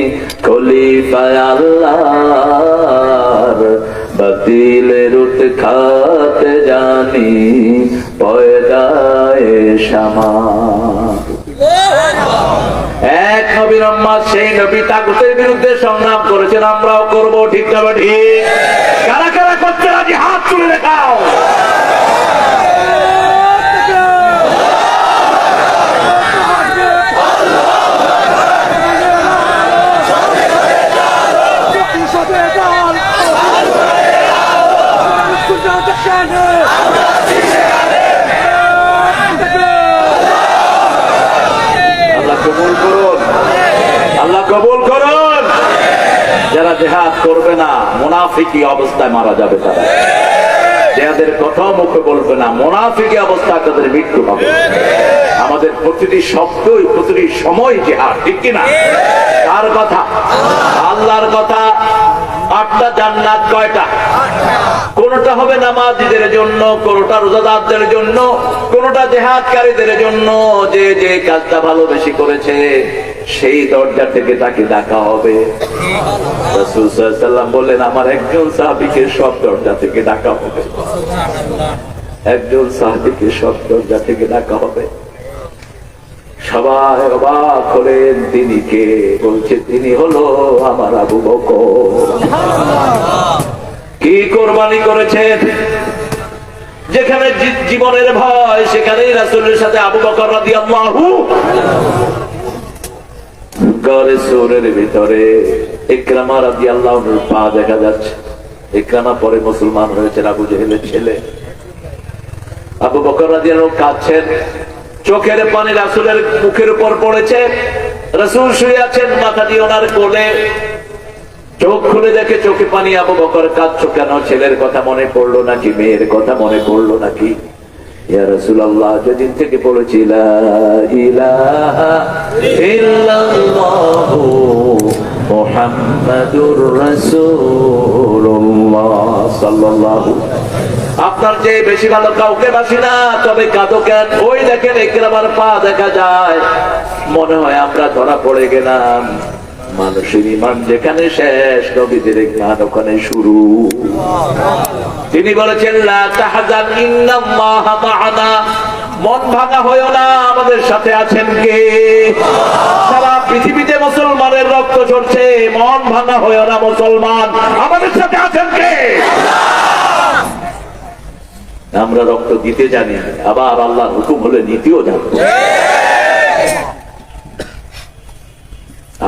খলিফায়ে আল্লাহর, বাতিলের উৎখাত জানি পয়দায়ে শামার। এক নবীর উম্মত, সেই নবী তাগুতের বিরুদ্ধে সংগ্রাম করেছেন, আমরাও করব, ঠিক না ঠিক? কারা কারা করতে রাজি হাত তুলে দেখাও। আল্লাহ কবুল করুন। যারা জিহাদ করবে না, মুনাফিকি অবস্থায় মারা যাবে তারা। যাদের কথা মুখে বলবে না, মুনাফিকি অবস্থায় তাদের মৃত্যু হবে। আমাদের প্রতিটি শব্দই প্রতিটি সময় জিহাদ, ঠিক কিনা? কার কথা? আল্লাহর কথা। 8টা জান্নাত কয়টা? কোনটা হবে নামাজীদের জন্য, কোনটা রোজাদারদের জন্য, কোনটা জিহাদকারীদের জন্য। যে যে কাজটা ভালো বেশি করেছে সেই দরজা থেকে তাকে ডাকা হবে। রাসূল সাল্লাল্লাহু আলাইহি ওয়াসাল্লাম বললেন, আমার একজন সাহাবীকে সব দরজা থেকে ডাকা হবে। একজন সাহাবীকে সব দরজা থেকে ডাকা হবে। সবাই অবাক হলেন, তিনি কে? বলছে, তিনি হলো আমার আবু বকর। কি কোরবানি করেছেন! যেখানে জীবনের ভয়, সেখানেই রাসূলের সাথে আবু বকর রাদিয়াল্লাহু। ঘরে সুরের ভিতরে ইকরামা রাদিয়াল্লাহুর পা দেখা যাচ্ছে। ইকরামা পরে মুসলমান হয়েছেন, আবু জেহেলের ছেলে। আবু বকর রাদিয়াল্লাহু কাঁদছেন, চোখের পানি রাসূলের মুখের উপর পড়েছে। রাসূল শুয়ে আছেন, মাথা দিয়ে ওনার কোলে। চোখ খুলে দেখে চোখে পানি। আবু বকর, কাঁদছো কেন? ছেলের কথা মনে পড়লো নাকি মেয়ের কথা মনে পড়লো নাকি? ইয়া রাসূলুল্লাহ, যেদিন থেকে পড়েছি লা ইলাহা ইল্লাল্লাহু মুহাম্মাদুর রাসূলুল্লাহ সাল্লাল্লাহু। আপনার চেয়ে বেশি ভালো কাউকে বাসি না, তবে কাঁদো কেন? ওই দেখেন ইকরামার পা দেখা যায়। মনে হয় আমরা ধরা পড়ে গেলাম। মানুষের ঈমান যেখানে শেষ, নবীদের ঈমান ওখানে শুরু। তিনি বলেছেন, লা তাহজান ইন্নাল্লাহা মা'ানা। মন ভাঙা হয়ো না, আমাদের সাথে আছেন কে? সারা পৃথিবীতে মুসলমানের রক্ত ঝরছে, মন ভাঙা হয়ো না মুসলমান, আমাদের সাথে আছেন কে? আমরা রক্ত দিতে জানি, আবার আল্লাহর হুকুম হলে নীতিও জানি।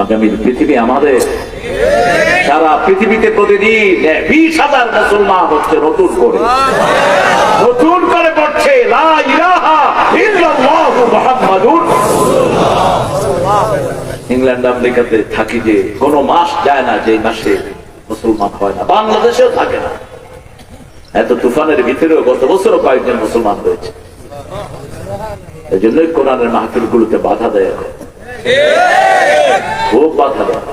আগামী পৃথিবী আমাদের। সারা পৃথিবীতে প্রতিদিন 20,000 মুসলমান হচ্ছে নতুন করে পড়ছে লা ইলাহা ইল্লাল্লাহু মুহাম্মাদুর। ইংল্যান্ড আমেরিকাতে থাকি, যে কোনো মাস যায় না যে মাসে মুসলমান হয় না। বাংলাদেশেও থাকে না। এত তুফানের ভিতরেও গত বছরও কয়েকজন মুসলমান হয়েছে। এই জন্যই কোরআনের মাহফিল গুলোতে বাধা দেয়, খুব বাধা দেয়।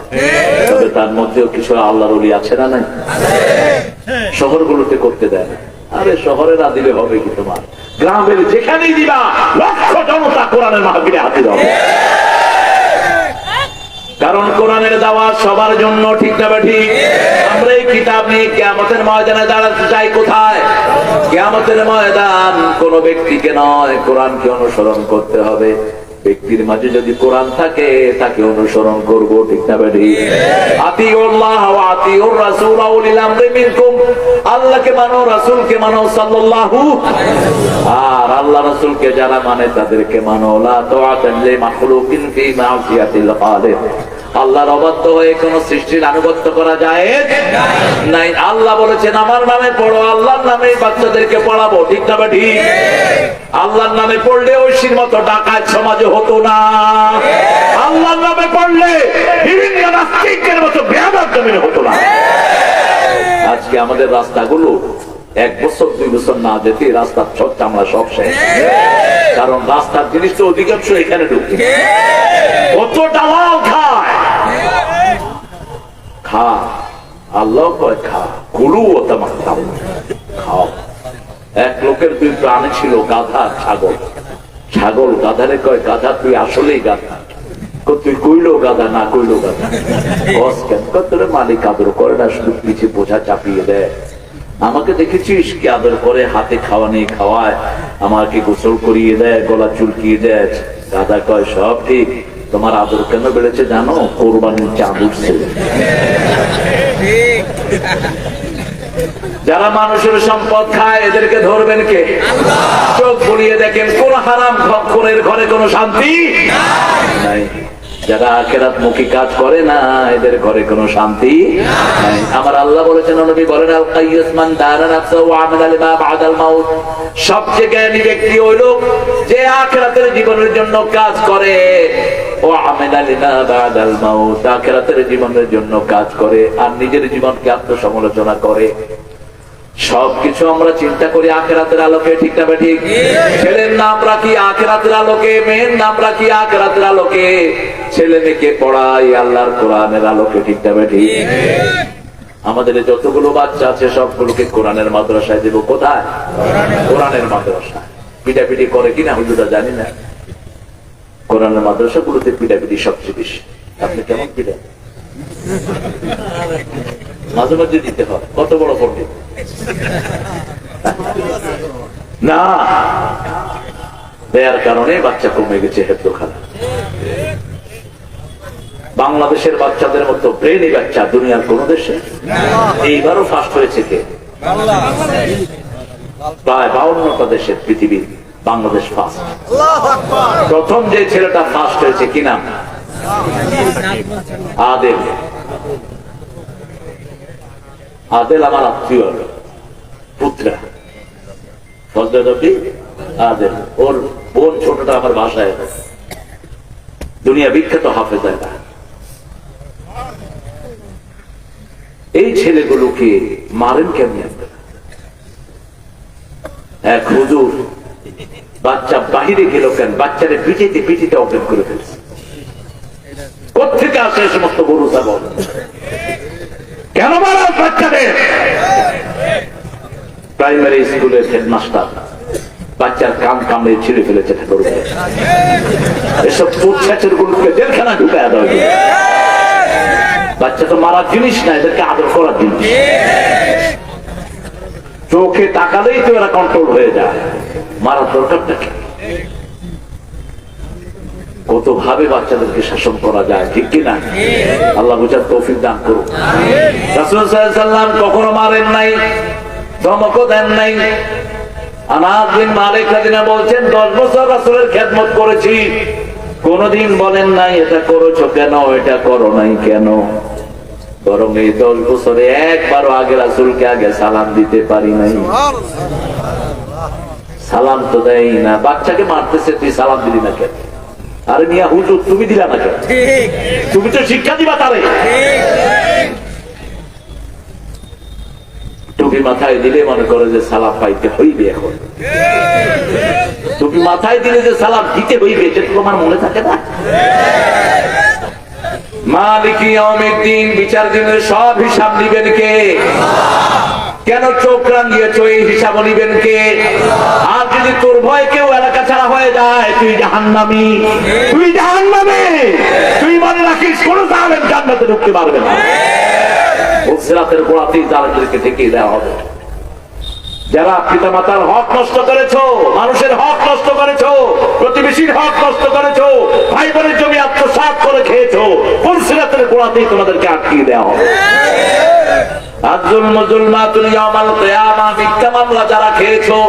তবে তার মধ্যেও কিছু আল্লাহর ওলি আছে না? নাই? শহরগুলোতে করতে দেয় না। আরে শহরে না দিলে হবে কি? তোমার গ্রামের যেখানেই দিবা, লক্ষ জনতা কোরআনের মাহফিলে হাজির হবে। কারণ কোরআনের দাওয়াত সবার জন্য, ঠিক না ঠিক? আমরা এই কিতাব নিয়ে কিয়ামতের ময়দানে দাঁড়াতে চাই। কোথায়? কিয়ামতের ময়দান। কোন ব্যক্তিকে নয়, কোরআনকে অনুসরণ করতে হবে। ব্যক্তির মাঝে যদি কোরআন থাকে, তাকে অনুসরণ করব, ঠিক না ঠিক? আতিউল্লাহ ওয়া আতিউর রাসূল ওয়া উলিল আমরি মিনকুম। আল্লাহকে মানো, রাসূলকে মানো সাল্লাল্লাহু। আর আল্লাহ রাসূলকে যারা মানে তাদেরকে মানো। লা তাআতা লি মাখলুকিন ফি মা'সিয়াতিল খালিক। আল্লাহর অবাধ্য হয়ে কোন সৃষ্টির আনুগত্য করা যায় নাই। আল্লাহ বলেছেন, আমার নামে পড়ো, আল্লাহর নামে বাচ্চাদেরকে পড়াবো, ঠিক না ঠিক? আল্লাহর নামে পড়লে ঐশীর মতো ডাকাত সমাজে হতো না। আল্লাহর নামে পড়লে বিভিন্ন নাস্তিকের মতো বেয়াদব জমিনে হতো না। আজকে আমাদের রাস্তাগুলো 1 বছর 2 বছর না যেতে রাস্তার ছট চামড়া সব শেষ, কারণ রাস্তার জিনিস তো অধিকাংশ এখানে ঢুকে। কত দালাল খায়, খা আল্লাহ কয় খা, কুলু খাও। এক লোকের 2 প্রাণী ছিল, গাধা ছাগল। ছাগল গাধারে কয়, গাধা তুই আসলেই গাধা? তুই কইলো গাধা, না কইলো গাধা। বস কেন? তোর মালিক আদর করে না, শুধু পিছে বোঝা চাপিয়ে দেয়। আমাকে দেখেছিস কি আদর করে? হাতে খাওয়া নেই, খাওয়ায়, আমাকে গোসল করিয়ে দেয়, গলা চুলকিয়ে দেয়। গাধা কয় সব ঠিক, তোমার আদর কেন বেড়েছে জানো? কোরবানির চাঁদ উঠছে। যারা মানুষের সম্পদ খায় এদেরকে ধরবেন কে? চোখ বুলিয়ে দেখেন কোন হারাম খোরের ঘরে কোনো শান্তি নাই। যারা আখিরাত মুখী কাজ করে না এদের ঘরে কোনো শান্তি নাই। আমার আল্লাহ বলেছেন, নবী বলেন, আল কাইয়্যিস মান দারা নাফসাহু ওয়া আমালা লিমা বা'দাল মাউত। সবচেয়ে জ্ঞানী ব্যক্তি ওই লোক যে আখিরাতের জীবনের জন্য কাজ করে, ওয়া আমালা লিমা বা'দাল মাউত, আখিরাতের জীবনের জন্য কাজ করে আর নিজের জীবনকে আত্মসমালোচনা করে। সবকিছু আমরা চিন্তা করি আখিরাতের আলোকে, ঠিক না ঠিক? ছেলের নাম রাখি আখিরাতের আলোকে, মেয়ের নাম রাখি আখিরাতের আলোকে, ছেলে মেয়েকে পড়াই আল্লাহর কোরআনের আলোকে, ঠিক না ঠিক? আমাদের যতগুলো বাচ্চা আছে সবগুলোকে কোরআনের মাদ্রাসায় দেব। কোথায়? কোরআনের মাদ্রাসায়। পিটাপিটি করে কিনা হুজুরা জানি না। কোরআনের মাদ্রাসা গুলোতে পিটাপিটি সবচেয়ে বেশি। আপনি কেমন পিটা? মাঝে মাঝে দিতে হয়। কত বড় পণ্ডিত না, দেয়ার কারণে বাচ্চা কমে গেছে হেফজখানা। বাংলাদেশের বাচ্চাদের মতো ব্রেনি বাচ্চা দুনিয়ার কোন দেশে এইবারও ফার্স্ট হয়েছে কে? প্রায় 52টা দেশের পৃথিবীর বাংলাদেশ ফার্স্ট। প্রথম যে ছেলেটা ফার্স্ট হয়েছে কি নাম? আদেল। আদেল আমার আত্মীয় পুত্রা, আদেল। ওর বোন ছোটটা আমার বাসায়, দুনিয়া বিখ্যাত হাফেজ। এই ছেলেগুলোকে মারেন কেমনি? এক হুজুর বাচ্চা বাহিরে গেল কেন? বাচ্চারে পিটিতে পিটিতে অজ্ঞান করে ফেলছে। কোথেকে আসে সমস্ত গরু ছাগল? কেন মারা বাচ্চাদের? প্রাইমারি স্কুলের হেডমাস্টার বাচ্চার কান কামড়ে ছিঁড়ে ফেলেছে। এসব পুচ্ছাচের গুলোকে জেলখানা ঢুকায় দেওয়া। বাচ্চা তো মারার জিনিস না, এদেরকে আদর করার জিনিস। চোখে তাকালেই তো এরা কন্ট্রোল হয়ে যায়। মারার দরকারটা কি? কত ভাবে বাচ্চাদেরকে শাসন করা যায়, ঠিক কিনা? আল্লাহ বুঝার তৌফিক দান করুন। রাসূল সাল্লাল্লাহু আলাইহি ওয়াসাল্লাম কখনো মারেন নাই, ধমকও দেন নাই। আনাস বিন মালিক রাদিয়াল্লাহু বলছেন, 10 বছর রাসূলের খেদমত করেছি, কোনদিন বলেন নাই এটা করেছো কেন, এটা করো নাই কেন। বরং এই 10 বছরে একবারও আগে রাসূলকে আগে সালাম দিতে পারি নাই। সালাম তো দেই না। বাচ্চাকে মারতেছে, তুই সালাম দিলি না কেন? আরে মিয়া হুজুর, তুমি দিলা না কেন? তুমি তো শিক্ষা দিবা তারে। টুপি মাথায় দিলে মনে করে যে সালাম পাইতে হইবে। এখন টুপি মাথায় দিলে যে সালাম দিতে হইবে সেটা তোমার মনে থাকে না? মালিকি ইয়াউমিদ্দিন, বিচার দিনের সব হিসাব নিবেন কে? কেন চোখ রাঙিয়েছ? এই হিসাব নিবেন কে? আর যদি তোর ভয় কেউ এলাকা ছাড়া হয়ে যায়, তুই জাহান্নামী। তুই জাহান্নামী। তুই মনে রাখিস কোন জালেম জান্নাতে ঢুকতে পারবে না। সিরাতের গোড়াতেই জালেমদেরকে ঠেকিয়ে দেওয়া হবে। যারা পিতা মাতার হক নষ্ট করেছো, মানুষের হক নষ্ট করেছো, প্রতিবেশীর হক নষ্ট করেছো, ভাই বোনের জমি আত্মসাৎ করে খেয়েছো, কোন সিরাতের গোড়াতেই তোমাদেরকে আটকিয়ে দেওয়া হবে। মিথ্যা মামলা যারা খেয়েছো,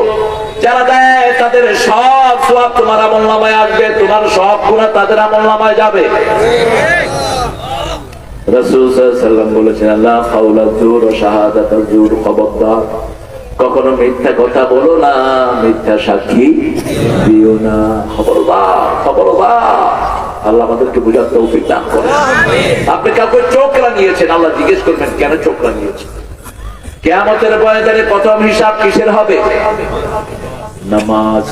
যারা দেয় তাদের সব সওয়াব তোমার আমলনামায় আসবে, তোমার সব গুনাহ তাদের আমলনামায় যাবে। রাসূল সাল্লাল্লাহু আলাইহি ওয়াসাল্লাম বলেছেন, লা কাওলা যুর ওয়া শাহাদাতু যুর, খবরদার কখনো মিথ্যা কথা বলো না, মিথ্যা সাক্ষী দিও না। খবরদার, খবরদার। আল্লাহ আমাদেরকে বুঝার তৌফিক দান করুন। আপনি কাউকে চোখ রাঙিয়েছেন, আল্লাহ জিজ্ঞেস করবেন কেন চোখ রাঙিয়েছেন? কিয়ামতের ময়দানে প্রথম হিসাব কিসের হবে? নামাজ।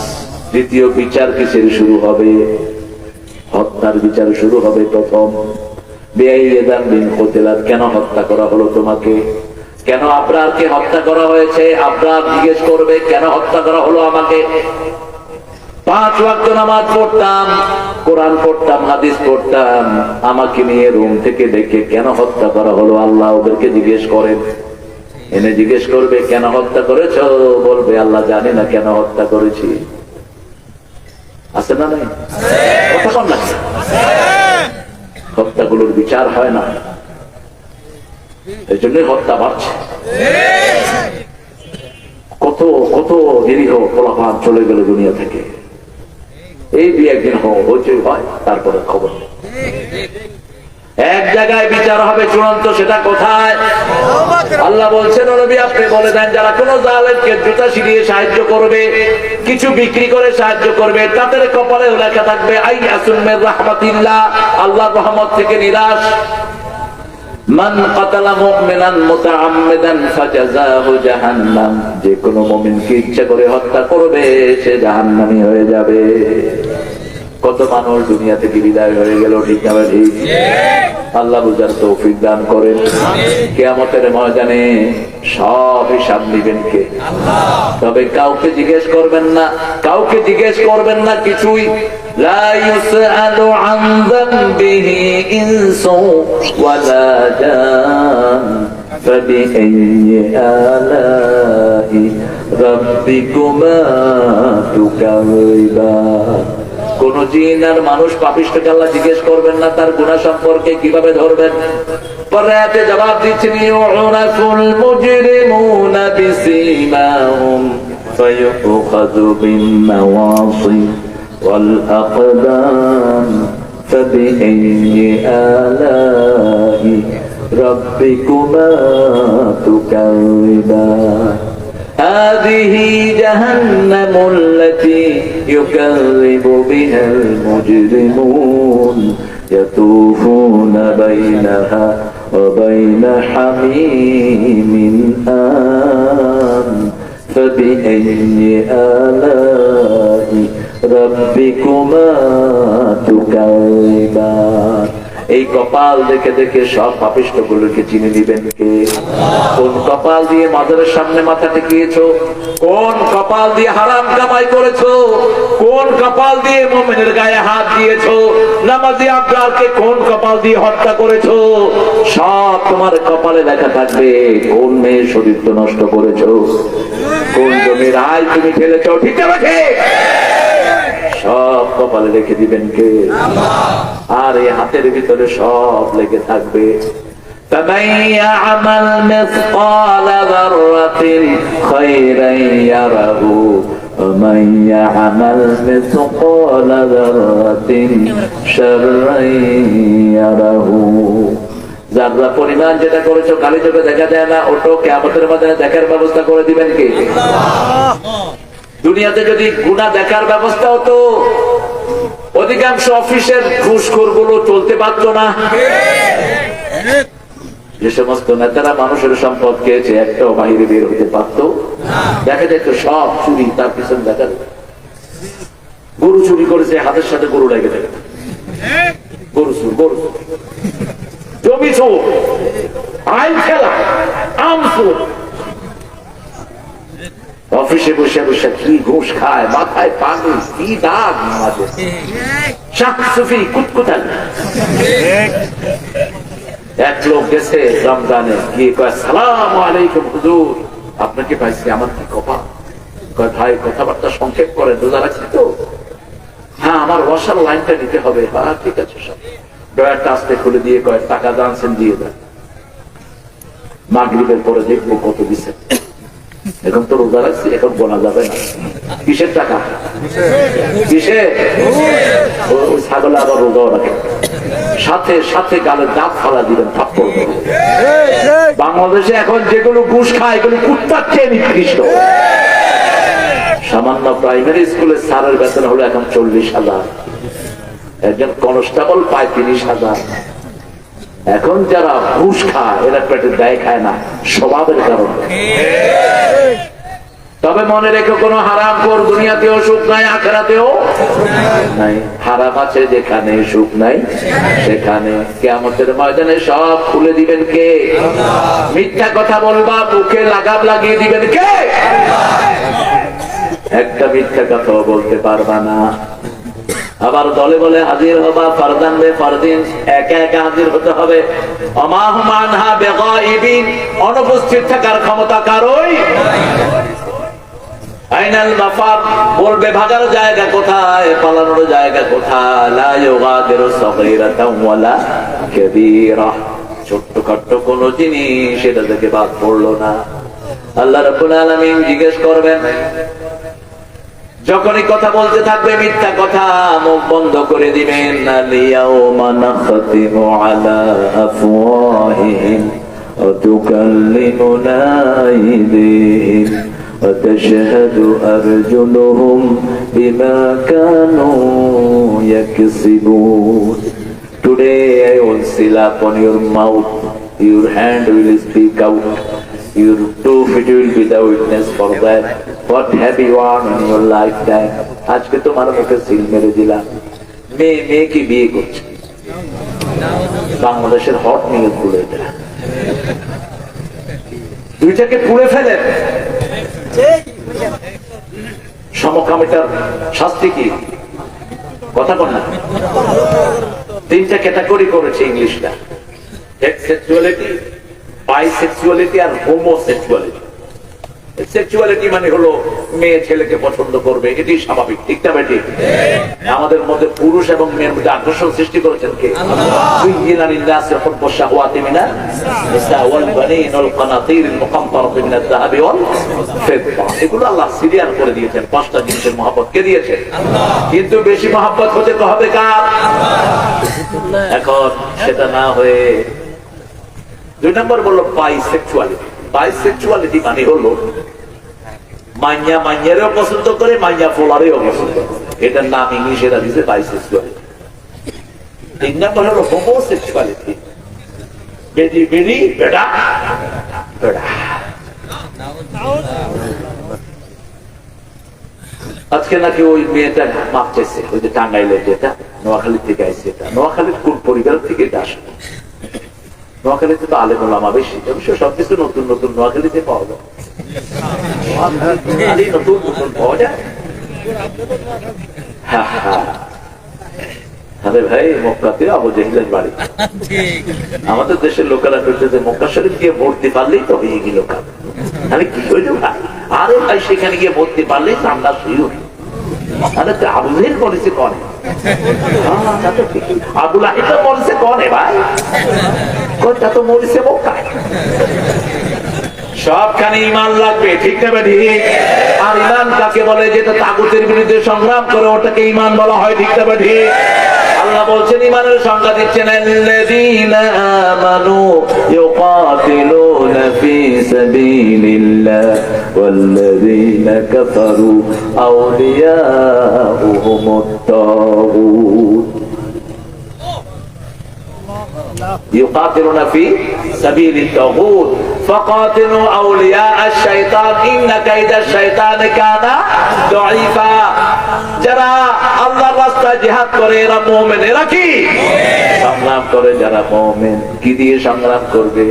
দ্বিতীয় বিচার কিসের শুরু হবে? হত্যার বিচার শুরু হবে প্রথম। কেন হত্যা করা হলো তোমাকে? কেন আবরারকে হত্যা করা হয়েছে? আবরার জিজ্ঞেস করবে কেন হত্যা করা হলো আমাকে? 5 ওয়াক্ত নামাজ পড়তাম, কোরআন পড়তাম, হাদিস পড়তাম, আমাকে নিয়ে রুম থেকে ডেকে কেন হত্যা করা হলো? আল্লাহ ওদেরকে জিজ্ঞেস করেন। এনে জিজ্ঞেস করবে কেন হত্যা করেছো? বলবে আল্লাহ জানি না কেন হত্যা করেছি। আছে না নাই? কথা কম লাগছে। হত্যাগুলোর বিচার হয় না, এই জন্যই হত্যা বাড়ছে। কত কত নিরীহ পোলাপান চলে গেল দুনিয়া থেকে। এই 2-1 দিন হইচই হয়, তারপরে খবর নেই। এক জায়গায় বিচার হবে চূড়ান্ত, সেটা কোথায়? আল্লাহ বলছেন নবী আপনি বলে দেন যারা কোন জালেমকে জুতা ছিড়িয়ে সাহায্য করবে, কিছু বিক্রি করে সাহায্য করবে, তাদের কপালে লেখা থাকবে আইয়াসুম মির রাহমাতিল্লাহ, আল্লাহর রহমত থেকে নিরাশ। মান কাতালা মুমিনান মুতাআম্মিদান ফাজাযাহু জাহান্নাম, যে কোনো মুমিনকে ইচ্ছা করে হত্যা করবে সে জাহান্নামী হয়ে যাবে। কত মানুষ দুনিয়া থেকে বিদায় হয়ে গেল, ঠিক না ঠিক? আল্লাহ বুঝার তৌফিক দান করেন। কিয়ামতের ময়দানে সব হিসাব নিবেন কে? তবে কাউকে জিজ্ঞেস করবেন না, কাউকে জিজ্ঞেস করবেন না কিছুই। লা ইউসআলু আন যামবিহি ইনসু ওয়ালা জান ফাবিআইয়ি আলাহি রাব্বিকুমা তুকাযিবান। কোন জিন আর মানুষ পাপিষ্ঠকে আল্লাহ জিজ্ঞেস করবেন না তার গুনাহ সম্পর্কে, কিভাবে ধরবেন? পরে আয়াতে জবাব দিচ্ছেন ইউরাফুল মুজরিমুনা বিসীমাহুম ফায়ুখাযু বিন নাওয়াসি ওয়াল আকদাম ফাবিআইয়ি আলাহি রাব্বিকুমা তুকাযিবান। هذه جهنم التي يكذب بها المجرمون يطوفون بينها وبين حميم آن فبأي آلاء ربكما تكذبان। এই কপাল দেখে দেখে সব পাপিষ্ঠ গুলোকে চিনে দিবেন কে? কোন কপাল দিয়ে মাজারের সামনে মাথা টেকিয়েছো? কোন কপাল দিয়ে হারাম কামাই করেছো? কোন কপাল দিয়ে মুমিনের গায়ে হাত দিয়েছো? নামাজি আবরারকে কোন কপাল দিয়ে হত্যা করেছো? সব তোমার কপালে লেখা থাকবে। কোন মেয়ে চরিত্র নষ্ট করেছো, কোন জমির আয় তুমি ফেলেছো, ঠিক আছে? সব কপালে রেখে দিবেন কে? আর এই হাতের ভিতরে সব লেগে থাকবে। فمن يعمل مثقال ذرة خيرا يره ومن يعمل مثقال ذرة شرا يره। যারা পরিমাণ যেটা করেছো কালি চোখে দেখা যায় না, ওটা কিয়ামতের ময়দানে দেখার ব্যবস্থা করে দিবেন কে? দুনিয়াতে যদি গুনাহ দেখার ব্যবস্থা হতো, অধিকাংশ অফিসের ঘুষখোরগুলো চলতে পারত না। যে সমস্ত নেতারা মানুষের সম্পদ খেয়েছে একটাও বাহিরে বের হতে পারত? দেখা যেত সব চুরি, তার পিছনে দেখা যেত গরু চুরি করেছে, হাতের সাথে গরু লেগে থাকে, গরু চুর, গরু জমি চোর, আইন খেলা, আম চোর। অফিসে বসে বসে কি ঘুষ খায়, মাথায় পানি, কি দাগ মাঝে শাকসুফি কুতকুতাল। এক লোক গেছে রমজানে গিয়ে কয় সালাম আলাইকুম হুজুর, আপনাকে পাইছি, আমার কি কপাল। কয় ভাই কথাবার্তা সংক্ষেপ করেন, রোজা রাখছি তো? হ্যাঁ আমার ওয়াশার লাইনটা নিতে হবে। হ্যাঁ ঠিক আছে। সব ডয়ারটা আস্তে খুলে দিয়ে কয় টাকা জানছেন দিয়ে দেন, মাগরিবের পরে দেখবো কত দিচ্ছেন। এখন তো রোজা রাখছি, এখন বলা যাবে না। কিসের টাকা? কিসে? ওই ছাগলে আবার রোজাও রাখে, সাথে সাথে গালে দাঁত ফালা দিবেন, থাপ্পড়। বাংলাদেশে এখন যেগুলো ঘুষ খায় এগুলো কুত্তার চেয়ে নিকৃষ্ট। সামান্য প্রাইমারি স্কুলের স্যারের বেতন হলো এখন 40,000, একজন কনস্টেবল পায় 30,000। এখন যারা ঘুষ খায় এরা পেটে দায় খায় না, স্বভাবের কারণে। তবে মনে রেখে কোনো হারাম কর দুনিয়াতেও সুখ নাই, আখেরাতেও নাই। হারাম আছে যেখানে, সুখ নাই সেখানে। কিয়ামতের ময়দানে সব খুলে দিবেন কে? মিথ্যা কথা বলবা, মুখে লাগাম লাগিয়ে দিবেন কে? একটা মিথ্যা কথাও বলতে পারবা না। আবার দলে বলে হাজির হবা, ফারদান বে ফারদিন, একা একা হাজির হতে হবে। অমাহুম আনহা বিগাইবিন, অনুপস্থিত থাকার ক্ষমতা কারোই। আইনাল মাফার, বলবে ভাগার জায়গা কোথায়, পালানোর জায়গা কোথায়। লা ইউগাদিরু সগীরাতান ওয়ালা কাবীরা, ছোট্টখাট্ট কোন জিনিস সেটা থেকে বাদ পড়লো না। আল্লাহ রাব্বুল আলামিন জিজ্ঞেস করবেন, যখনই কথা বলতে থাকবে মিথ্যা কথা, মুখ বন্ধ করে দিবেন। আল-ইয়াওমা নাখতিমু আলা আফওয়াহিহিম ওয়া তুকাল্লিমুনা আইদিহিম ওয়া তাশহাদু আরজুলুহুম বিমা Kanu ইয়াকসিবুন। Today I will seal upon your mouth, your hand will speak out, your two feet will be the witness for that. What have you done in your lifetime? আজকে তোমার মুখে সিল মেরে দিলাম। মেয়ে কি বিয়ে করছে? বাংলাদেশের হট নিউজ গুলো এটা। দুইটাকে পুড়ে ফেলেন। সমকামিতার শাস্তি কি? কথা বল না। তিনটা ক্যাটাগরি করেছে ইংলিশটা, সেক্সুয়ালিটি, বাইসেক্সুয়ালিটি আর হোমোসেক্সুয়ালিটি। সেক্সুয়ালিটি মানে হলো মেয়ে ছেলেকে পছন্দ করবে, এটি স্বাভাবিক, ঠিক না বেটি? আমাদের মধ্যে পুরুষ এবং মেয়ের মধ্যে আকর্ষণ সৃষ্টি করেছেন কে? এগুলো আল্লাহ সিরিয়াল করে দিয়েছেন, 5টা জিনিসের মহব্বত কে দিয়েছে? কিন্তু বেশি মহব্বত হতে হবে কার? এখন সেটা না হয়ে 2 নম্বর বললো বাইসেক্সুয়ালিটি। বাইসেক্সুয়ালিটি মানে হলো মাইয়া মাইয়ারেও পছন্দ করে, মাইয়া ফোলারেও পছন্দ করে। এটার নাম ইংলিশে দিয়েছে বাইসেক্সুয়ালিটি। 3 নম্বর হলো হোমোসেক্সুয়ালিটি, বেটি বেটি, বেটা বেটা। আজকে নাকি ওই মেয়েটা মাপ চাইছে, ওই যে টাঙ্গাইলে, যেটা নোয়াখালী থেকে আসছে। এটা নোয়াখালীর কোন পরিবার থেকে এটা আসে? নোয়াখালীতে তো আলেম ওলামা বেশি, অবশ্য সবকিছু নতুন নতুন নোয়াখালীতে পাওয়া যায়, নতুন নতুন পাওয়া যায়। আরে ভাই, মক্কাতে আবু জাহিলের বাড়ি। আমাদের দেশের লোকেরা করছে যে মক্কা শরীফ গিয়ে ভর্তি পারলেই তো হয়ে গেল কাজ। আরে কি হইল ভাই? আরে ভাই, সেখানে গিয়ে ভর্তি পারলেই আমরা শুরু। আরে তো আবু জাহিল বলেছে কনে, আবুল আহিদ বলেছে কনে ভাই, কোনটা তো মরেছে মক্কায়। সবখানে ইমান লাগবে, ঠিক না ঠিক? আর ইমান কাকে বলে? যেটা তাগুতের বিরুদ্ধে সংগ্রাম করে, ওটাকে ইমান বলা হয়, ঠিক না ঠিক? আল্লাহ বলছেন, ইমানের সংজ্ঞা দিচ্ছেন, আল্লাযীনা আমানু ইউকাতিলুনা ফী সাবিলিল্লাহ ওয়াল্লাযীনা কাফারু আউলিয়াউহুমুত তাগুত। يقاتلون في سبيل الطاغوت فقاتلوا أولياء الشيطان إن كيد الشيطان كان ضعيفا। যারা আল্লাহর রাস্তায় জিহাদ করে এরা মুমিন। এরা কি সংগ্রাম করে? যারা মুমিন। কি দিয়ে সংগ্রাম করবে?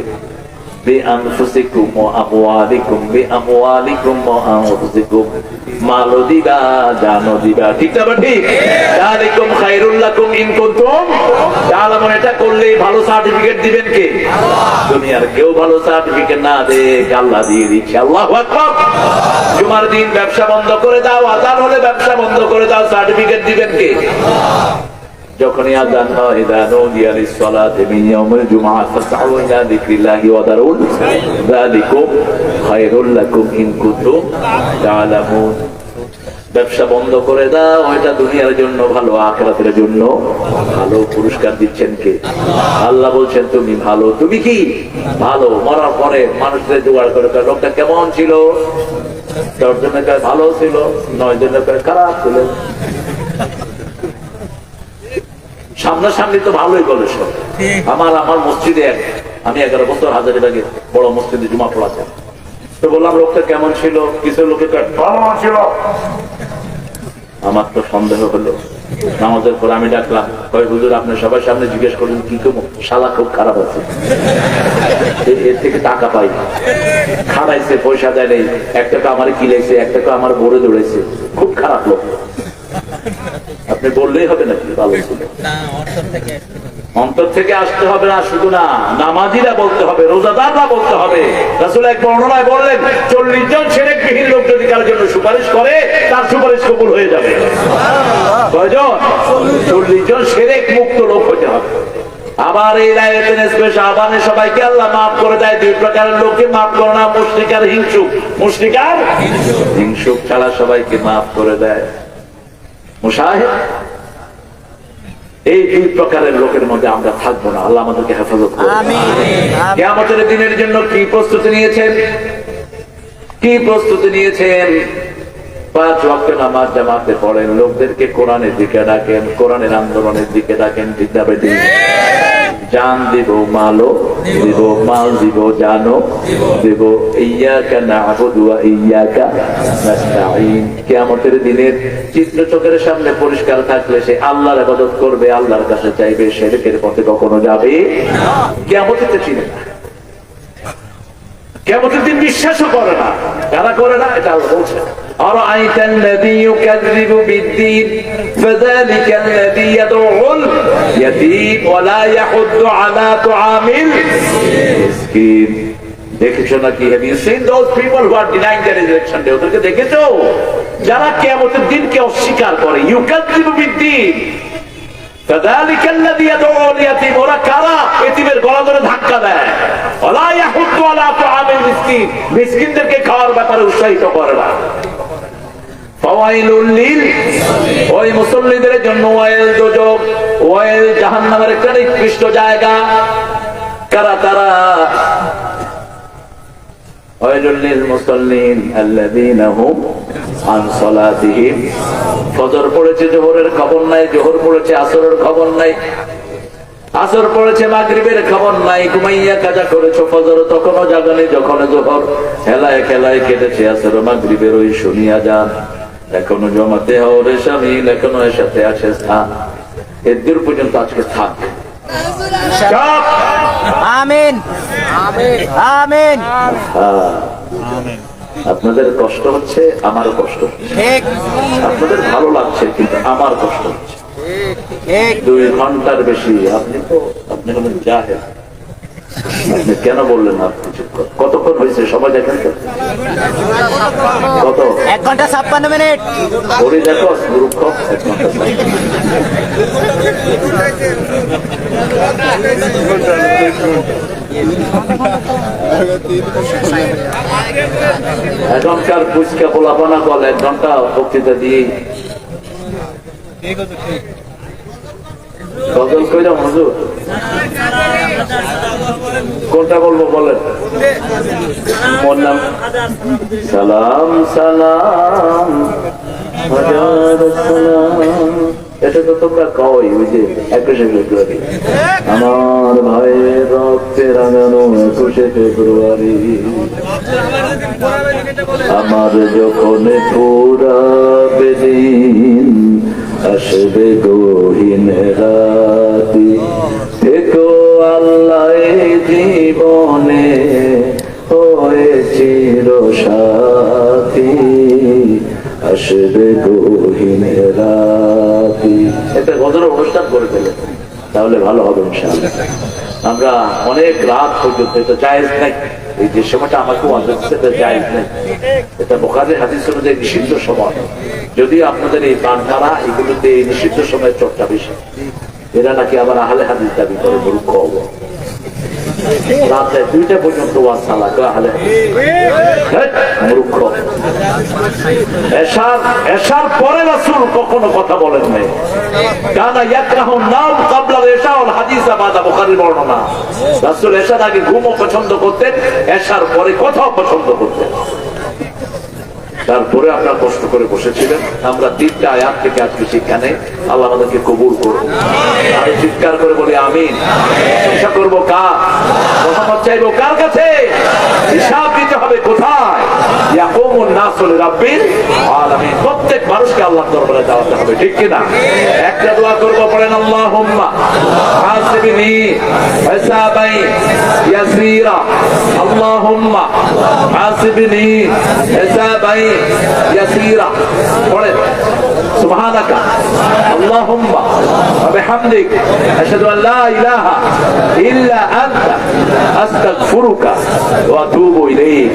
বিআনফুসিকুম ওয়া আমওয়ালিকুম, বিআমওয়ালিকুম ওয়া আনফুসিকুম, মালও দিবা, জানও দিবা, ঠিক না ঠিক? যালিকুম খায়রুল লাকুম ইন কুনতুম তাআলামুন। এটা করলেই ভালো সার্টিফিকেট দিবেন কে? দুনিয়ার কেউ ভালো সার্টিফিকেট না দেয়, আল্লাহ দিয়ে দিচ্ছে। আল্লাহু আকবার। জুমার দিন ব্যবসা বন্ধ করে দাও, আযান হলে ব্যবসা বন্ধ করে দাও, সার্টিফিকেট দিবেন কে? যখনই আযান হয়, ইযা নুদিয়া লিস-সালাতি মিন ইয়াউমিল জুমআহ ফাসআউ ইলা যিকরিল্লাহি ওয়া দারুল যালিকুম খায়রুল লাকুম ইন কুনতুম তা'লামুন। ব্যবসা বন্ধ করে দাও, এটা দুনিয়ার জন্য ভালো, আখিরাতের জন্য ভালো। পুরস্কার দিচ্ছেন কে? আল্লাহ বলছেন, তুমি ভালো। তুমি কি ভালো? মরার পরে মানুষদের জোগাড় করে, লোকটা কেমন ছিল? 10 জনের কাছে ভালো ছিল, 9 জনের কাছে খারাপ ছিল। সামনাসামনি তো ভালোই বলে সব। আমার মসজিদে আমি 11 বছর হাজারীবাগে বড় মসজিদে জুমা পড়াতাম। তো বললাম লোকটা কেমন ছিল, কিছু লোকে ভালো ছিল। আমার তো সন্দেহ হলো। নামাজের পর আমি ডাকলাম, কয় হুজুর আপনি সবার সামনে জিজ্ঞেস করলেন কি কেমন? শালা খুব খারাপ আছে, এর থেকে টাকা পাই না, খাড়াইছে, পয়সা দেয় নেই, 1 টাকা আমার কিলাইছে, 1 টাকা আমার বড়ে দৌড়াইছে, খুব খারাপ লোক। আপনি বললেই হবে নাকি ভালো ছিল? অন্তর থেকে আসতে হবে না, শুধু না, নামাজিরা বলতে হবে, রোজাদাররা বলতে হবে। রাসূল এক বর্ণনায় বললেন 40 জন শিরকবিহীন লোক যদি কারোর জন্য সুপারিশ করে তার সুপারিশ কবুল হয়ে যাবে। কয়জন? 40 জন শিরক মুক্ত লোক হতে হবে। আবার এই লাইলাতুল নিসফে শাবানে সবাইকে আল্লাহ মাফ করে দেয়। 2 প্রকারের লোককে মাফ করে না, মুশরিক আর হিংসুক। মুশরিক আর হিংসুক ছাড়া সবাইকে মাফ করে দেয় মুশাহিদ। এই 2 প্রকারের লোকের মধ্যে আমরা থাকবো না। আল্লাহ আমাদেরকে হেফাজত করুন। কিয়ামতের দিনের জন্য কি প্রস্তুতি নিয়েছেন? কি প্রস্তুতি নিয়েছেন? 5 ওয়াক্ত নামাজ জামাতে পড়েন, লোকদেরকে কোরআনের দিকে ডাকেন, কোরআনের আন্দোলনের দিকে ডাকেন। বিদ্যাবেদী জান দিব, মালও দিব, মাল দিব, জানো দিব। ইয়াকা না'বুদু ওয়া ইয়াকা নাস্তাঈন। কিয়ামতের দিনের চিত্র চোখের সামনে পরিষ্কার থাকলে সে আল্লাহর ইবাদত করবে, আল্লাহর কাছে চাইবে, শিরকের পথে কখনো যাবে না। কিয়ামতের চিনে না, কিয়ামতের দিন বিশ্বাসও করে না। কারা করে না? এটা আল্লাহ বলছেন, أرأيت الذي يكذب بالدين فذلك الذي يدعو اليتيم ولا يحض على طعام المسكين। দেখেছো নাকি? Have you seen those people who are denying the resurrection day? ওদেরকে দেখেছো যারা কিয়ামতের দিনকে অস্বীকার করে? ইউকাযযিবু বিদ্দীন فذلك الذي يدعو اليتيم। ওরা কারা? এতিমের গলা ধরে ধাক্কা দেয়। ওয়ালা ইয়াহুদ্দু আলা তুআমিল মিসকিন। মিসকিনদেরকে খাওয়ার ব্যাপারে উৎসাহিত করে না। ফাওয়াইলুল লিল, ওই মুসল্লিদের জন্য ওয়াইল দোজখ, ওয়াইল জাহান্নামের একটা নিকৃষ্ট জায়গা। কারা তারা? ওয়াইলুল লিল মুসাল্লিন আল্লাযীনা হুম আন সালাতিহিম। ফজর পড়েছে, জোহরের খবর নাই, জোহর পড়েছে, আসরের খবর নাই, আসর পড়েছে, মাগরিবের খবর নাই। ঘুমাইয়া কাজা করেছো ফজর, তখনও জাগানি, যখন জোহর খেলায় খেলায় কেটেছে আসর মাগরিবের ওই শুনিয়া যান। এখনো জমাতে হওয়ার শামিল, এখনো এর সাথে আছে স্থান। এর দূর পর্যন্ত আজকে থাক। আমিন আমিন আমিন। আপনাদের কষ্ট হচ্ছে, আমারও কষ্ট হচ্ছে। ঠিক। আপনাদের ভালো লাগছে, কিন্তু আমার কষ্ট হচ্ছে। 2 ঘন্টার বেশি আপনি হলেন জাহেল। আপনি কেন বললেন না? কতক্ষণ হয়েছে সবাই দেখেন তো? কত? 1 ঘন্টা 56 মিনিট। ওরে দেখো মূর্খ, 1 ঘন্টা 56। এখনকার পুচকা পোলাপানা বল 1 ঘন্টা বক্তৃতা দিয়ে গজল কইরা হুজুর কোনটা বলবো বলেন? সালাম সালাম হাজার সালাম, এটা তো তোমরা কই ওই যে 21শে ফেব্রুয়ারি, আমার ভাইয়ের রক্তে রাঙানো 21শে ফেব্রুয়ারি, আমার যখন পুরাবে দিন আসবে গহীন রাতি, থেকো আল্লাহ জীবনে হয়ে চির সাথী, আসবে গহীন রাতি। একটা গজল অনুষ্ঠান করে ফেলে তাহলে ভালো হবে ইনশাআল্লাহ। আমরা অনেক রাত পর্যন্ত, এটা জায়েজ নাই, এই যে সময়টা আমাকে এটা জায়েজ নাই, এটা বুখারীর হাদিস অনুযায়ী নিষিদ্ধ সময়। যদি আপনাদের এই বান্ধারা এগুলোতে এই নিষিদ্ধ সময়ের চর্চা বেশি, এরা নাকি আবার আহলে হাদিস দাবি করে, মূর্খ হবো। রাত 2টা পর্যন্ত ওয়াজ চালাতো আহলে মূর্খ। এশার পরে রাসূল কখনো কথা বলেন নাই। কানা ইয়াকরাহু নাম ক্বাবলা ইশা ওয়াল হাদিস বাদা, বুখারীর বর্ণনা। রাসূল এশার আগে ঘুমও পছন্দ করতেন, এশার পরে কথাও পছন্দ করতেন। তারপরে আপনারা কষ্ট করে বসেছিলেন। আমরা 3টা আয়াত থেকে আজকে শিক্ষা নেই। আল্লাহ আমাদেরকে কবুল করুন। আমি চিৎকার করে বলি আমিন। প্রশংসা করবো কার? মোহাম্মদ চাইবো কার কাছে? হিসাব দিতে হবে কোথায়? ইয়াকুমুন নাসু লিরাব্বিল আলামিন। প্রত্যেক মানুষকে আল্লাহর দরবারে দাঁড়াতে হবে, ঠিক কিনা? একটা দোয়া করবো, পড়েন আল্লাহুম্মা হাসিবনি হিসাবাই ইয়াসীরা। আল্লাহুম্মা হাসিবনি হিসাবাই ইয়াসীরা। পড়েন সুবহানাকা আল্লাহুম্মা ওয়া বিহামদিক আশহাদু আল লা ইলাহা ইল্লা আনতা আস্তাগফিরুকা ওয়া আতুবু ইলাইক।